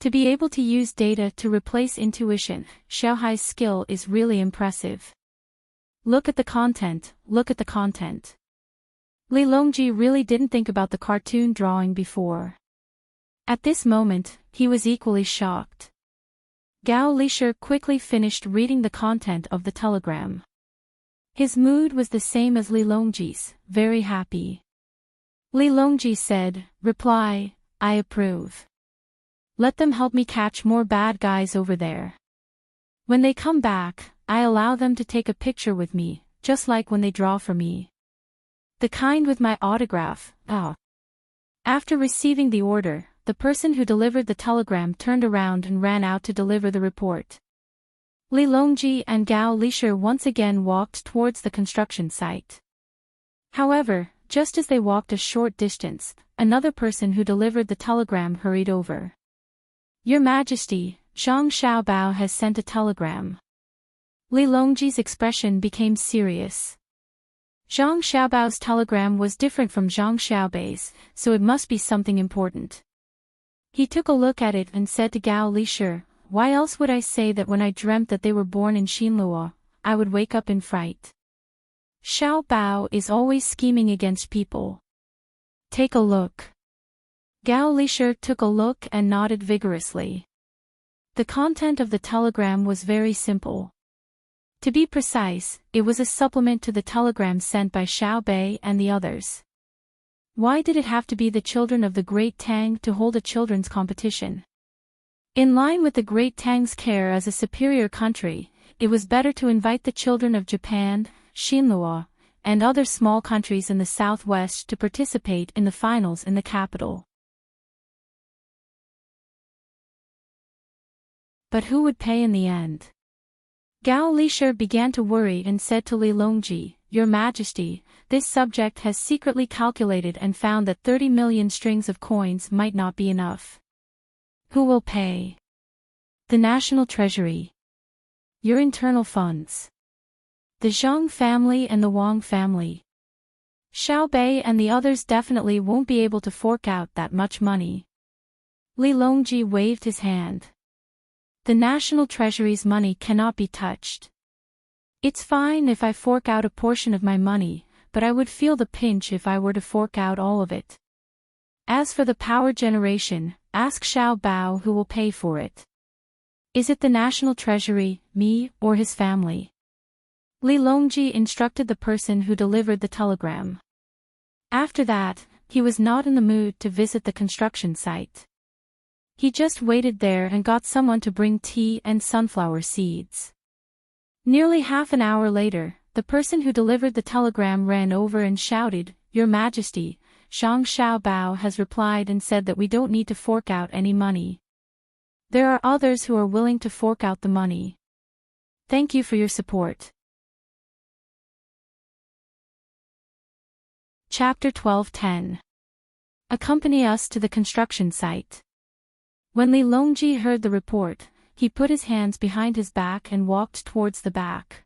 To be able to use data to replace intuition, Xiao Hai's skill is really impressive. Look at the content, look at the content. Li Longji really didn't think about the cartoon drawing before. At this moment, he was equally shocked. Gao Lisher quickly finished reading the content of the telegram. His mood was the same as Li Longji's, very happy. Li Longji said, reply, I approve. Let them help me catch more bad guys over there. When they come back, I allow them to take a picture with me, just like when they draw for me. The kind with my autograph, After receiving the order, the person who delivered the telegram turned around and ran out to deliver the report. Li Longji and Gao Lisher once again walked towards the construction site. However, just as they walked a short distance, another person who delivered the telegram hurried over. Your Majesty, Zhang Xiaobao has sent a telegram. Li Longji's expression became serious. Zhang Xiaobao's telegram was different from Zhang Xiaobei's, so it must be something important. He took a look at it and said to Gao Lisher, why else would I say that when I dreamt that they were born in Xinluo, I would wake up in fright? Xiao Bao is always scheming against people. Take a look. Gao Lisher took a look and nodded vigorously. The content of the telegram was very simple. To be precise, it was a supplement to the telegram sent by Xiao Bei and the others. Why did it have to be the children of the great Tang to hold a children's competition? In line with the great Tang's care as a superior country, it was better to invite the children of Japan, Shinlua, and other small countries in the southwest to participate in the finals in the capital. But who would pay in the end? Gao Lisher began to worry and said to Li Longji, "Your Majesty, this subject has secretly calculated and found that 30 million strings of coins might not be enough. Who will pay? The national treasury. Your internal funds. The Zhang family and the Wang family. Xiao Bei and the others definitely won't be able to fork out that much money." Li Longji waved his hand. "The national treasury's money cannot be touched. It's fine if I fork out a portion of my money, but I would feel the pinch if I were to fork out all of it. As for the power generation, ask Xiao Bao who will pay for it. Is it the national treasury, me, or his family?" Li Longji instructed the person who delivered the telegram. After that, he was not in the mood to visit the construction site. He just waited there and got someone to bring tea and sunflower seeds. Nearly half an hour later, the person who delivered the telegram ran over and shouted, "Your Majesty, Zhang Xiaobao has replied and said that we don't need to fork out any money. There are others who are willing to fork out the money. Thank you for your support." Chapter 12:10. Accompany us to the construction site. When Li Longji heard the report, he put his hands behind his back and walked towards the back.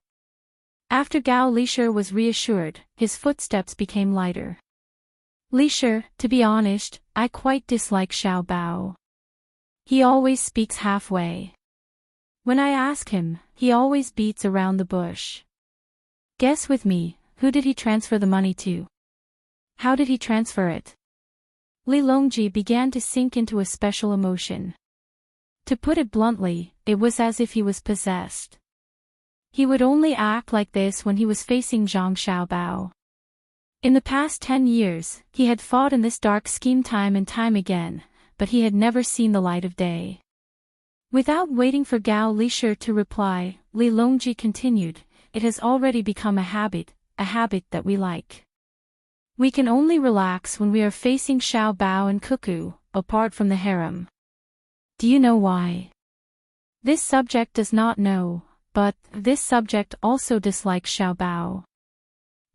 After Gao Lisher was reassured, his footsteps became lighter. "Lisher, to be honest, I quite dislike Xiao Bao. He always speaks halfway. When I ask him, he always beats around the bush. Guess with me, who did he transfer the money to? How did he transfer it?" Li Longji began to sink into a special emotion. To put it bluntly, it was as if he was possessed. He would only act like this when he was facing Zhang Xiaobao. In the past 10 years, he had fought in this dark scheme time and time again, but he had never seen the light of day. Without waiting for Gao Lisher to reply, Li Longji continued, "It has already become a habit that we like. We can only relax when we are facing Xiao Bao and Cuckoo, apart from the harem. Do you know why? This subject does not know, but this subject also dislikes Xiao Bao.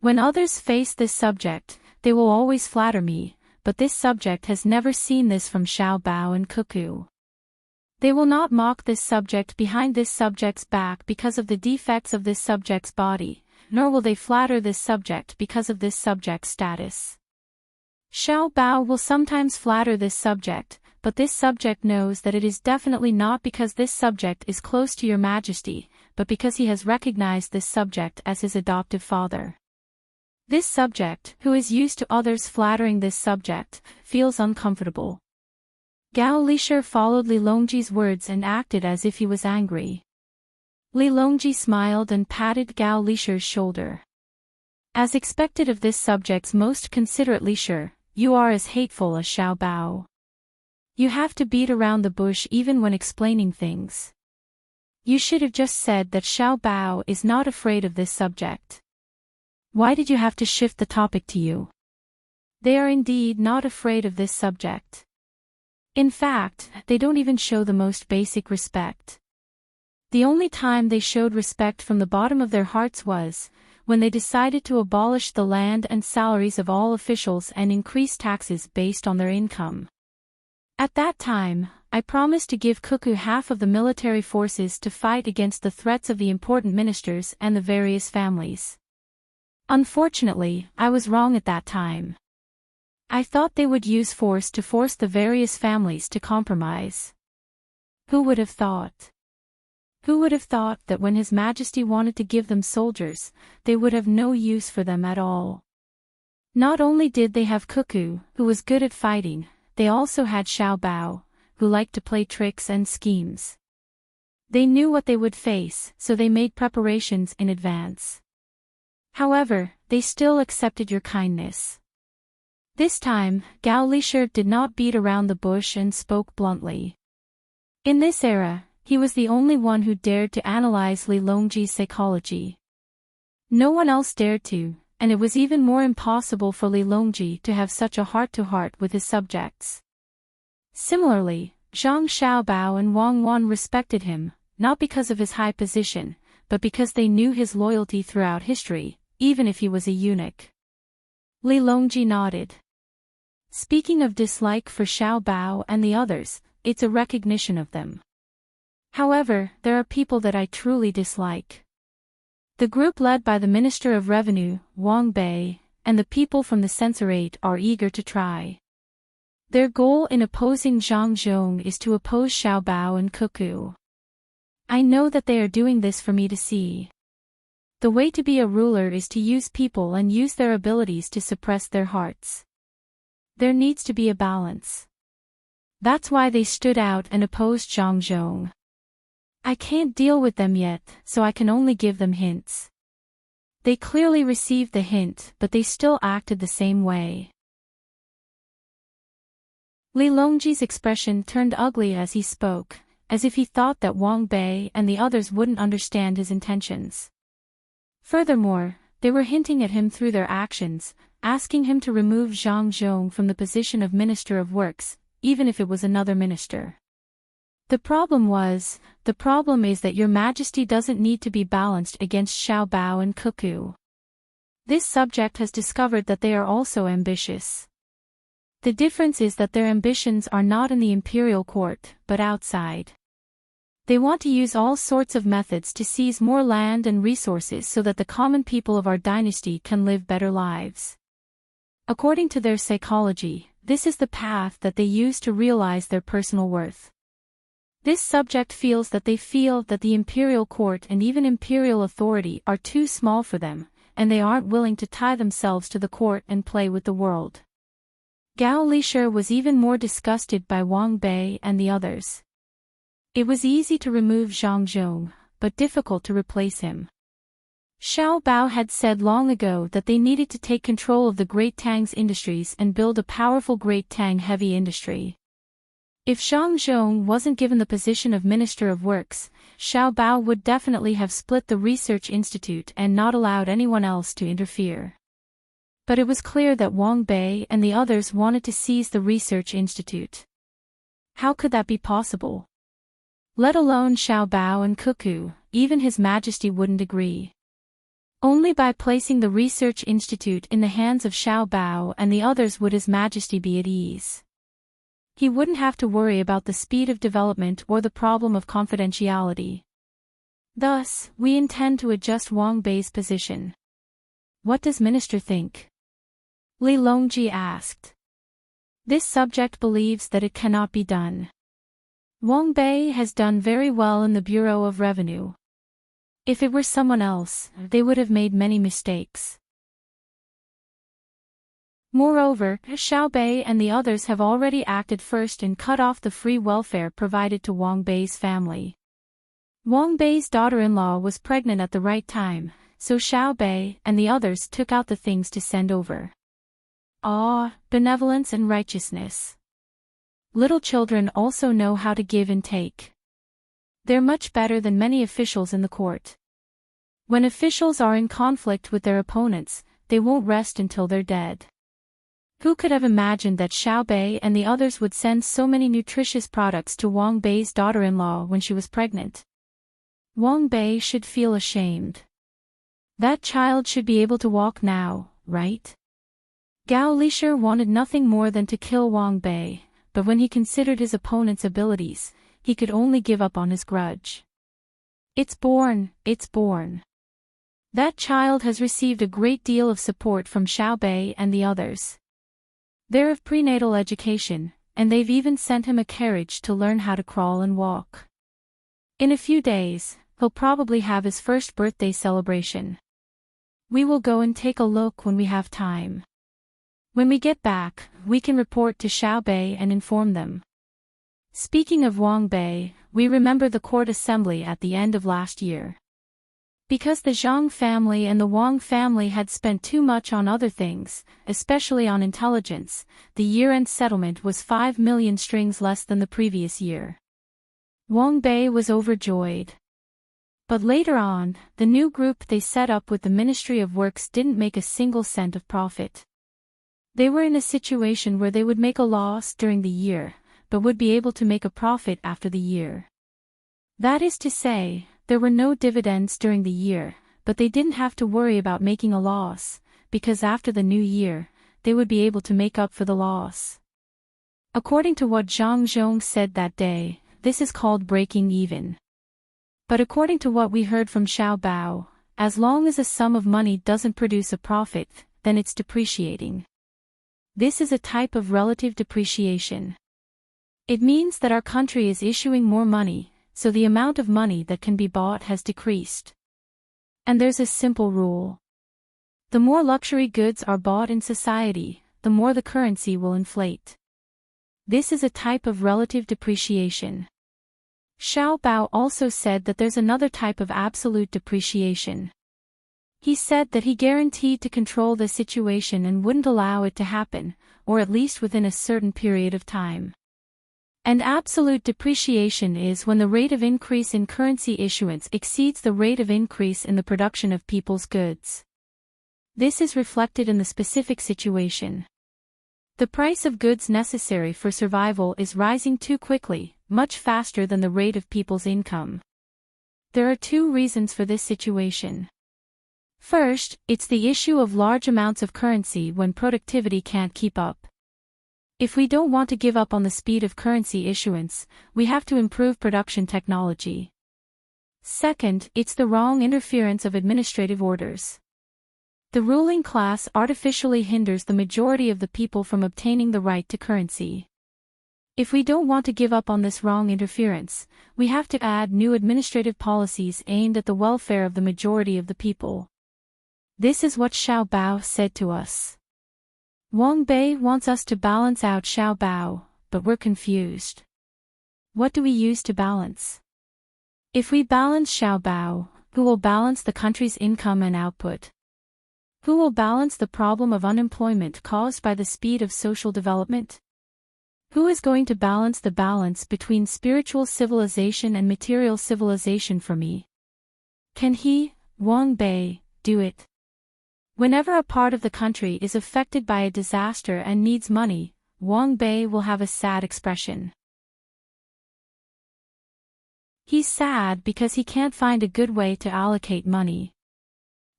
When others face this subject, they will always flatter me, but this subject has never seen this from Xiao Bao and Cuckoo. They will not mock this subject behind this subject's back because of the defects of this subject's body, nor will they flatter this subject because of this subject's status. Xiao Bao will sometimes flatter this subject, but this subject knows that it is definitely not because this subject is close to your Majesty, but because he has recognized this subject as his adoptive father. This subject, who is used to others flattering this subject, feels uncomfortable." Gao Lisher followed Li Longji's words and acted as if he was angry. Li Longji smiled and patted Gao Lisher's shoulder. "As expected of this subject's most considerate Lisher, you are as hateful as Xiao Bao. You have to beat around the bush even when explaining things. You should have just said that Xiao Bao is not afraid of this subject. Why did you have to shift the topic to you? They are indeed not afraid of this subject. In fact, they don't even show the most basic respect. The only time they showed respect from the bottom of their hearts was when they decided to abolish the land and salaries of all officials and increase taxes based on their income. At that time, I promised to give Cuckoo half of the military forces to fight against the threats of the important ministers and the various families. Unfortunately, I was wrong at that time. I thought they would use force to force the various families to compromise. Who would have thought? Who would have thought that when His Majesty wanted to give them soldiers, they would have no use for them at all? Not only did they have Cuckoo, who was good at fighting, they also had Xiao Bao, who liked to play tricks and schemes. They knew what they would face, so they made preparations in advance. However, they still accepted your kindness. This time, Gao Lisher did not beat around the bush and spoke bluntly. In this era, he was the only one who dared to analyze Li Longji's psychology. No one else dared to, and it was even more impossible for Li Longji to have such a heart-to-heart with his subjects. Similarly, Zhang Xiaobao and Wang Wan respected him, not because of his high position, but because they knew his loyalty throughout history, even if he was a eunuch. Li Longji nodded. Speaking of dislike for Xiaobao and the others, it's a recognition of them. However, there are people that I truly dislike. The group led by the Minister of Revenue, Wang Bei, and the people from the censorate are eager to try. Their goal in opposing Zhang Zhong is to oppose Xiaobao and Cuckoo. I know that they are doing this for me to see. The way to be a ruler is to use people and use their abilities to suppress their hearts. There needs to be a balance. That's why they stood out and opposed Zhang Zhong. I can't deal with them yet, so I can only give them hints. They clearly received the hint, but they still acted the same way. Li Longji's expression turned ugly as he spoke, as if he thought that Wang Bei and the others wouldn't understand his intentions. Furthermore, they were hinting at him through their actions, asking him to remove Zhang Zhong from the position of Minister of Works, even if it was another minister. The problem is that Your Majesty doesn't need to be balanced against Xiaobao and Cuckoo. This subject has discovered that they are also ambitious. The difference is that their ambitions are not in the imperial court, but outside. They want to use all sorts of methods to seize more land and resources so that the common people of our dynasty can live better lives. According to their psychology, this is the path that they use to realize their personal worth. This subject feels that the imperial court and even imperial authority are too small for them, and they aren't willing to tie themselves to the court and play with the world. Gao Lisher was even more disgusted by Wang Bei and the others. It was easy to remove Zhang Zhong, but difficult to replace him. Xiaobao had said long ago that they needed to take control of the Great Tang's industries and build a powerful Great Tang heavy industry. If Zhang Zhong wasn't given the position of Minister of Works, Xiaobao would definitely have split the research institute and not allowed anyone else to interfere. But it was clear that Wang Bei and the others wanted to seize the research institute. How could that be possible? Let alone Xiaobao and Cuckoo, even His Majesty wouldn't agree. Only by placing the research institute in the hands of Xiaobao and the others would His Majesty be at ease. He wouldn't have to worry about the speed of development or the problem of confidentiality. Thus, we intend to adjust Wang Bei's position. What does Minister think? Li Longji asked. This subject believes that it cannot be done. Wang Bei has done very well in the Bureau of Revenue. If it were someone else, they would have made many mistakes. Moreover, Xiao Bei and the others have already acted first and cut off the free welfare provided to Wang Bei's family. Wang Bei's daughter-in-law was pregnant at the right time, so Xiao Bei and the others took out the things to send over. Benevolence and righteousness. Little children also know how to give and take. They're much better than many officials in the court. When officials are in conflict with their opponents, they won't rest until they're dead. Who could have imagined that Xiao Bei and the others would send so many nutritious products to Wang Bei's daughter-in-law when she was pregnant? Wang Bei should feel ashamed. That child should be able to walk now, right? Gao Lisher wanted nothing more than to kill Wang Bei, but when he considered his opponent's abilities, he could only give up on his grudge. It's born. That child has received a great deal of support from Xiao Bei and the others. They're of prenatal education, and they've even sent him a carriage to learn how to crawl and walk. In a few days, he'll probably have his first birthday celebration. We will go and take a look when we have time. When we get back, we can report to Xiao Bei and inform them. Speaking of Wang Bei, we remember the court assembly at the end of last year. Because the Zhang family and the Wang family had spent too much on other things, especially on intelligence, the year-end settlement was 5 million strings less than the previous year. Wang Bei was overjoyed. But later on, the new group they set up with the Ministry of Works didn't make a single cent of profit. They were in a situation where they would make a loss during the year, but would be able to make a profit after the year. That is to say, there were no dividends during the year, but they didn't have to worry about making a loss, because after the new year, they would be able to make up for the loss. According to what Zhang Zhong said that day, this is called breaking even. But according to what we heard from Xiao Bao, as long as a sum of money doesn't produce a profit, then it's depreciating. This is a type of relative depreciation. It means that our country is issuing more money, so the amount of money that can be bought has decreased. And there's a simple rule. The more luxury goods are bought in society, the more the currency will inflate. This is a type of relative depreciation. Xiao Bao also said that there's another type of absolute depreciation. He said that he guaranteed to control the situation and wouldn't allow it to happen, or at least within a certain period of time. And absolute depreciation is when the rate of increase in currency issuance exceeds the rate of increase in the production of people's goods. This is reflected in the specific situation. The price of goods necessary for survival is rising too quickly, much faster than the rate of people's income. There are two reasons for this situation. First, it's the issue of large amounts of currency when productivity can't keep up. If we don't want to give up on the speed of currency issuance, we have to improve production technology. Second, it's the wrong interference of administrative orders. The ruling class artificially hinders the majority of the people from obtaining the right to currency. If we don't want to give up on this wrong interference, we have to add new administrative policies aimed at the welfare of the majority of the people. This is what Xiao Bao said to us. Wang Bei wants us to balance out Xiao Bao, but we're confused. What do we use to balance? If we balance Xiao Bao, who will balance the country's income and output? Who will balance the problem of unemployment caused by the speed of social development? Who is going to balance the balance between spiritual civilization and material civilization for me? Can he, Wang Bei, do it? Whenever a part of the country is affected by a disaster and needs money, Wang Bei will have a sad expression. He's sad because he can't find a good way to allocate money.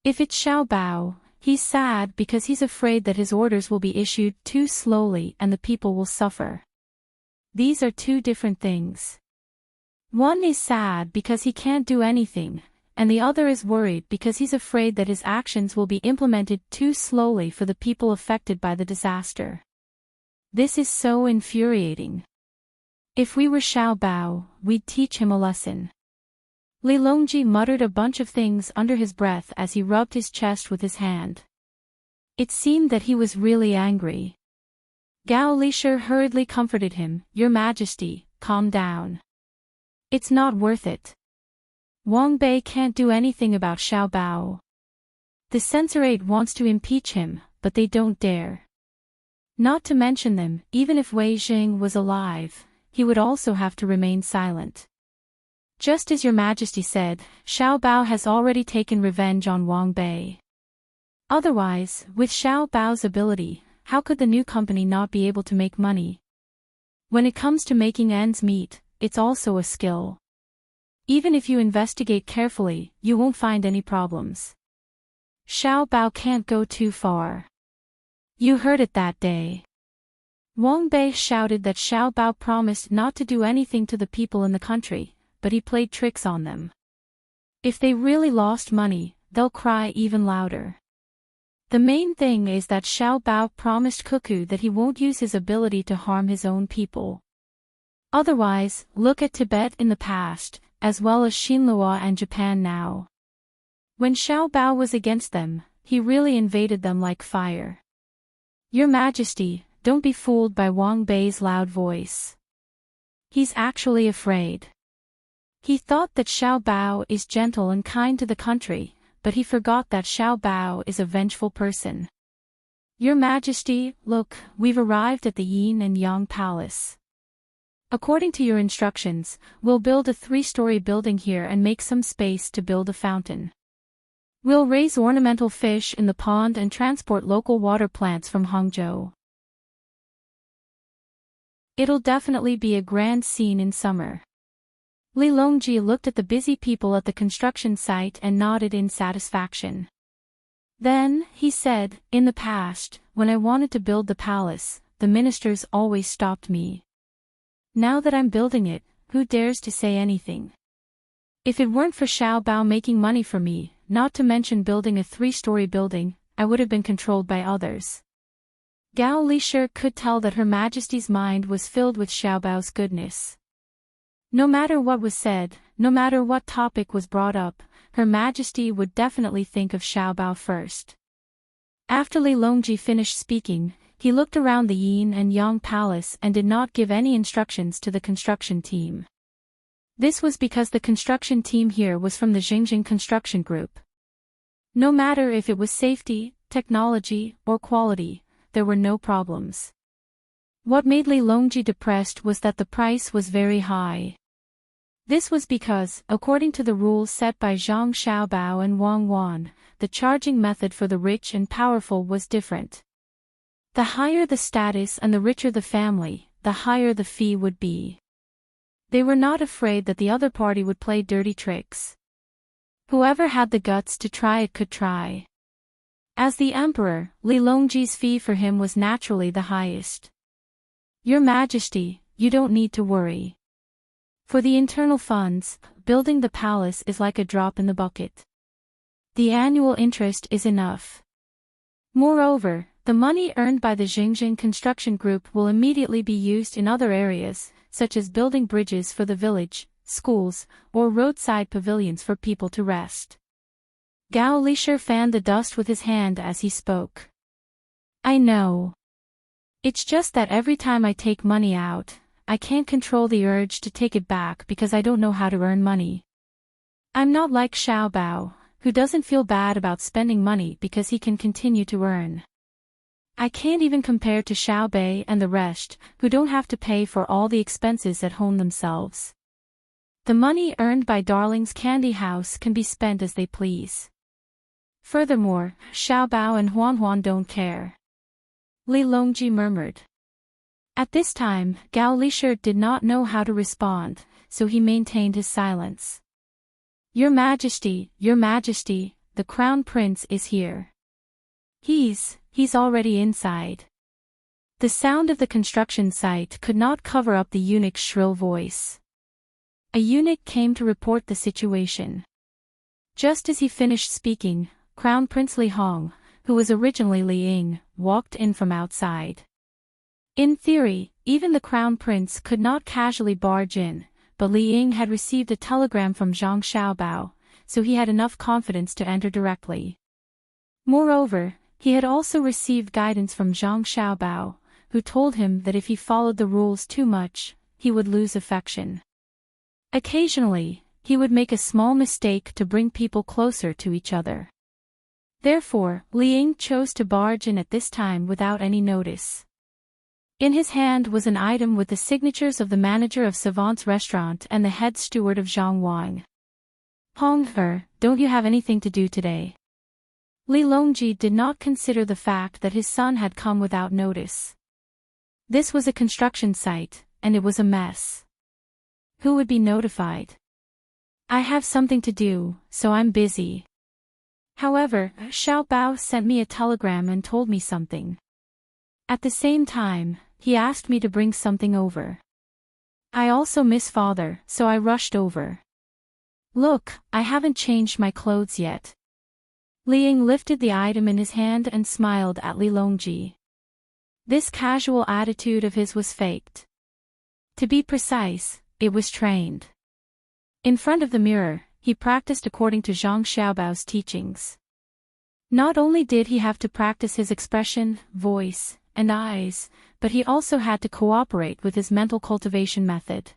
If it's Xiao Bao, he's sad because he's afraid that his orders will be issued too slowly and the people will suffer. These are two different things. One is sad because he can't do anything, and the other is worried because he's afraid that his actions will be implemented too slowly for the people affected by the disaster. This is so infuriating. If we were Xiao Bao, we'd teach him a lesson. Li Longji muttered a bunch of things under his breath as he rubbed his chest with his hand. It seemed that he was really angry. Gao Lisher hurriedly comforted him, "Your Majesty, calm down. It's not worth it. Wang Bei can't do anything about Xiao Bao. The censorate wants to impeach him, but they don't dare. Not to mention them, even if Wei Jing was alive, he would also have to remain silent. Just as Your Majesty said, Xiao Bao has already taken revenge on Wang Bei. Otherwise, with Xiao Bao's ability, how could the new company not be able to make money? When it comes to making ends meet, it's also a skill. Even if you investigate carefully, you won't find any problems. Xiao Bao can't go too far. You heard it that day." Wang Bei shouted that Xiao Bao promised not to do anything to the people in the country, but he played tricks on them. If they really lost money, they'll cry even louder. The main thing is that Xiao Bao promised Cuckoo that he won't use his ability to harm his own people. Otherwise, look at Tibet in the past, as well as Xinhua and Japan now. When Xiao Bao was against them, he really invaded them like fire. Your Majesty, don't be fooled by Wang Bei's loud voice. He's actually afraid. He thought that Xiao Bao is gentle and kind to the country, but he forgot that Xiao Bao is a vengeful person. Your Majesty, look, we've arrived at the Yin and Yang Palace. According to your instructions, we'll build a 3-story building here and make some space to build a fountain. We'll raise ornamental fish in the pond and transport local water plants from Hangzhou. It'll definitely be a grand scene in summer. Li Longji looked at the busy people at the construction site and nodded in satisfaction. Then, he said, in the past, when I wanted to build the palace, the ministers always stopped me. Now that I'm building it, who dares to say anything? If it weren't for Xiao Bao making money for me, not to mention building a 3-story building, I would have been controlled by others. Gao Lisher could tell that Her Majesty's mind was filled with Xiao Bao's goodness. No matter what was said, no matter what topic was brought up, Her Majesty would definitely think of Xiao Bao first. After Li Longji finished speaking, he looked around the Yin and Yang Palace and did not give any instructions to the construction team. This was because the construction team here was from the Xinjiang Construction Group. No matter if it was safety, technology, or quality, there were no problems. What made Li Longji depressed was that the price was very high. This was because, according to the rules set by Zhang Xiaobao and Wang Wan, the charging method for the rich and powerful was different. The higher the status and the richer the family, the higher the fee would be. They were not afraid that the other party would play dirty tricks. Whoever had the guts to try it could try. As the emperor, Li Longji's fee for him was naturally the highest. Your Majesty, you don't need to worry. For the internal funds, building the palace is like a drop in the bucket. The annual interest is enough. Moreover, the money earned by the Xinjiang Construction Group will immediately be used in other areas, such as building bridges for the village, schools, or roadside pavilions for people to rest. Gao Lisher fanned the dust with his hand as he spoke. I know. It's just that every time I take money out, I can't control the urge to take it back because I don't know how to earn money. I'm not like Xiao Bao, who doesn't feel bad about spending money because he can continue to earn. I can't even compare to Xiao Bei and the rest, who don't have to pay for all the expenses at home themselves. The money earned by Darling's Candy House can be spent as they please. Furthermore, Xiao Bao and Huan Huan don't care. Li Longji murmured. At this time, Gao Lisher did not know how to respond, so he maintained his silence. Your Majesty, the Crown Prince is here. He's already inside. The sound of the construction site could not cover up the eunuch's shrill voice. A eunuch came to report the situation. Just as he finished speaking, Crown Prince Li Hong, who was originally Li Ying, walked in from outside. In theory, even the Crown Prince could not casually barge in, but Li Ying had received a telegram from Zhang Xiaobao, so he had enough confidence to enter directly. Moreover, he had also received guidance from Zhang Xiaobao, who told him that if he followed the rules too much, he would lose affection. Occasionally, he would make a small mistake to bring people closer to each other. Therefore, Li Ying chose to barge in at this time without any notice. In his hand was an item with the signatures of the manager of Savant's restaurant and the head steward of Zhang Wang. Hongher, don't you have anything to do today? Li Longji did not consider the fact that his son had come without notice. This was a construction site, and it was a mess. Who would be notified? I have something to do, so I'm busy. However, Xiao Bao sent me a telegram and told me something. At the same time, he asked me to bring something over. I also miss father, so I rushed over. Look, I haven't changed my clothes yet. Li Ying lifted the item in his hand and smiled at Li Longji. This casual attitude of his was faked. To be precise, it was trained. In front of the mirror, he practiced according to Zhang Xiaobao's teachings. Not only did he have to practice his expression, voice, and eyes, but he also had to cooperate with his mental cultivation method.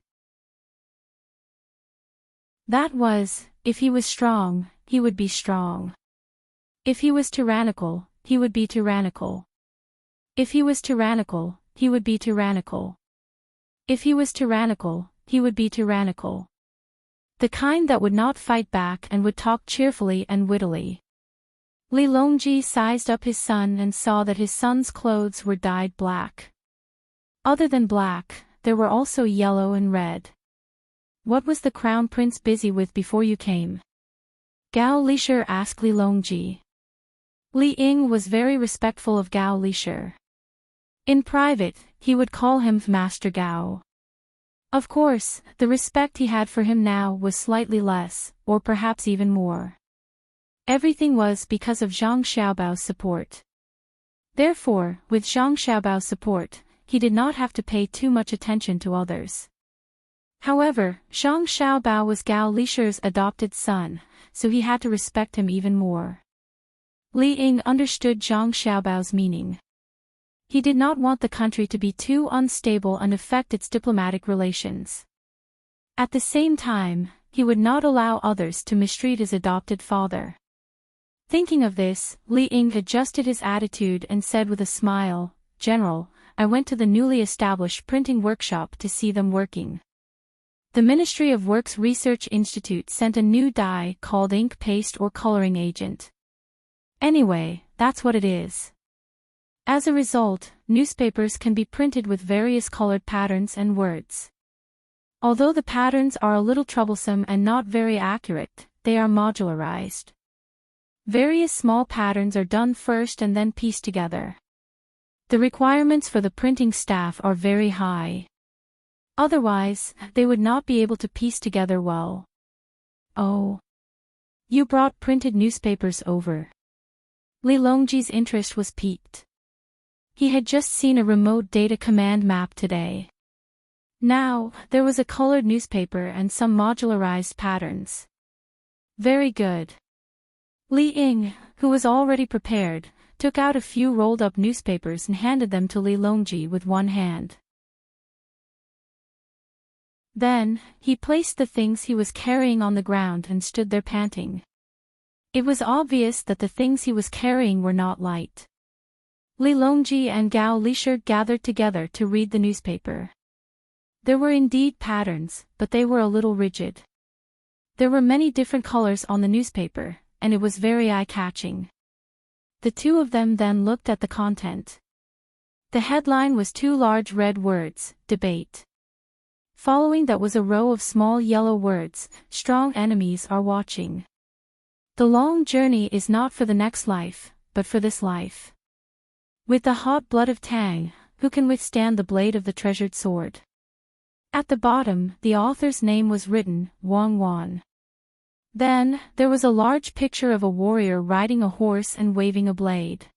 That was, if he was strong, he would be strong. If he was tyrannical, he would be tyrannical. If he was tyrannical, he would be tyrannical. If he was tyrannical, he would be tyrannical. The kind that would not fight back and would talk cheerfully and wittily. Li Longji sized up his son and saw that his son's clothes were dyed black. Other than black, there were also yellow and red. What was the crown prince busy with before you came? Gao Lisher asked Li Longji. Li Ying was very respectful of Gao Lisher. In private, he would call him Master Gao. Of course, the respect he had for him now was slightly less, or perhaps even more. Everything was because of Zhang Xiaobao's support. Therefore, with Zhang Xiaobao's support, he did not have to pay too much attention to others. However, Zhang Xiaobao was Gao Lisher's adopted son, so he had to respect him even more. Li Ying understood Zhang Xiaobao's meaning. He did not want the country to be too unstable and affect its diplomatic relations. At the same time, he would not allow others to mistreat his adopted father. Thinking of this, Li Ying adjusted his attitude and said with a smile, "General, I went to the newly established printing workshop to see them working. The Ministry of Works Research Institute sent a new dye called ink paste or coloring agent. Anyway, that's what it is. As a result, newspapers can be printed with various colored patterns and words. Although the patterns are a little troublesome and not very accurate, they are modularized. Various small patterns are done first and then pieced together. The requirements for the printing staff are very high. Otherwise, they would not be able to piece together well." "Oh. You brought printed newspapers over." Li Longji's interest was piqued. He had just seen a remote data command map today. Now, there was a colored newspaper and some modularized patterns. Very good. Li Ying, who was already prepared, took out a few rolled-up newspapers and handed them to Li Longji with one hand. Then, he placed the things he was carrying on the ground and stood there panting. It was obvious that the things he was carrying were not light. Li Longji and Gao Lisher gathered together to read the newspaper. There were indeed patterns, but they were a little rigid. There were many different colors on the newspaper, and it was very eye-catching. The two of them then looked at the content. The headline was two large red words, "Debate." Following that was a row of small yellow words, "Strong enemies are watching." The long journey is not for the next life, but for this life. With the hot blood of Tang, who can withstand the blade of the treasured sword? At the bottom, the author's name was written, Wang Wan. Then, there was a large picture of a warrior riding a horse and waving a blade.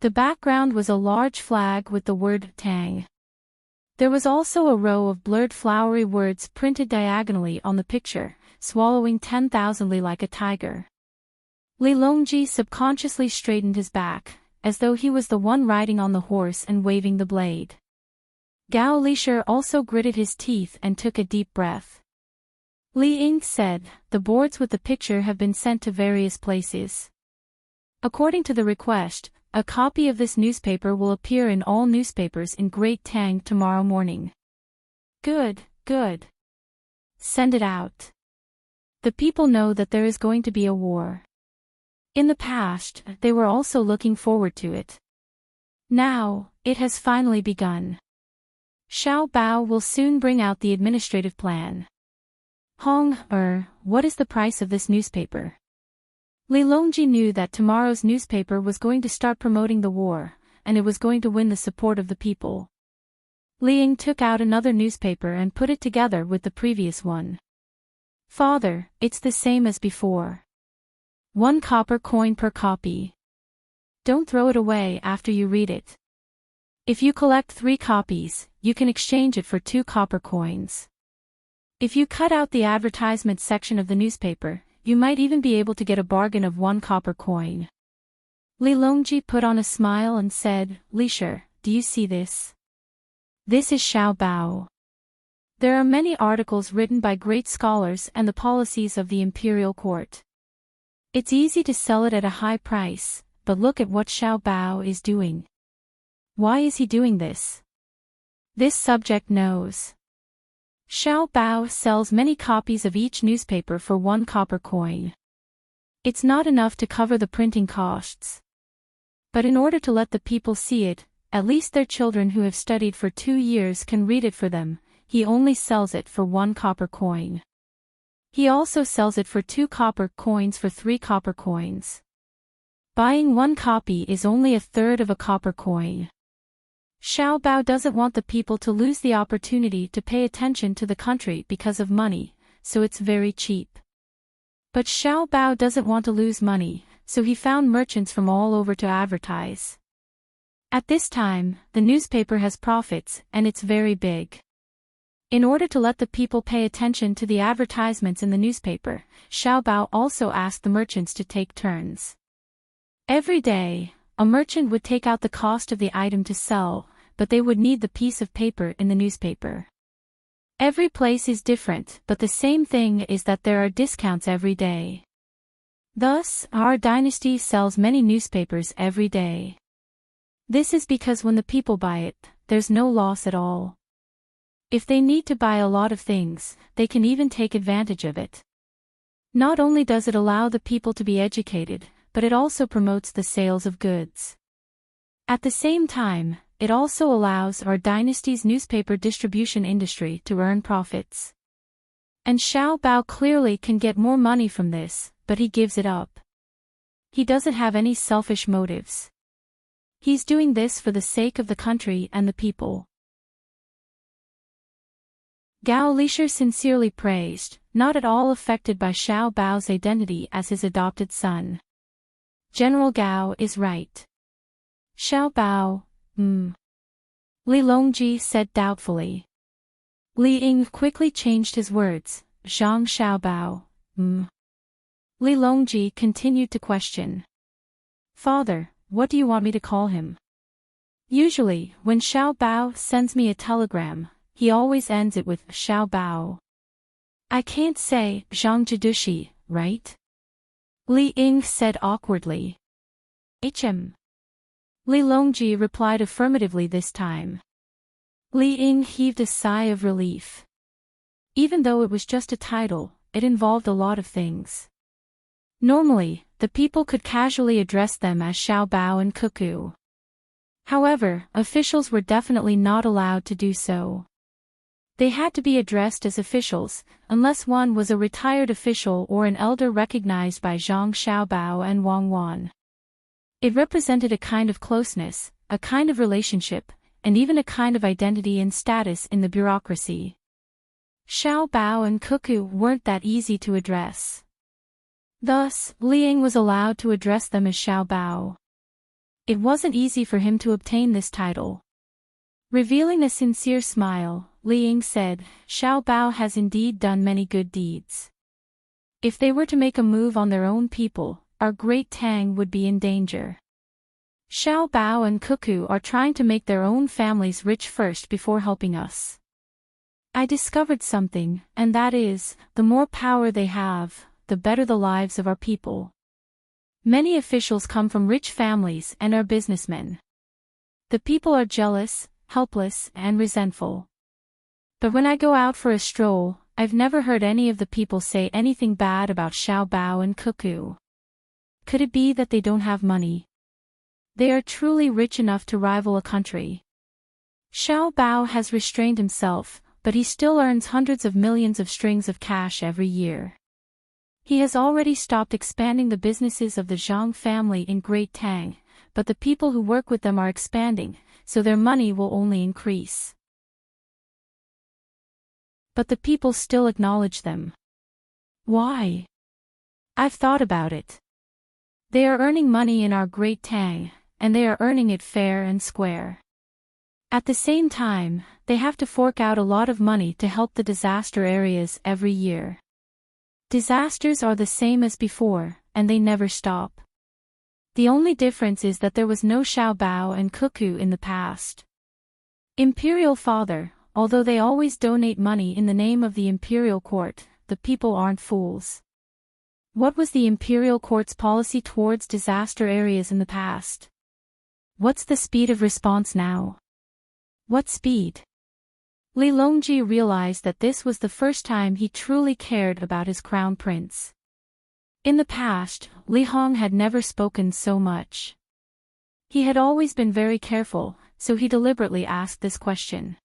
The background was a large flag with the word Tang. There was also a row of blurred flowery words printed diagonally on the picture, swallowing 10,000 li like a tiger. Li Longji subconsciously straightened his back, as though he was the one riding on the horse and waving the blade. Gao Lisher also gritted his teeth and took a deep breath. Li Ying said, "The boards with the picture have been sent to various places. According to the request, a copy of this newspaper will appear in all newspapers in Great Tang tomorrow morning." "Good, good. Send it out. The people know that there is going to be a war. In the past, they were also looking forward to it. Now, it has finally begun. Xiao Bao will soon bring out the administrative plan." What is the price of this newspaper?" Li Longji knew that tomorrow's newspaper was going to start promoting the war, and it was going to win the support of the people. Li Ying took out another newspaper and put it together with the previous one. "Father, it's the same as before. 1 copper coin per copy. Don't throw it away after you read it. If you collect 3 copies, you can exchange it for 2 copper coins. If you cut out the advertisement section of the newspaper, you might even be able to get a bargain of 1 copper coin." Li Longji put on a smile and said, "Lisher, do you see this? This is Xiao Bao. There are many articles written by great scholars and the policies of the imperial court. It's easy to sell it at a high price, but look at what Xiao Bao is doing. Why is he doing this? This subject knows. Xiao Bao sells many copies of each newspaper for 1 copper coin. It's not enough to cover the printing costs. But in order to let the people see it, at least their children who have studied for 2 years can read it for them, he only sells it for 1 copper coin. He also sells it for 2 copper coins for 3 copper coins. Buying 1 copy is only a third of a copper coin. Xiao Bao doesn't want the people to lose the opportunity to pay attention to the country because of money, so it's very cheap. But Xiao Bao doesn't want to lose money, so he found merchants from all over to advertise. At this time, the newspaper has profits, and it's very big. In order to let the people pay attention to the advertisements in the newspaper, Xiao Bao also asked the merchants to take turns. Every day, a merchant would take out the cost of the item to sell, but they would need the piece of paper in the newspaper. Every place is different, but the same thing is that there are discounts every day. Thus, our dynasty sells many newspapers every day. This is because when the people buy it, there's no loss at all. If they need to buy a lot of things, they can even take advantage of it. Not only does it allow the people to be educated, but it also promotes the sales of goods. At the same time, it also allows our dynasty's newspaper distribution industry to earn profits. And Xiao Bao clearly can get more money from this, but he gives it up. He doesn't have any selfish motives. He's doing this for the sake of the country and the people. Gao Lisher sincerely praised, not at all affected by Xiao Bao's identity as his adopted son. General Gao is right. Xiao Bao, Li Longji said doubtfully. Li Ying quickly changed his words, Zhang Xiao Bao, Li Longji continued to question. Father, what do you want me to call him? Usually, when Xiao Bao sends me a telegram, he always ends it with Xiao Bao. I can't say Zhang Jidushi, right? Li Ying said awkwardly. Li Longji replied affirmatively this time. Li Ying heaved a sigh of relief. Even though it was just a title, it involved a lot of things. Normally, the people could casually address them as Xiao Bao and Cuckoo. However, officials were definitely not allowed to do so. They had to be addressed as officials, unless one was a retired official or an elder recognized by Zhang Xiaobao and Wang Wan. It represented a kind of closeness, a kind of relationship, and even a kind of identity and status in the bureaucracy. Xiao Bao and Cuckoo weren't that easy to address. Thus, Liang was allowed to address them as Xiao Bao. It wasn't easy for him to obtain this title. Revealing a sincere smile, Li Ying said, Xiao Bao has indeed done many good deeds. If they were to make a move on their own people, our great Tang would be in danger. Xiao Bao and Cuckoo are trying to make their own families rich first before helping us. I discovered something, and that is, the more power they have, the better the lives of our people. Many officials come from rich families and are businessmen. The people are jealous, helpless, and resentful. But when I go out for a stroll, I've never heard any of the people say anything bad about Xiao Bao and Cuckoo. Could it be that they don't have money? They are truly rich enough to rival a country. Xiao Bao has restrained himself, but he still earns hundreds of millions of strings of cash every year. He has already stopped expanding the businesses of the Zhang family in Great Tang, but the people who work with them are expanding, so their money will only increase. But the people still acknowledge them. Why? I've thought about it. They are earning money in our Great Tang, and they are earning it fair and square. At the same time, they have to fork out a lot of money to help the disaster areas every year. Disasters are the same as before, and they never stop. The only difference is that there was no Xiao Bao and Cuckoo in the past. Imperial Father, although they always donate money in the name of the imperial court, the people aren't fools. What was the imperial court's policy towards disaster areas in the past? What's the speed of response now? What speed? Li Longji realized that this was the first time he truly cared about his crown prince. In the past, Li Hong had never spoken so much. He had always been very careful, so he deliberately asked this question.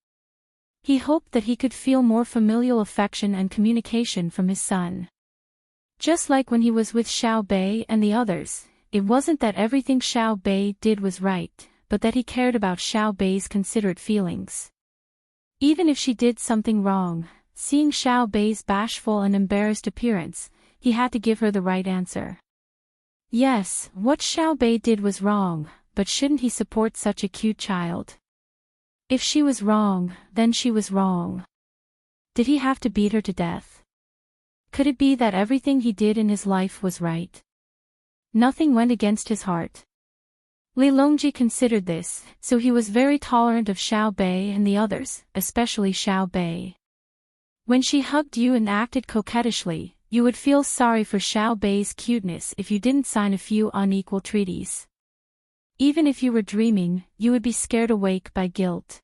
He hoped that he could feel more familial affection and communication from his son. Just like when he was with Xiao Bei and the others, it wasn't that everything Xiao Bei did was right, but that he cared about Xiao Bei's considerate feelings. Even if she did something wrong, seeing Xiao Bei's bashful and embarrassed appearance, he had to give her the right answer. Yes, what Xiao Bei did was wrong, but shouldn't he support such a cute child? If she was wrong, then she was wrong. Did he have to beat her to death? Could it be that everything he did in his life was right? Nothing went against his heart. Li Longji considered this, so he was very tolerant of Xiao Bei and the others, especially Xiao Bei. When she hugged you and acted coquettishly, you would feel sorry for Xiao Bei's cuteness if you didn't sign a few unequal treaties. Even if you were dreaming, you would be scared awake by guilt.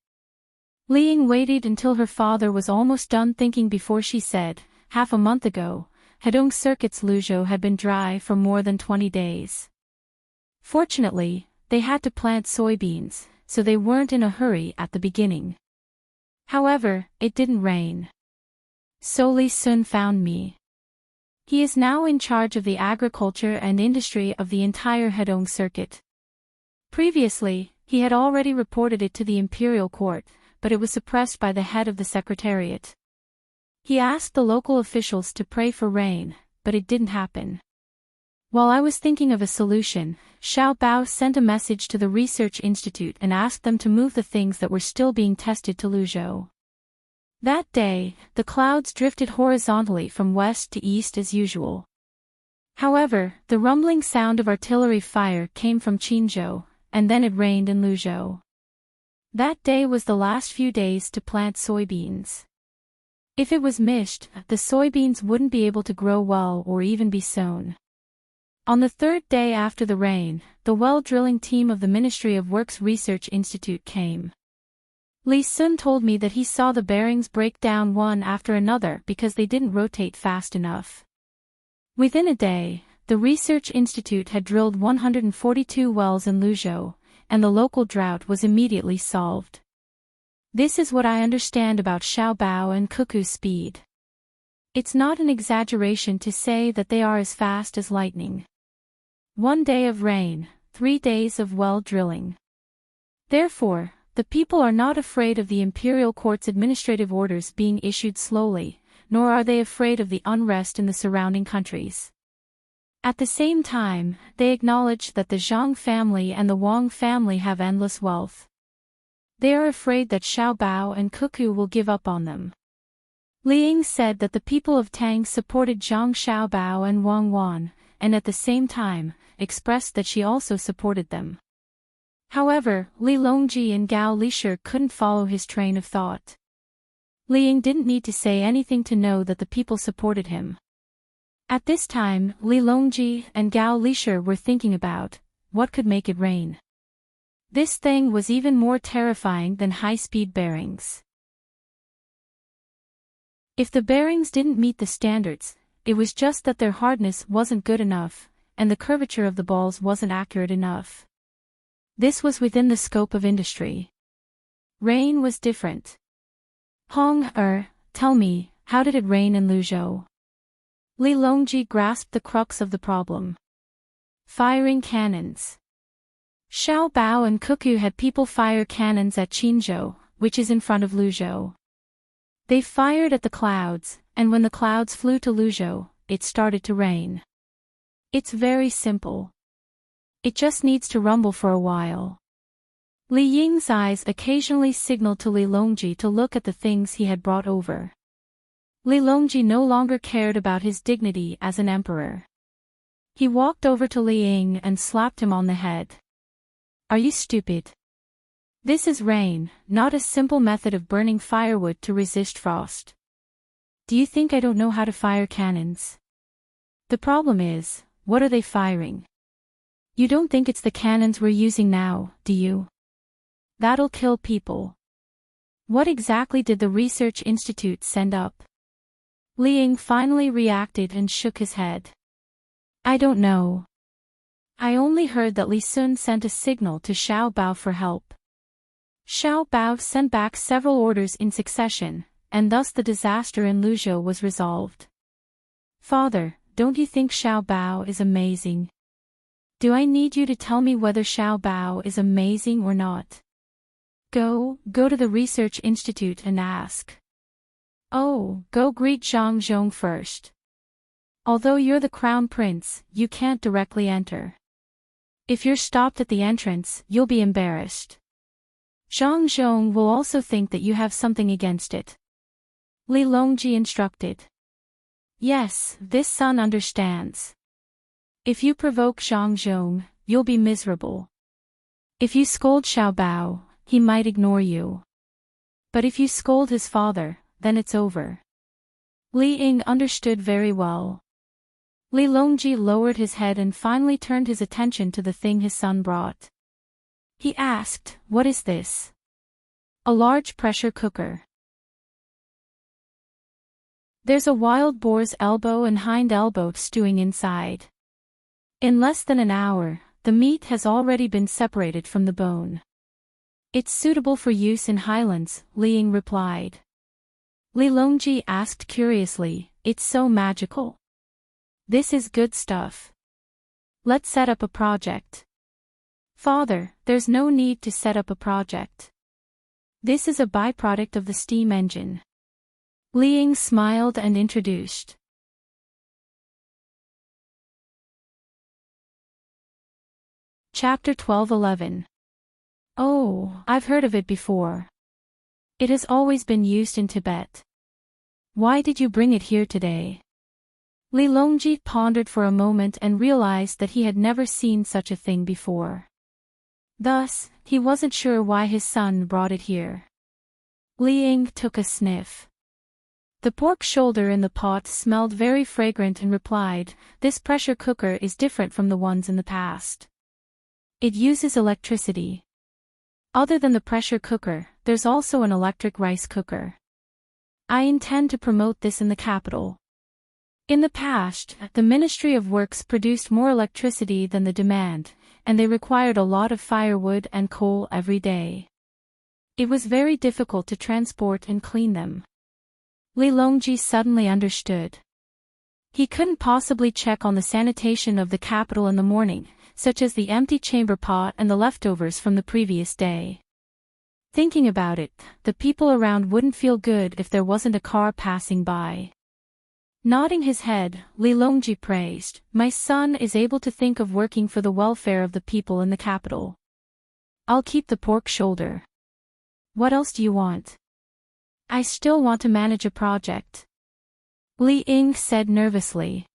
Li Ying waited until her father was almost done thinking before she said, half a month ago, Hedong Circuit's Luzhou had been dry for more than 20 days. Fortunately, they had to plant soybeans, so they weren't in a hurry at the beginning. However, it didn't rain. So Li Sun found me. He is now in charge of the agriculture and industry of the entire Hedong Circuit. Previously, he had already reported it to the imperial court, but it was suppressed by the head of the secretariat. He asked the local officials to pray for rain, but it didn't happen. While I was thinking of a solution, Xiao Bao sent a message to the research institute and asked them to move the things that were still being tested to Luzhou. That day, the clouds drifted horizontally from west to east as usual. However, the rumbling sound of artillery fire came from Qinzhou, and then it rained in Luzhou. That day was the last few days to plant soybeans. If it was missed, the soybeans wouldn't be able to grow well or even be sown. On the third day after the rain, the well drilling team of the Ministry of Works Research Institute came. Li Sun told me that he saw the bearings break down one after another because they didn't rotate fast enough. Within a day, the Research Institute had drilled 142 wells in Luzhou, and the local drought was immediately solved. This is what I understand about Xiao Bao and Cuckoo's speed. It's not an exaggeration to say that they are as fast as lightning. 1 day of rain, 3 days of well drilling. Therefore, the people are not afraid of the imperial court's administrative orders being issued slowly, nor are they afraid of the unrest in the surrounding countries. At the same time, they acknowledge that the Zhang family and the Wang family have endless wealth. They are afraid that Xiao Bao and Cuckoo will give up on them. Li Ying said that the people of Tang supported Zhang Xiaobao and Wang Wan, and at the same time, expressed that she also supported them. However, Li Longji and Gao Lishir couldn't follow his train of thought. Li Ying didn't need to say anything to know that the people supported him. At this time, Li Longji and Gao Lishir were thinking about what could make it rain. This thing was even more terrifying than high-speed bearings. If the bearings didn't meet the standards, it was just that their hardness wasn't good enough, and the curvature of the balls wasn't accurate enough. This was within the scope of industry. Rain was different. Tell me, how did it rain in Luzhou? Li Longji grasped the crux of the problem. Firing cannons. Xiao Bao and Cuckoo had people fire cannons at Qinzhou, which is in front of Luzhou. They fired at the clouds, and when the clouds flew to Luzhou, it started to rain. It's very simple. It just needs to rumble for a while. Li Ying's eyes occasionally signaled to Li Longji to look at the things he had brought over. Li Longji no longer cared about his dignity as an emperor. He walked over to Li Ying and slapped him on the head. Are you stupid? This is rain, not a simple method of burning firewood to resist frost. Do you think I don't know how to fire cannons? The problem is, what are they firing? You don't think it's the cannons we're using now, do you? That'll kill people. What exactly did the research institute send up? Liang finally reacted and shook his head. I don't know. I only heard that Li Sun sent a signal to Xiao Bao for help. Xiao Bao sent back several orders in succession, and thus the disaster in Luzhou was resolved. Father, don't you think Xiao Bao is amazing? Do I need you to tell me whether Xiao Bao is amazing or not? Go to the research institute and ask. Oh, go greet Zhang Zhong first. Although you're the crown prince, you can't directly enter. If you're stopped at the entrance, you'll be embarrassed. Zhang Zhong will also think that you have something against it. Li Longji instructed. Yes, this son understands. If you provoke Zhang Zhong, you'll be miserable. If you scold Xiao Bao, he might ignore you. But if you scold his father, then it's over. Li Ying understood very well. Li Longji lowered his head and finally turned his attention to the thing his son brought. He asked, "What is this?" A large pressure cooker. There's a wild boar's elbow and hind elbow stewing inside. In less than an hour, the meat has already been separated from the bone. It's suitable for use in highlands, Li Ying replied. Li Longji asked curiously, "It's so magical?" This is good stuff. Let's set up a project. Father, there's no need to set up a project. This is a byproduct of the steam engine. Li Ying smiled and introduced. Chapter 12:11. Oh, I've heard of it before. It has always been used in Tibet. Why did you bring it here today? Li Longji pondered for a moment and realized that he had never seen such a thing before. Thus, he wasn't sure why his son brought it here. Li Ying took a sniff. The pork shoulder in the pot smelled very fragrant and replied, "This pressure cooker is different from the ones in the past. It uses electricity. Other than the pressure cooker, there's also an electric rice cooker. I intend to promote this in the capital." In the past, the Ministry of Works produced more electricity than the demand, and they required a lot of firewood and coal every day. It was very difficult to transport and clean them. Li Longji suddenly understood. He couldn't possibly check on the sanitation of the capital in the morning, such as the empty chamber pot and the leftovers from the previous day. Thinking about it, the people around wouldn't feel good if there wasn't a car passing by. Nodding his head, Li Longji praised, "My son is able to think of working for the welfare of the people in the capital. I'll keep the pork shoulder. What else do you want?" "I still want to manage a project," Li Ying said nervously.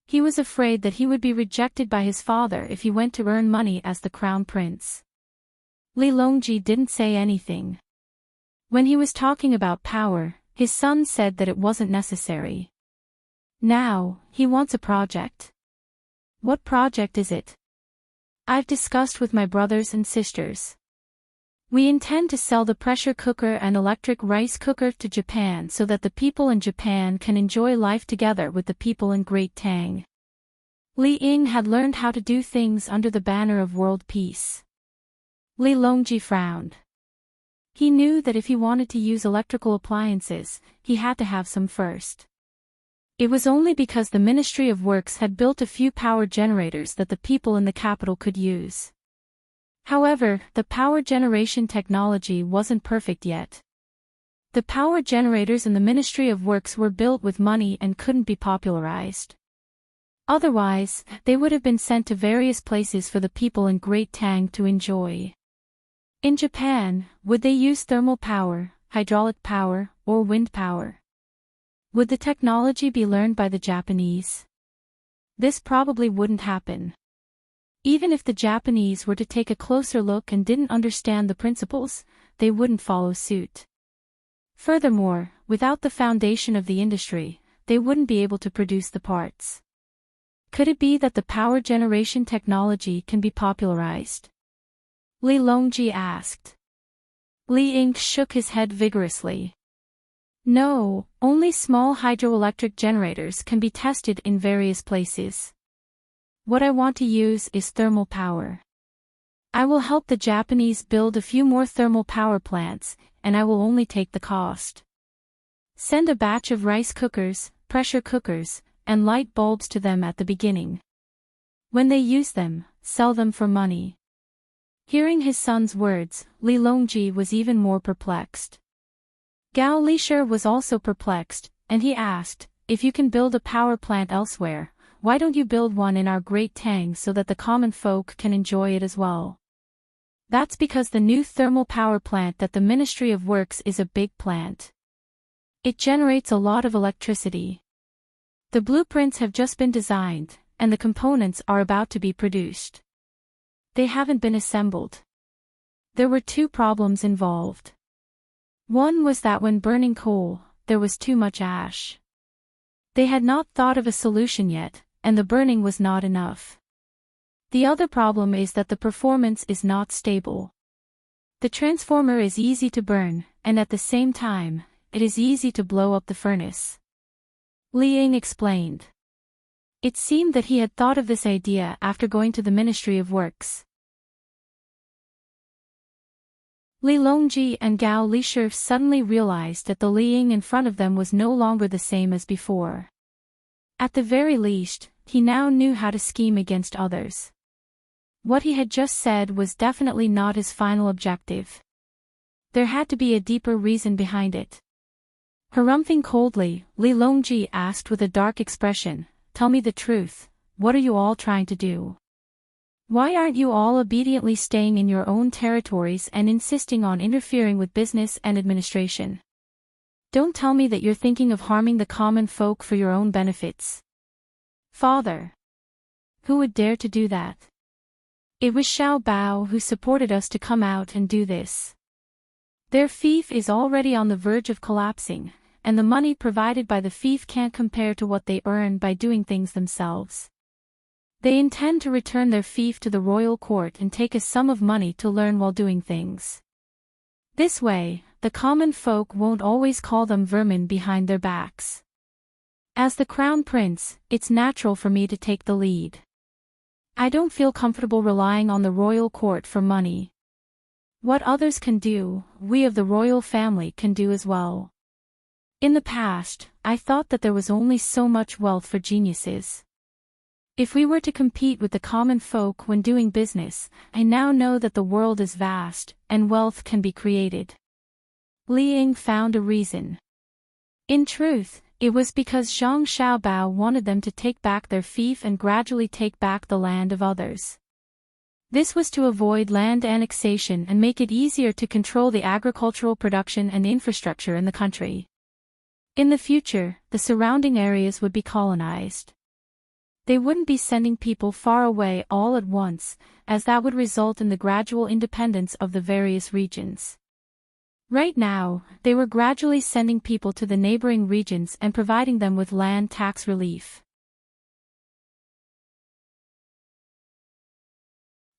He was afraid that he would be rejected by his father if he went to earn money as the crown prince. Li Longji didn't say anything. When he was talking about power, his son said that it wasn't necessary. Now, he wants a project. What project is it? I've discussed with my brothers and sisters. We intend to sell the pressure cooker and electric rice cooker to Japan so that the people in Japan can enjoy life together with the people in Great Tang. Li Ying had learned how to do things under the banner of world peace. Li Longji frowned. He knew that if he wanted to use electrical appliances, he had to have some first. It was only because the Ministry of Works had built a few power generators that the people in the capital could use. However, the power generation technology wasn't perfect yet. The power generators in the Ministry of Works were built with money and couldn't be popularized. Otherwise, they would have been sent to various places for the people in Great Tang to enjoy. In Japan, would they use thermal power, hydraulic power, or wind power? Would the technology be learned by the Japanese? This probably wouldn't happen. Even if the Japanese were to take a closer look and didn't understand the principles, they wouldn't follow suit. Furthermore, without the foundation of the industry, they wouldn't be able to produce the parts. Could it be that the power generation technology can be popularized? Li Longji asked. Li Ying shook his head vigorously. No, only small hydroelectric generators can be tested in various places. What I want to use is thermal power. I will help the Japanese build a few more thermal power plants, and I will only take the cost. Send a batch of rice cookers, pressure cookers, and light bulbs to them at the beginning. When they use them, sell them for money. Hearing his son's words, Li Longji was even more perplexed. Gao Lishir was also perplexed, and he asked, if you can build a power plant elsewhere, why don't you build one in our great Tang so that the common folk can enjoy it as well? That's because the new thermal power plant at the Ministry of Works is a big plant. It generates a lot of electricity. The blueprints have just been designed, and the components are about to be produced. They haven't been assembled. There were two problems involved. One was that when burning coal, there was too much ash. They had not thought of a solution yet, and the burning was not enough. The other problem is that the performance is not stable. The transformer is easy to burn, and at the same time, it is easy to blow up the furnace. Li Ying explained. It seemed that he had thought of this idea after going to the Ministry of Works. Li Longji and Gao Lishir suddenly realized that the Li Ying in front of them was no longer the same as before. At the very least, he now knew how to scheme against others. What he had just said was definitely not his final objective. There had to be a deeper reason behind it. Harumphing coldly, Li Longji asked with a dark expression, "Tell me the truth, what are you all trying to do? Why aren't you all obediently staying in your own territories and insisting on interfering with business and administration? Don't tell me that you're thinking of harming the common folk for your own benefits." Father. Who would dare to do that? It was Xiao Bao who supported us to come out and do this. Their fief is already on the verge of collapsing, and the money provided by the fief can't compare to what they earn by doing things themselves. They intend to return their fief to the royal court and take a sum of money to learn while doing things. This way, the common folk won't always call them vermin behind their backs. As the crown prince, it's natural for me to take the lead. I don't feel comfortable relying on the royal court for money. What others can do, we of the royal family can do as well. In the past, I thought that there was only so much wealth for geniuses. If we were to compete with the common folk when doing business, I now know that the world is vast, and wealth can be created. Li Ying found a reason. In truth, it was because Zhang Xiaobao wanted them to take back their fief and gradually take back the land of others. This was to avoid land annexation and make it easier to control the agricultural production and infrastructure in the country. In the future, the surrounding areas would be colonized. They wouldn't be sending people far away all at once, as that would result in the gradual independence of the various regions. Right now, they were gradually sending people to the neighboring regions and providing them with land tax relief.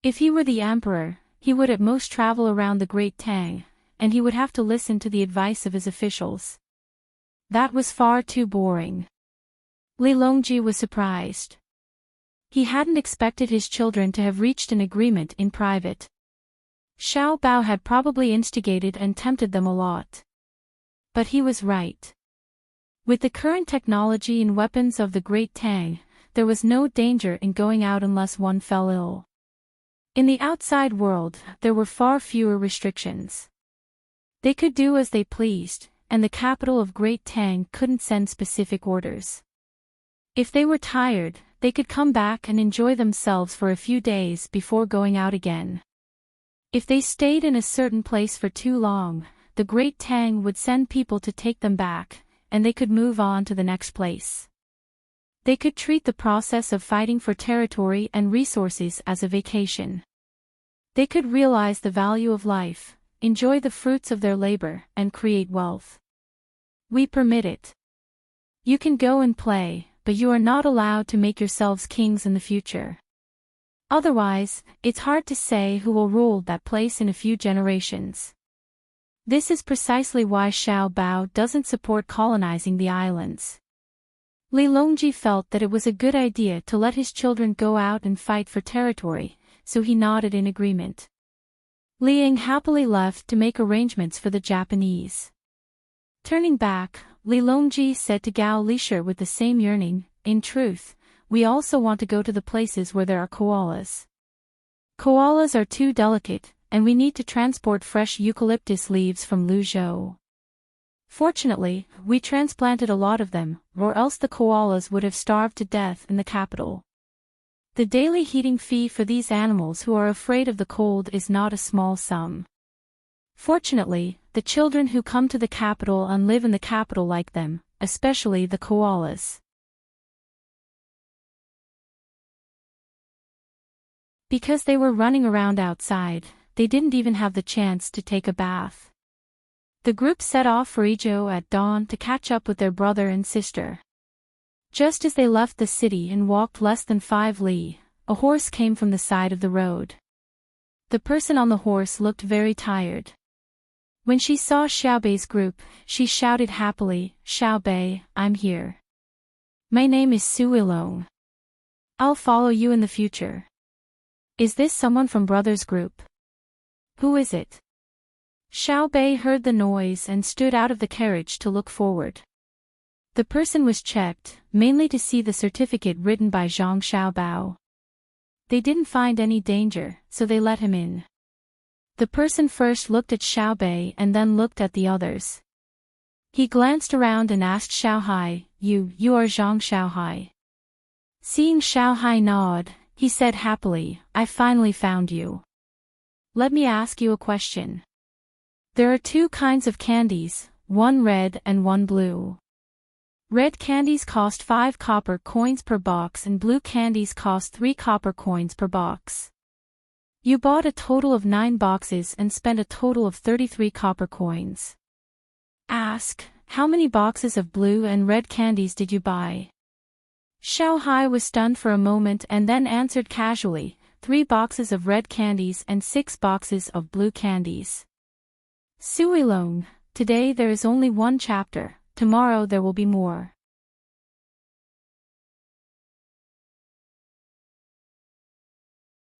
If he were the emperor, he would at most travel around the Great Tang, and he would have to listen to the advice of his officials. That was far too boring. Li Longji was surprised. He hadn't expected his children to have reached an agreement in private. Xiao Bao had probably instigated and tempted them a lot. But he was right. With the current technology and weapons of the Great Tang, there was no danger in going out unless one fell ill. In the outside world, there were far fewer restrictions. They could do as they pleased, and the capital of Great Tang couldn't send specific orders. If they were tired, they could come back and enjoy themselves for a few days before going out again. If they stayed in a certain place for too long, the Great Tang would send people to take them back, and they could move on to the next place. They could treat the process of fighting for territory and resources as a vacation. They could realize the value of life, enjoy the fruits of their labor, and create wealth. We permit it. You can go and play, but you are not allowed to make yourselves kings in the future. Otherwise, it's hard to say who will rule that place in a few generations. This is precisely why Xiao Bao doesn't support colonizing the islands. Li Longji felt that it was a good idea to let his children go out and fight for territory, so he nodded in agreement. Li Ying happily left to make arrangements for the Japanese. Turning back, Li Longji said to Gao Lisher with the same yearning, "In truth, we also want to go to the places where there are koalas. Koalas are too delicate, and we need to transport fresh eucalyptus leaves from Luzhou. Fortunately, we transplanted a lot of them, or else the koalas would have starved to death in the capital. The daily heating fee for these animals who are afraid of the cold is not a small sum. Fortunately, the children who come to the capital and live in the capital like them, especially the koalas. Because they were running around outside, they didn't even have the chance to take a bath. The group set off for Idyll at dawn to catch up with their brother and sister. Just as they left the city and walked less than 5 li, a horse came from the side of the road. The person on the horse looked very tired. When she saw Xiaobei's group, she shouted happily, "Xiaobei, I'm here. My name is Su Ilong. I'll follow you in the future." "Is this someone from Brothers Group? Who is it?" Xiaobei heard the noise and stood out of the carriage to look forward. The person was checked, mainly to see the certificate written by Zhang Xiaobao. They didn't find any danger, so they let him in. The person first looked at Xiaobei and then looked at the others. He glanced around and asked Xiaohai, You are Zhang Xiaohai." Seeing Xiaohai nod, he said happily, "I finally found you. Let me ask you a question. There are 2 kinds of candies, one red and one blue. Red candies cost 5 copper coins per box and blue candies cost 3 copper coins per box. You bought a total of 9 boxes and spent a total of 33 copper coins. Ask, how many boxes of blue and red candies did you buy?" Xiaohai was stunned for a moment and then answered casually, 3 boxes of red candies and 6 boxes of blue candies. "Su Ilong, today there is only 1 chapter, tomorrow there will be more."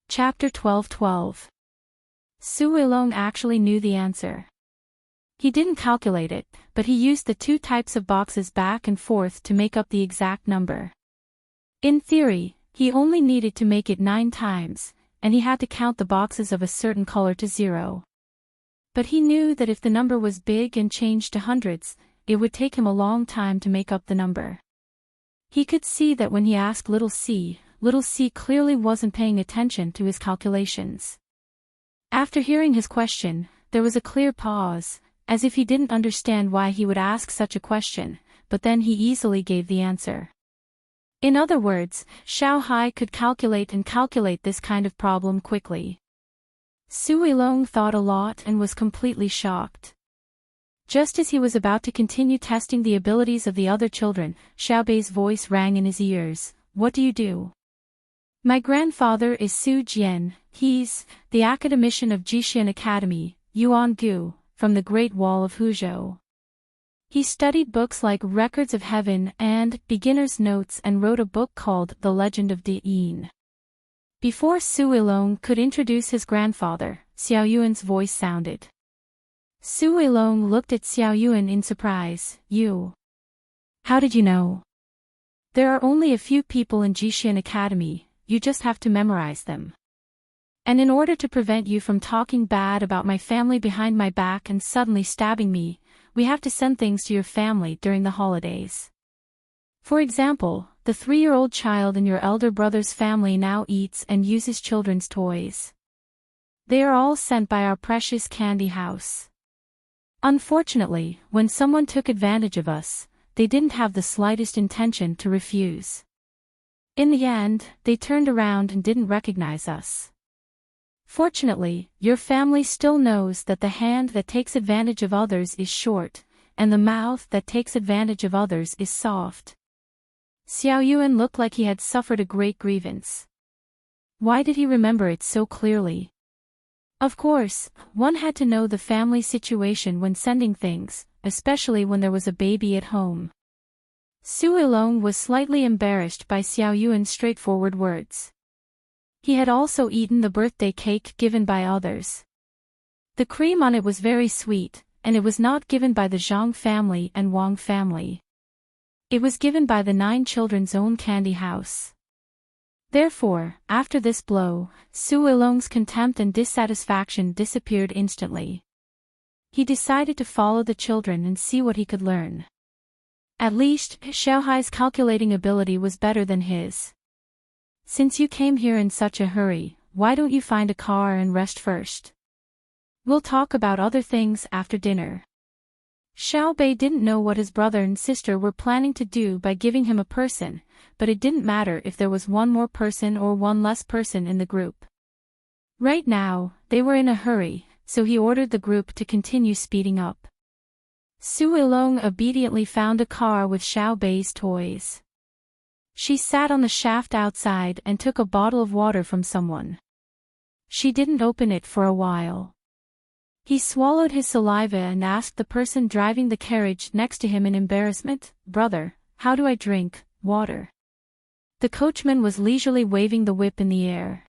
Chapter 12:12. Su Ilong actually knew the answer. He didn't calculate it, but he used the 2 types of boxes back and forth to make up the exact number. In theory, he only needed to make it 9 times, and he had to count the boxes of a certain color to 0. But he knew that if the number was big and changed to hundreds, it would take him a long time to make up the number. He could see that when he asked Little C clearly wasn't paying attention to his calculations. After hearing his question, there was a clear pause, as if he didn't understand why he would ask such a question, but then he easily gave the answer. In other words, Xiaohai could calculate this kind of problem quickly. Su Ilong thought a lot and was completely shocked. Just as he was about to continue testing the abilities of the other children, Xiaobei's voice rang in his ears, "What do you do?" "My grandfather is Su Jian, he's the academician of Jixian Academy, Yuan Gu, from the Great Wall of Huzhou. He studied books like Records of Heaven and Beginner's Notes and wrote a book called The Legend of Di Yin." Before Su Ilong could introduce his grandfather, Xiao Yuan's voice sounded. Su Ilong looked at Xiao Yuan in surprise. "You? How did you know?" "There are only a few people in Jixian Academy, you just have to memorize them. And in order to prevent you from talking bad about my family behind my back and suddenly stabbing me, we have to send things to your family during the holidays. For example, the 3-year-old child in your elder brother's family now eats and uses children's toys. They are all sent by our precious candy house. Unfortunately, when someone took advantage of us, they didn't have the slightest intention to refuse. In the end, they turned around and didn't recognize us. Fortunately, your family still knows that the hand that takes advantage of others is short, and the mouth that takes advantage of others is soft. Xiao Yuan looked like he had suffered a great grievance. Why did he remember it so clearly? Of course, one had to know the family situation when sending things, especially when there was a baby at home. Su Ilong was slightly embarrassed by Xiao Yuan's straightforward words. He had also eaten the birthday cake given by others. The cream on it was very sweet, and it was not given by the Zhang family and Wang family. It was given by the 9 children's own candy house. Therefore, after this blow, Su Ilong's contempt and dissatisfaction disappeared instantly. He decided to follow the children and see what he could learn. At least, Xiaohai's calculating ability was better than his. Since you came here in such a hurry, why don't you find a car and rest first? We'll talk about other things after dinner. Xiao Bei didn't know what his brother and sister were planning to do by giving him a person, but it didn't matter if there was one more person or one less person in the group. Right now, they were in a hurry, so he ordered the group to continue speeding up. Su Ilong obediently found a car with Xiao Bei's toys. She sat on the shaft outside and took a bottle of water from someone. She didn't open it for a while. He swallowed his saliva and asked the person driving the carriage next to him in embarrassment, "Brother, how do I drink water?" The coachman was leisurely waving the whip in the air.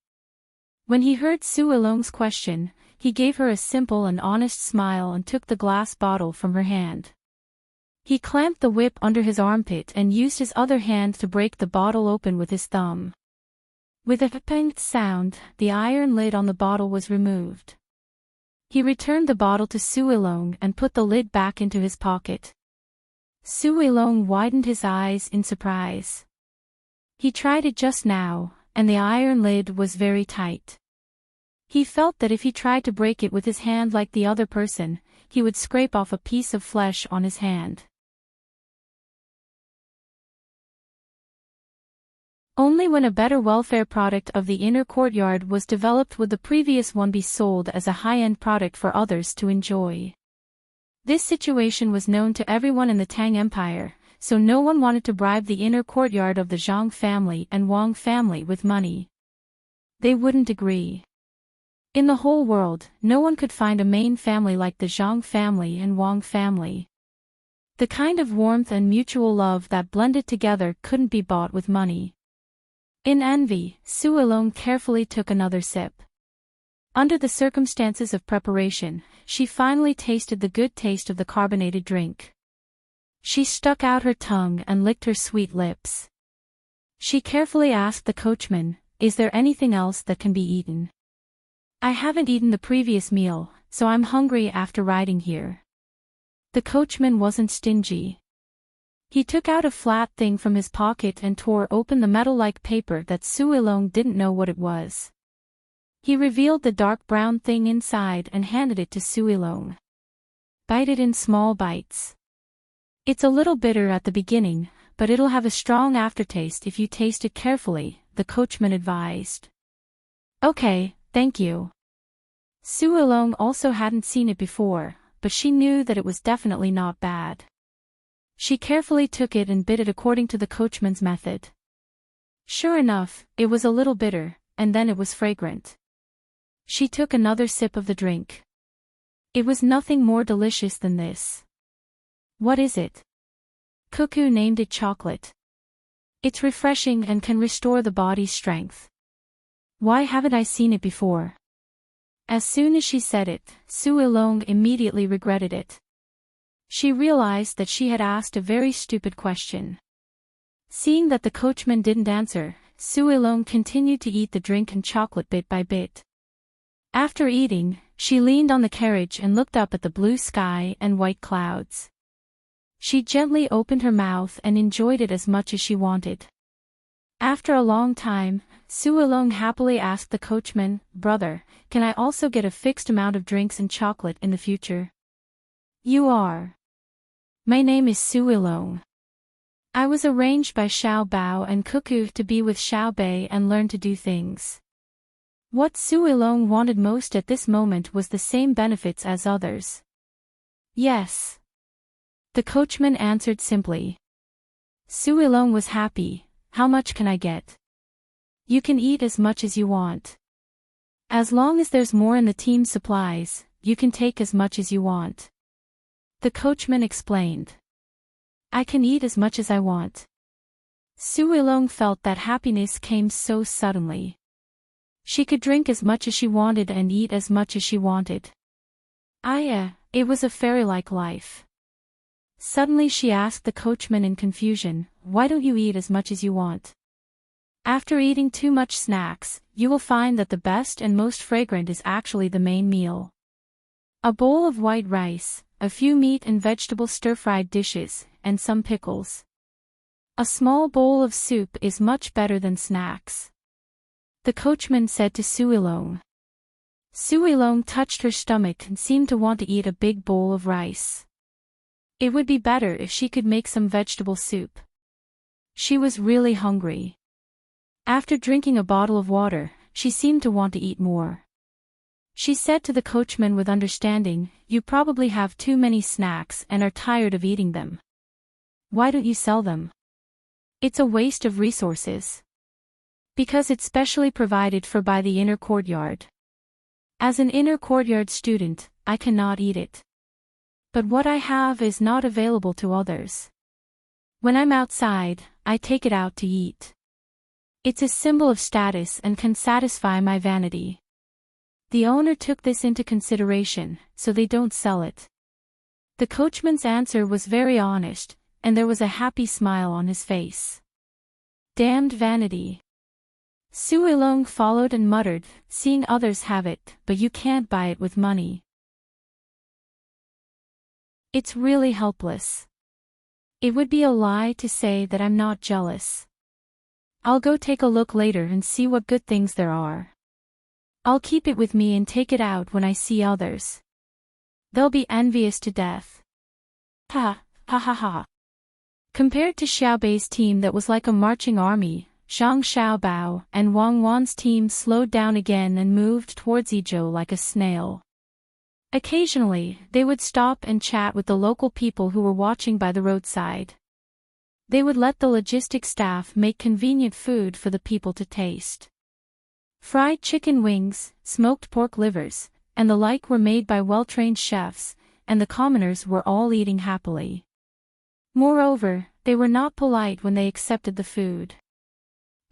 When he heard Su Ilong's question, he gave her a simple and honest smile and took the glass bottle from her hand. He clamped the whip under his armpit and used his other hand to break the bottle open with his thumb. With a ping sound, the iron lid on the bottle was removed. He returned the bottle to Su Ilong and put the lid back into his pocket. Su Ilong widened his eyes in surprise. He tried it just now, and the iron lid was very tight. He felt that if he tried to break it with his hand like the other person, he would scrape off a piece of flesh on his hand. Only when a better welfare product of the inner courtyard was developed would the previous one be sold as a high-end product for others to enjoy. This situation was known to everyone in the Tang Empire, so no one wanted to bribe the inner courtyard of the Zhang family and Wang family with money. They wouldn't agree. In the whole world, no one could find a main family like the Zhang family and Wang family. The kind of warmth and mutual love that blended together couldn't be bought with money. In envy, Su Ilong carefully took another sip. Under the circumstances of preparation, she finally tasted the good taste of the carbonated drink. She stuck out her tongue and licked her sweet lips. She carefully asked the coachman, "Is there anything else that can be eaten? I haven't eaten the previous meal, so I'm hungry after riding here." The coachman wasn't stingy. He took out a flat thing from his pocket and tore open the metal-like paper that Su Ilong didn't know what it was. He revealed the dark brown thing inside and handed it to Su Ilong. "Bite it in small bites. It's a little bitter at the beginning, but it'll have a strong aftertaste if you taste it carefully," the coachman advised. "Okay, thank you." Su Ilong also hadn't seen it before, but she knew that it was definitely not bad. She carefully took it and bit it according to the coachman's method. Sure enough, it was a little bitter, and then it was fragrant. She took another sip of the drink. It was nothing more delicious than this. "What is it?" Cuckoo named it chocolate. "It's refreshing and can restore the body's strength. Why haven't I seen it before?" As soon as she said it, Su Ilong immediately regretted it. She realized that she had asked a very stupid question. Seeing that the coachman didn't answer, Su Ilong continued to eat the drink and chocolate bit by bit. After eating, she leaned on the carriage and looked up at the blue sky and white clouds. She gently opened her mouth and enjoyed it as much as she wanted. After a long time, Su Ilong happily asked the coachman, "Brother, can I also get a fixed amount of drinks and chocolate in the future?" "You are." "My name is Su Ilong." I was arranged by Xiao Bao and Cuckoo to be with Xiao Bei and learn to do things. What Su Ilong wanted most at this moment was the same benefits as others. Yes. The coachman answered simply. Su Ilong was happy. How much can I get? You can eat as much as you want. As long as there's more in the team's supplies, you can take as much as you want. The coachman explained. I can eat as much as I want. Su Ilong felt that happiness came so suddenly. She could drink as much as she wanted and eat as much as she wanted. It was a fairy-like life. Suddenly she asked the coachman in confusion, why don't you eat as much as you want? After eating too much snacks, you will find that the best and most fragrant is actually the main meal. A bowl of white rice, a few meat and vegetable stir-fried dishes, and some pickles. A small bowl of soup is much better than snacks. The coachman said to Su Ilong. Su Ilong touched her stomach and seemed to want to eat a big bowl of rice. It would be better if she could make some vegetable soup. She was really hungry. After drinking a bottle of water, she seemed to want to eat more. She said to the coachman with understanding, you probably have too many snacks and are tired of eating them. Why don't you sell them? It's a waste of resources. Because it's specially provided for by the inner courtyard. As an inner courtyard student, I cannot eat it. But what I have is not available to others. When I'm outside, I take it out to eat. It's a symbol of status and can satisfy my vanity. The owner took this into consideration, so they don't sell it. The coachman's answer was very honest, and there was a happy smile on his face. Damned vanity. Su Ilong followed and muttered, seeing others have it, but you can't buy it with money. It's really helpless. It would be a lie to say that I'm not jealous. I'll go take a look later and see what good things there are. I'll keep it with me and take it out when I see others. They'll be envious to death. Ha, ha ha ha. Compared to Xiaobei's team that was like a marching army, Zhang Xiaobao and Wang Wan's team slowed down again and moved towards Idyll like a snail. Occasionally, they would stop and chat with the local people who were watching by the roadside. They would let the logistics staff make convenient food for the people to taste. Fried chicken wings, smoked pork livers, and the like were made by well-trained chefs, and the commoners were all eating happily. Moreover, they were not polite when they accepted the food.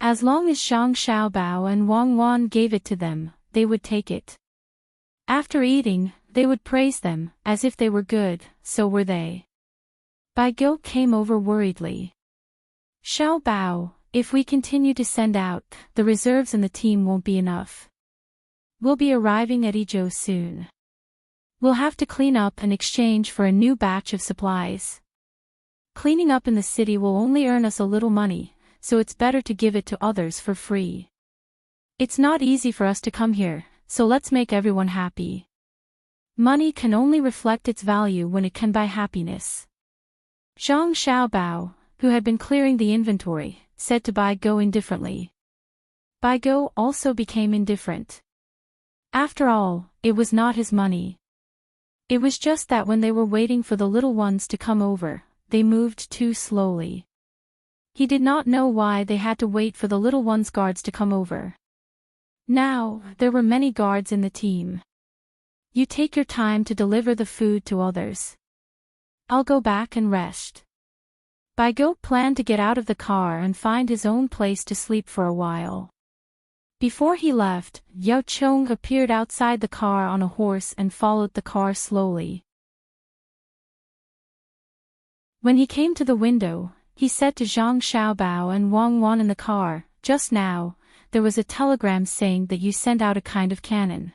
As long as Zhang Xiaobao and Wang Wan gave it to them, they would take it. After eating, they would praise them, as if they were good, so were they. Bai Gou came over worriedly. Xiao Bao, if we continue to send out, the reserves in the team won't be enough. We'll be arriving at Idyll soon. We'll have to clean up and exchange for a new batch of supplies. Cleaning up in the city will only earn us a little money, so it's better to give it to others for free. It's not easy for us to come here, so let's make everyone happy. Money can only reflect its value when it can buy happiness. Zhang Xiaobao, who had been clearing the inventory, said to Bai Gou indifferently. Bai Gou also became indifferent. After all, it was not his money. It was just that when they were waiting for the little ones to come over, they moved too slowly. He did not know why they had to wait for the little ones' guards to come over. Now, there were many guards in the team. You take your time to deliver the food to others. I'll go back and rest. Bai Gou planned to get out of the car and find his own place to sleep for a while. Before he left, Yao Chong appeared outside the car on a horse and followed the car slowly. When he came to the window, he said to Zhang Xiaobao and Wang Wan in the car, just now, there was a telegram saying that you sent out a kind of cannon.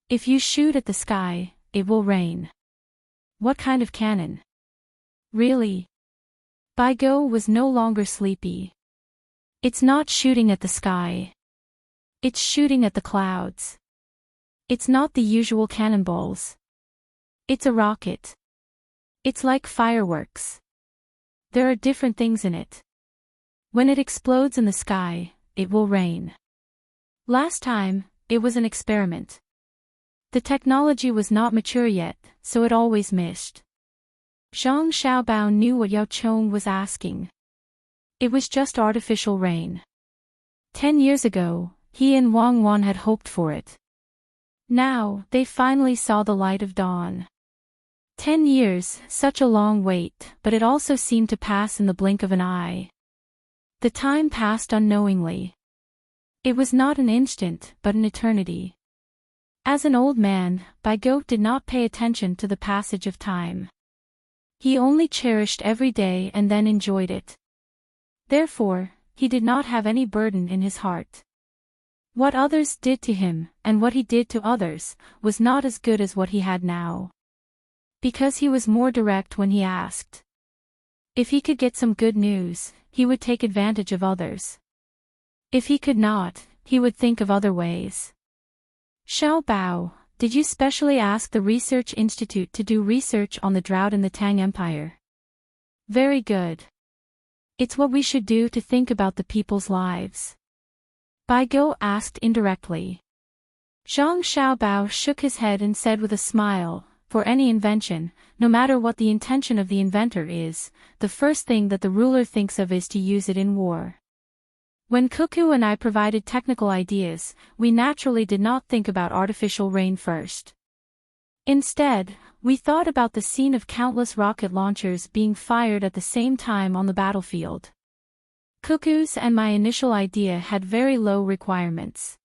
If you shoot at the sky, it will rain. What kind of cannon? Really? Bai Gou was no longer sleepy. It's not shooting at the sky. It's shooting at the clouds. It's not the usual cannonballs. It's a rocket. It's like fireworks. There are different things in it. When it explodes in the sky, it will rain. Last time, it was an experiment. The technology was not mature yet, so it always missed. Zhang Xiaobao knew what Yao Chong was asking. It was just artificial rain. 10 years ago, he and Wang Wan had hoped for it. Now, they finally saw the light of dawn. 10 years, such a long wait, but it also seemed to pass in the blink of an eye. The time passed unknowingly. It was not an instant, but an eternity. As an old man, Bai Go did not pay attention to the passage of time. He only cherished every day and then enjoyed it. Therefore, he did not have any burden in his heart. What others did to him, and what he did to others, was not as good as what he had now. Because he was more direct when he asked. If he could get some good news, he would take advantage of others. If he could not, he would think of other ways. Xiao Bao, did you specially ask the Research Institute to do research on the drought in the Tang Empire? Very good. It's what we should do to think about the people's lives. Bai Go asked indirectly. Zhang Xiaobao shook his head and said with a smile, for any invention, no matter what the intention of the inventor is, the first thing that the ruler thinks of is to use it in war. When Cuckoo and I provided technical ideas, we naturally did not think about artificial rain first. Instead, we thought about the scene of countless rocket launchers being fired at the same time on the battlefield. Cuckoo's and my initial idea had very low requirements.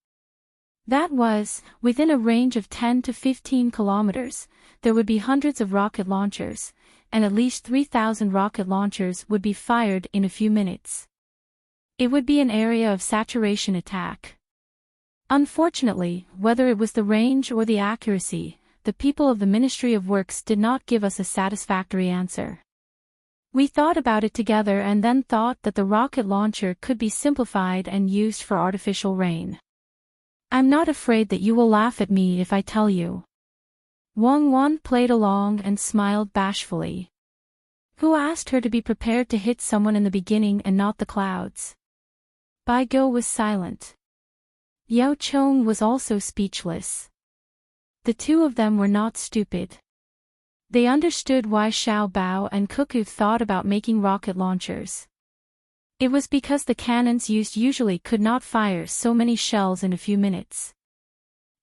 That was, within a range of 10 to 15 kilometers, there would be hundreds of rocket launchers, and at least 3,000 rocket launchers would be fired in a few minutes. It would be an area of saturation attack. Unfortunately, whether it was the range or the accuracy, the people of the Ministry of Works did not give us a satisfactory answer. We thought about it together and then thought that the rocket launcher could be simplified and used for artificial rain. I'm not afraid that you will laugh at me if I tell you. Wang Wan played along and smiled bashfully. Who asked her to be prepared to hit someone in the beginning and not the clouds? Bai Go was silent. Yao Chong was also speechless. The two of them were not stupid. They understood why Xiao Bao and Cuckoo thought about making rocket launchers. It was because the cannons used usually could not fire so many shells in a few minutes.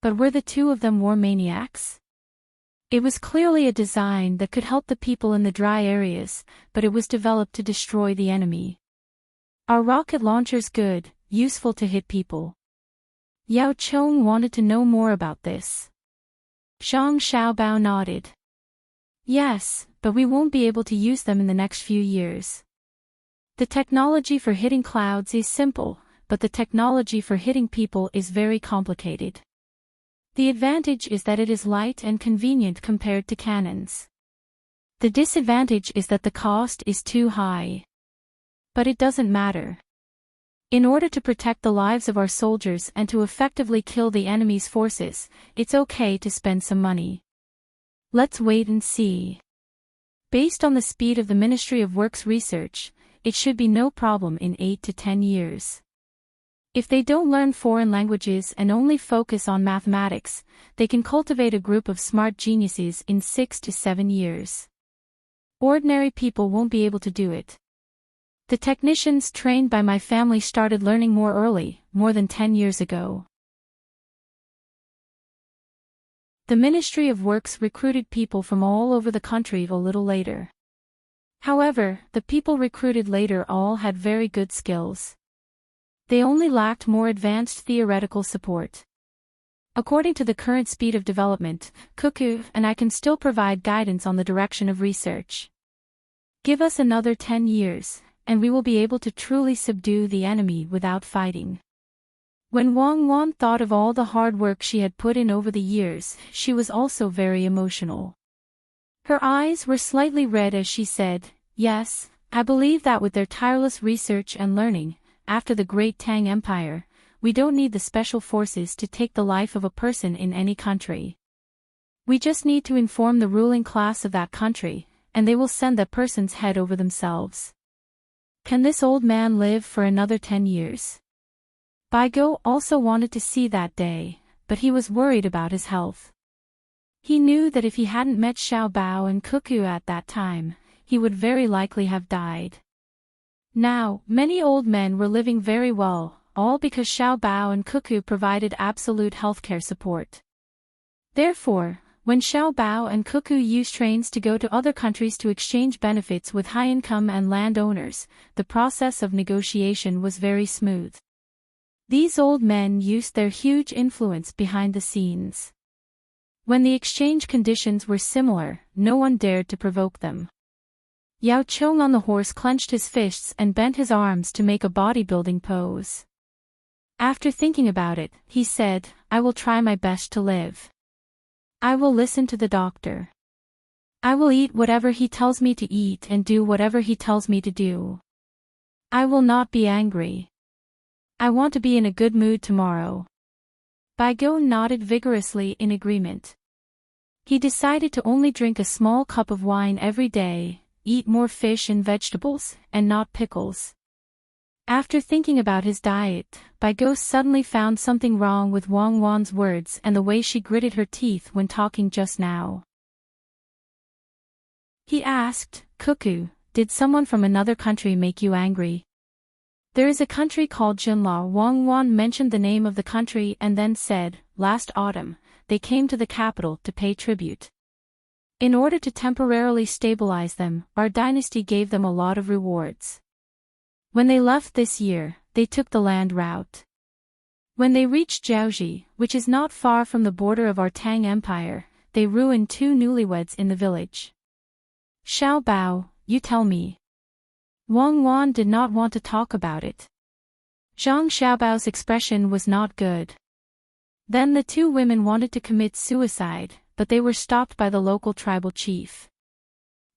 But were the two of them war maniacs? It was clearly a design that could help the people in the dry areas, but it was developed to destroy the enemy. Are rocket launchers good, useful to hit people? Yao Chong wanted to know more about this. Zhang Xiaobao nodded. Yes, but we won't be able to use them in the next few years. The technology for hitting clouds is simple, but the technology for hitting people is very complicated. The advantage is that it is light and convenient compared to cannons. The disadvantage is that the cost is too high. But it doesn't matter. In order to protect the lives of our soldiers and to effectively kill the enemy's forces, it's okay to spend some money. Let's wait and see. Based on the speed of the Ministry of Works research, it should be no problem in 8 to 10 years. If they don't learn foreign languages and only focus on mathematics, they can cultivate a group of smart geniuses in 6 to 7 years. Ordinary people won't be able to do it. The technicians trained by my family started learning more early, more than 10 years ago. The Ministry of Works recruited people from all over the country a little later. However, the people recruited later all had very good skills. They only lacked more advanced theoretical support. According to the current speed of development, Cuckoo and I can still provide guidance on the direction of research. Give us another 10 years, and we will be able to truly subdue the enemy without fighting. When Wang Wan thought of all the hard work she had put in over the years, she was also very emotional. Her eyes were slightly red as she said, "Yes, I believe that with their tireless research and learning, after the great Tang Empire, we don't need the special forces to take the life of a person in any country. We just need to inform the ruling class of that country, and they will send that person's head over themselves." Can this old man live for another 10 years? Baigo also wanted to see that day, but he was worried about his health. He knew that if he hadn't met Xiao Bao and Cuckoo at that time, he would very likely have died. Now, many old men were living very well, all because Xiao Bao and Cuckoo provided absolute healthcare support. Therefore, when Xiao Bao and Cuckoo used trains to go to other countries to exchange benefits with high-income and landowners, the process of negotiation was very smooth. These old men used their huge influence behind the scenes. When the exchange conditions were similar, no one dared to provoke them. Yao Chong on the horse clenched his fists and bent his arms to make a bodybuilding pose. After thinking about it, he said, "I will try my best to live. I will listen to the doctor. I will eat whatever he tells me to eat and do whatever he tells me to do. I will not be angry. I want to be in a good mood tomorrow." Baigo nodded vigorously in agreement. He decided to only drink a small cup of wine every day, eat more fish and vegetables, and not pickles. After thinking about his diet, Baigo suddenly found something wrong with Wang Wan's words and the way she gritted her teeth when talking just now. He asked, "Cuckoo, did someone from another country make you angry?" "There is a country called Jinla." Wang Wan mentioned the name of the country and then said, "Last autumn, they came to the capital to pay tribute. In order to temporarily stabilize them, our dynasty gave them a lot of rewards. When they left this year, they took the land route. When they reached Jiaoji, which is not far from the border of our Tang Empire, they ruined 2 newlyweds in the village." "Xiao Bao, you tell me." Wang Wan did not want to talk about it. Zhang Xiaobao's expression was not good. Then the 2 women wanted to commit suicide, but they were stopped by the local tribal chief.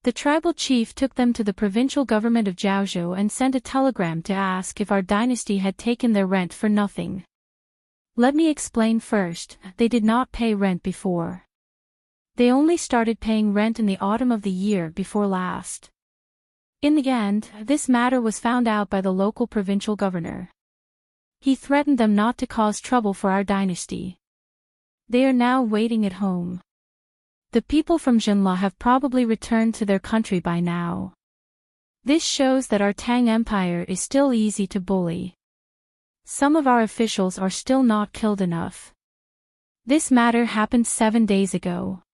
The tribal chief took them to the provincial government of Jiaozhou and sent a telegram to ask if our dynasty had taken their rent for nothing. Let me explain first, they did not pay rent before. They only started paying rent in the autumn of the year before last. In the end, this matter was found out by the local provincial governor. He threatened them not to cause trouble for our dynasty. They are now waiting at home. The people from Jinla have probably returned to their country by now. This shows that our Tang Empire is still easy to bully. Some of our officials are still not killed enough. This matter happened 7 days ago.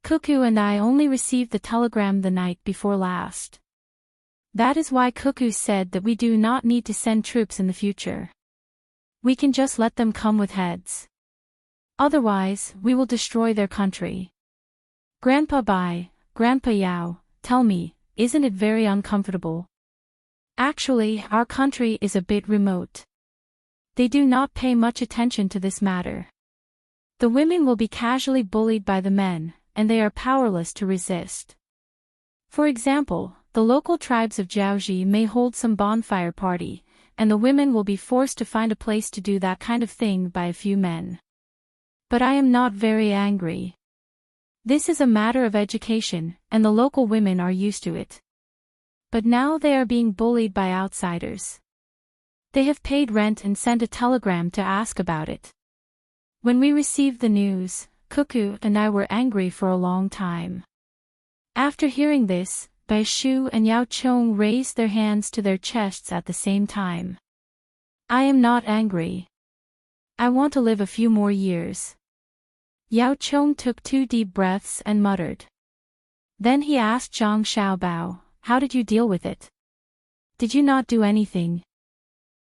Cuckoo and I only received the telegram the night before last. That is why Cuckoo said that we do not need to send troops in the future. We can just let them come with heads. Otherwise, we will destroy their country. Grandpa Bai, Grandpa Yao, tell me, isn't it very uncomfortable? Actually, our country is a bit remote. They do not pay much attention to this matter. The women will be casually bullied by the men, and they are powerless to resist. For example, the local tribes of Jiaoji may hold some bonfire party, and the women will be forced to find a place to do that kind of thing by a few men. But I am not very angry. This is a matter of education, and the local women are used to it. But now they are being bullied by outsiders. They have paid rent and sent a telegram to ask about it. When we received the news, Cuckoo and I were angry for a long time. After hearing this, Bai Shu and Yao Chong raised their hands to their chests at the same time. I am not angry. I want to live a few more years. Yao Chong took 2 deep breaths and muttered. Then he asked Zhang Xiaobao, how did you deal with it? Did you not do anything?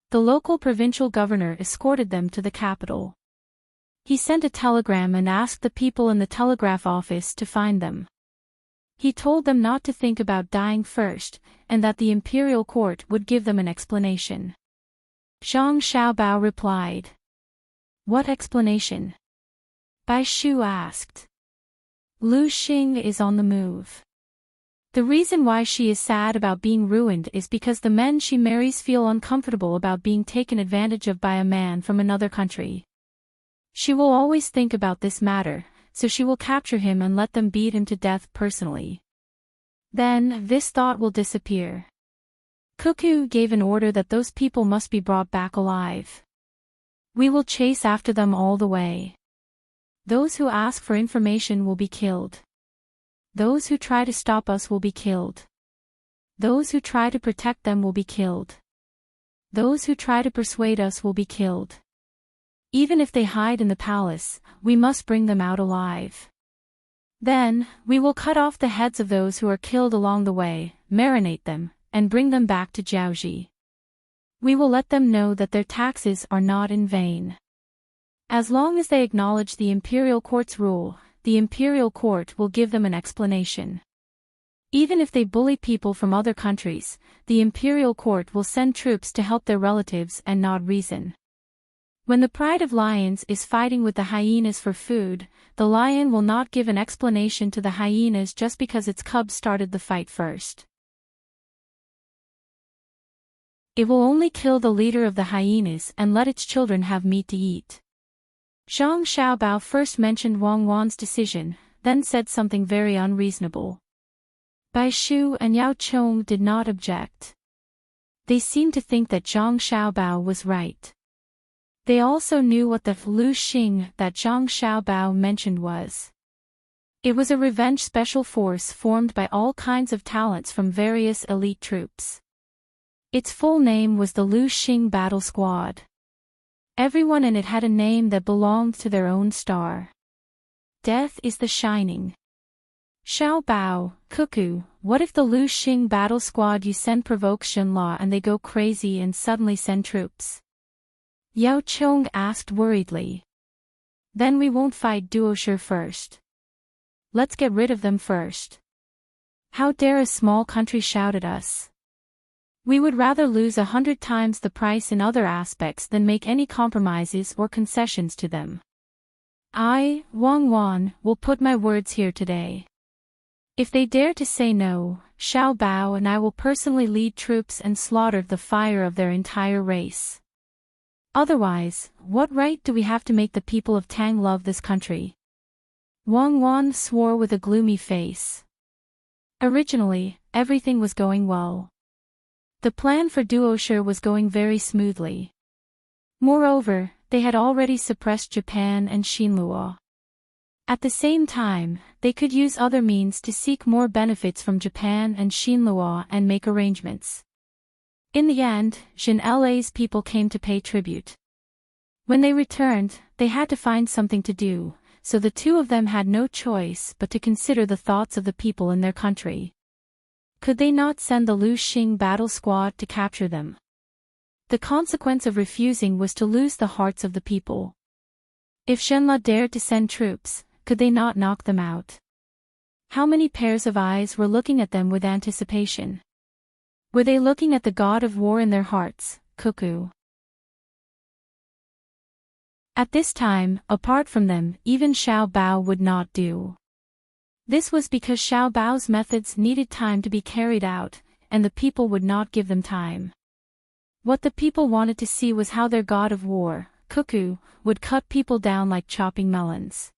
The local provincial governor escorted them to the capital. He sent a telegram and asked the people in the telegraph office to find them. He told them not to think about dying first, and that the imperial court would give them an explanation. Zhang Xiaobao replied. What explanation? Bai Shu asked. Lu Xing is on the move. The reason why she is sad about being ruined is because the men she marries feel uncomfortable about being taken advantage of by a man from another country. She will always think about this matter, so she will capture him and let them beat him to death personally. Then, this thought will disappear. Cuckoo gave an order that those people must be brought back alive. We will chase after them all the way. Those who ask for information will be killed. Those who try to stop us will be killed. Those who try to protect them will be killed. Those who try to persuade us will be killed. Even if they hide in the palace, we must bring them out alive. Then, we will cut off the heads of those who are killed along the way, marinate them, and bring them back to Jiaoji. We will let them know that their taxes are not in vain. As long as they acknowledge the imperial court's rule, the imperial court will give them an explanation. Even if they bully people from other countries, the imperial court will send troops to help their relatives and not reason. When the pride of lions is fighting with the hyenas for food, the lion will not give an explanation to the hyenas just because its cubs started the fight first. It will only kill the leader of the hyenas and let its children have meat to eat. Zhang Xiaobao first mentioned Wang Wan's decision, then said something very unreasonable. Bai Shu and Yao Chong did not object. They seemed to think that Zhang Xiaobao was right. They also knew what the Lu Xing that Zhang Xiaobao mentioned was. It was a revenge special force formed by all kinds of talents from various elite troops. Its full name was the Lu Xing Battle Squad. Everyone in it had a name that belonged to their own star. Death is the Shining. Xiao Bao, Cuckoo, what if the Lu Xing Battle Squad you send provokes Xinla and they go crazy and suddenly send troops? Yao Chong asked worriedly. Then we won't fight Duoshi first. Let's get rid of them first. How dare a small country shout at us? We would rather lose 100 times the price in other aspects than make any compromises or concessions to them. I, Wang Wan, will put my words here today. If they dare to say no, Xiao Bao and I will personally lead troops and slaughter the fire of their entire race. Otherwise, what right do we have to make the people of Tang love this country? Wang Wan swore with a gloomy face. Originally, everything was going well. The plan for Duoshi was going very smoothly. Moreover, they had already suppressed Japan and Xinluo. At the same time, they could use other means to seek more benefits from Japan and Xinluo and make arrangements. In the end, Xinla's people came to pay tribute. When they returned, they had to find something to do, so the two of them had no choice but to consider the thoughts of the people in their country. Could they not send the Lu Xing battle squad to capture them? The consequence of refusing was to lose the hearts of the people. If Xinla dared to send troops, could they not knock them out? How many pairs of eyes were looking at them with anticipation? Were they looking at the god of war in their hearts, Cuckoo? At this time, apart from them, even Xiao Bao would not do. This was because Xiao Bao's methods needed time to be carried out, and the people would not give them time. What the people wanted to see was how their god of war, Cuckoo, would cut people down like chopping melons.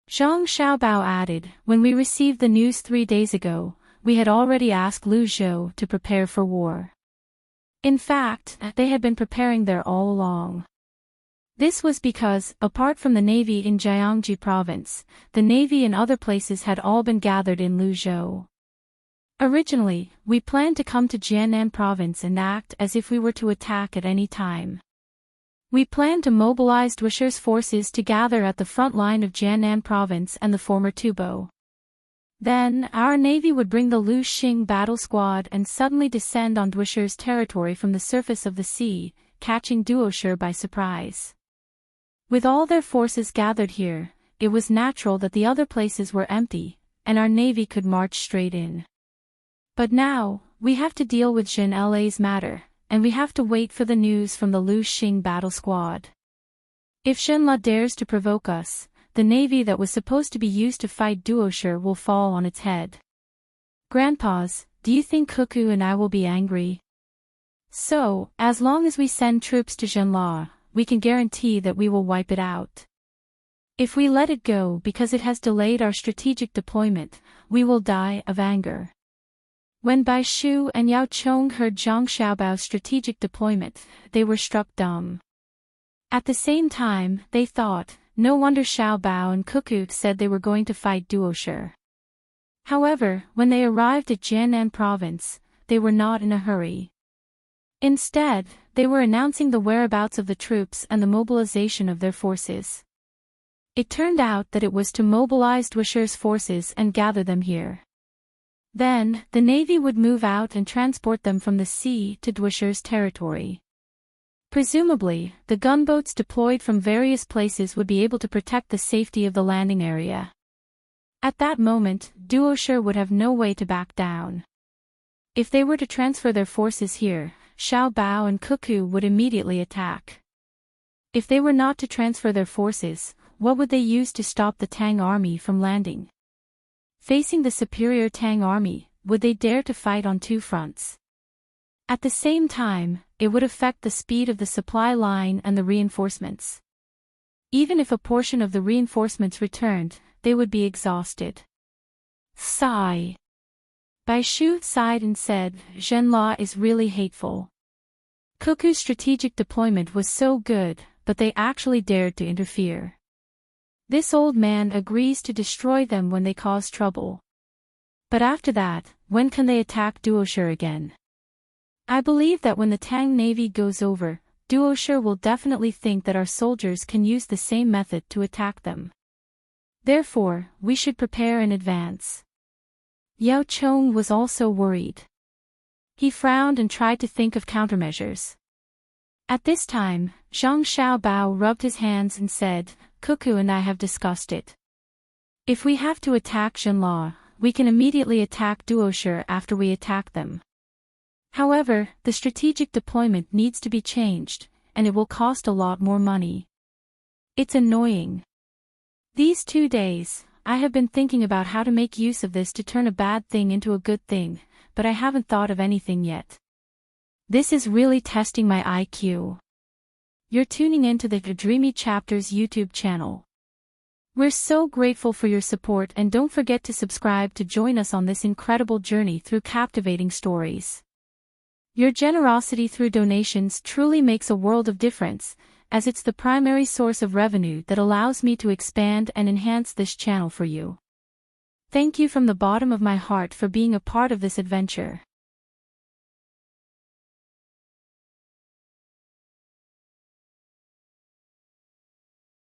Zhang Xiaobao added, when we received the news 3 days ago, we had already asked Lu Zhou to prepare for war. In fact, they had been preparing there all along. This was because, apart from the navy in Jiangji province, the navy in other places had all been gathered in Luzhou. Originally, we planned to come to Jiannan province and act as if we were to attack at any time. We planned to mobilize Duoshi's forces to gather at the front line of Jiannan province and the former Tubo. Then, our navy would bring the Lu Xing battle squad and suddenly descend on Duoshi's territory from the surface of the sea, catching Duoshi by surprise. With all their forces gathered here, it was natural that the other places were empty, and our navy could march straight in. But now, we have to deal with Xinla's matter, and we have to wait for the news from the Lu Xing battle squad. If Xinla dares to provoke us, the navy that was supposed to be used to fight Duoshi will fall on its head. Grandpas, do you think Cuckoo and I will be angry? So, as long as we send troops to Xinla, we can guarantee that we will wipe it out. If we let it go because it has delayed our strategic deployment, we will die of anger. When Bai Shu and Yao Chong heard Zhang Xiaobao's strategic deployment, they were struck dumb. At the same time, they thought, no wonder Xiaobao and Cuckoo said they were going to fight Duoshi. However, when they arrived at Jiannan province, they were not in a hurry. Instead, they were announcing the whereabouts of the troops and the mobilization of their forces. It turned out that it was to mobilize Duoshi's forces and gather them here. Then, the navy would move out and transport them from the sea to Duoshi's territory. Presumably, the gunboats deployed from various places would be able to protect the safety of the landing area. At that moment, Duoshi would have no way to back down. If they were to transfer their forces here, Xiao Bao and Cuckoo would immediately attack. If they were not to transfer their forces, what would they use to stop the Tang army from landing? Facing the superior Tang army, would they dare to fight on two fronts? At the same time, it would affect the speed of the supply line and the reinforcements. Even if a portion of the reinforcements returned, they would be exhausted. Sigh. Bai Shu sighed and said, Zhenla is really hateful. Cuckoo's strategic deployment was so good, but they actually dared to interfere. This old man agrees to destroy them when they cause trouble. But after that, when can they attack Duoshi again? I believe that when the Tang navy goes over, Duoshi will definitely think that our soldiers can use the same method to attack them. Therefore, we should prepare in advance. Yao Chong was also worried. He frowned and tried to think of countermeasures. At this time, Zhang Xiaobao rubbed his hands and said, Cuckoo and I have discussed it. If we have to attack Zhenla, we can immediately attack Duoshi after we attack them. However, the strategic deployment needs to be changed, and it will cost a lot more money. It's annoying. These 2 days, I have been thinking about how to make use of this to turn a bad thing into a good thing, but I haven't thought of anything yet. This is really testing my IQ. You're tuning into the Dreamy Chapters YouTube channel. We're so grateful for your support, and don't forget to subscribe to join us on this incredible journey through captivating stories. Your generosity through donations truly makes a world of difference, as it's the primary source of revenue that allows me to expand and enhance this channel for you. Thank you from the bottom of my heart for being a part of this adventure.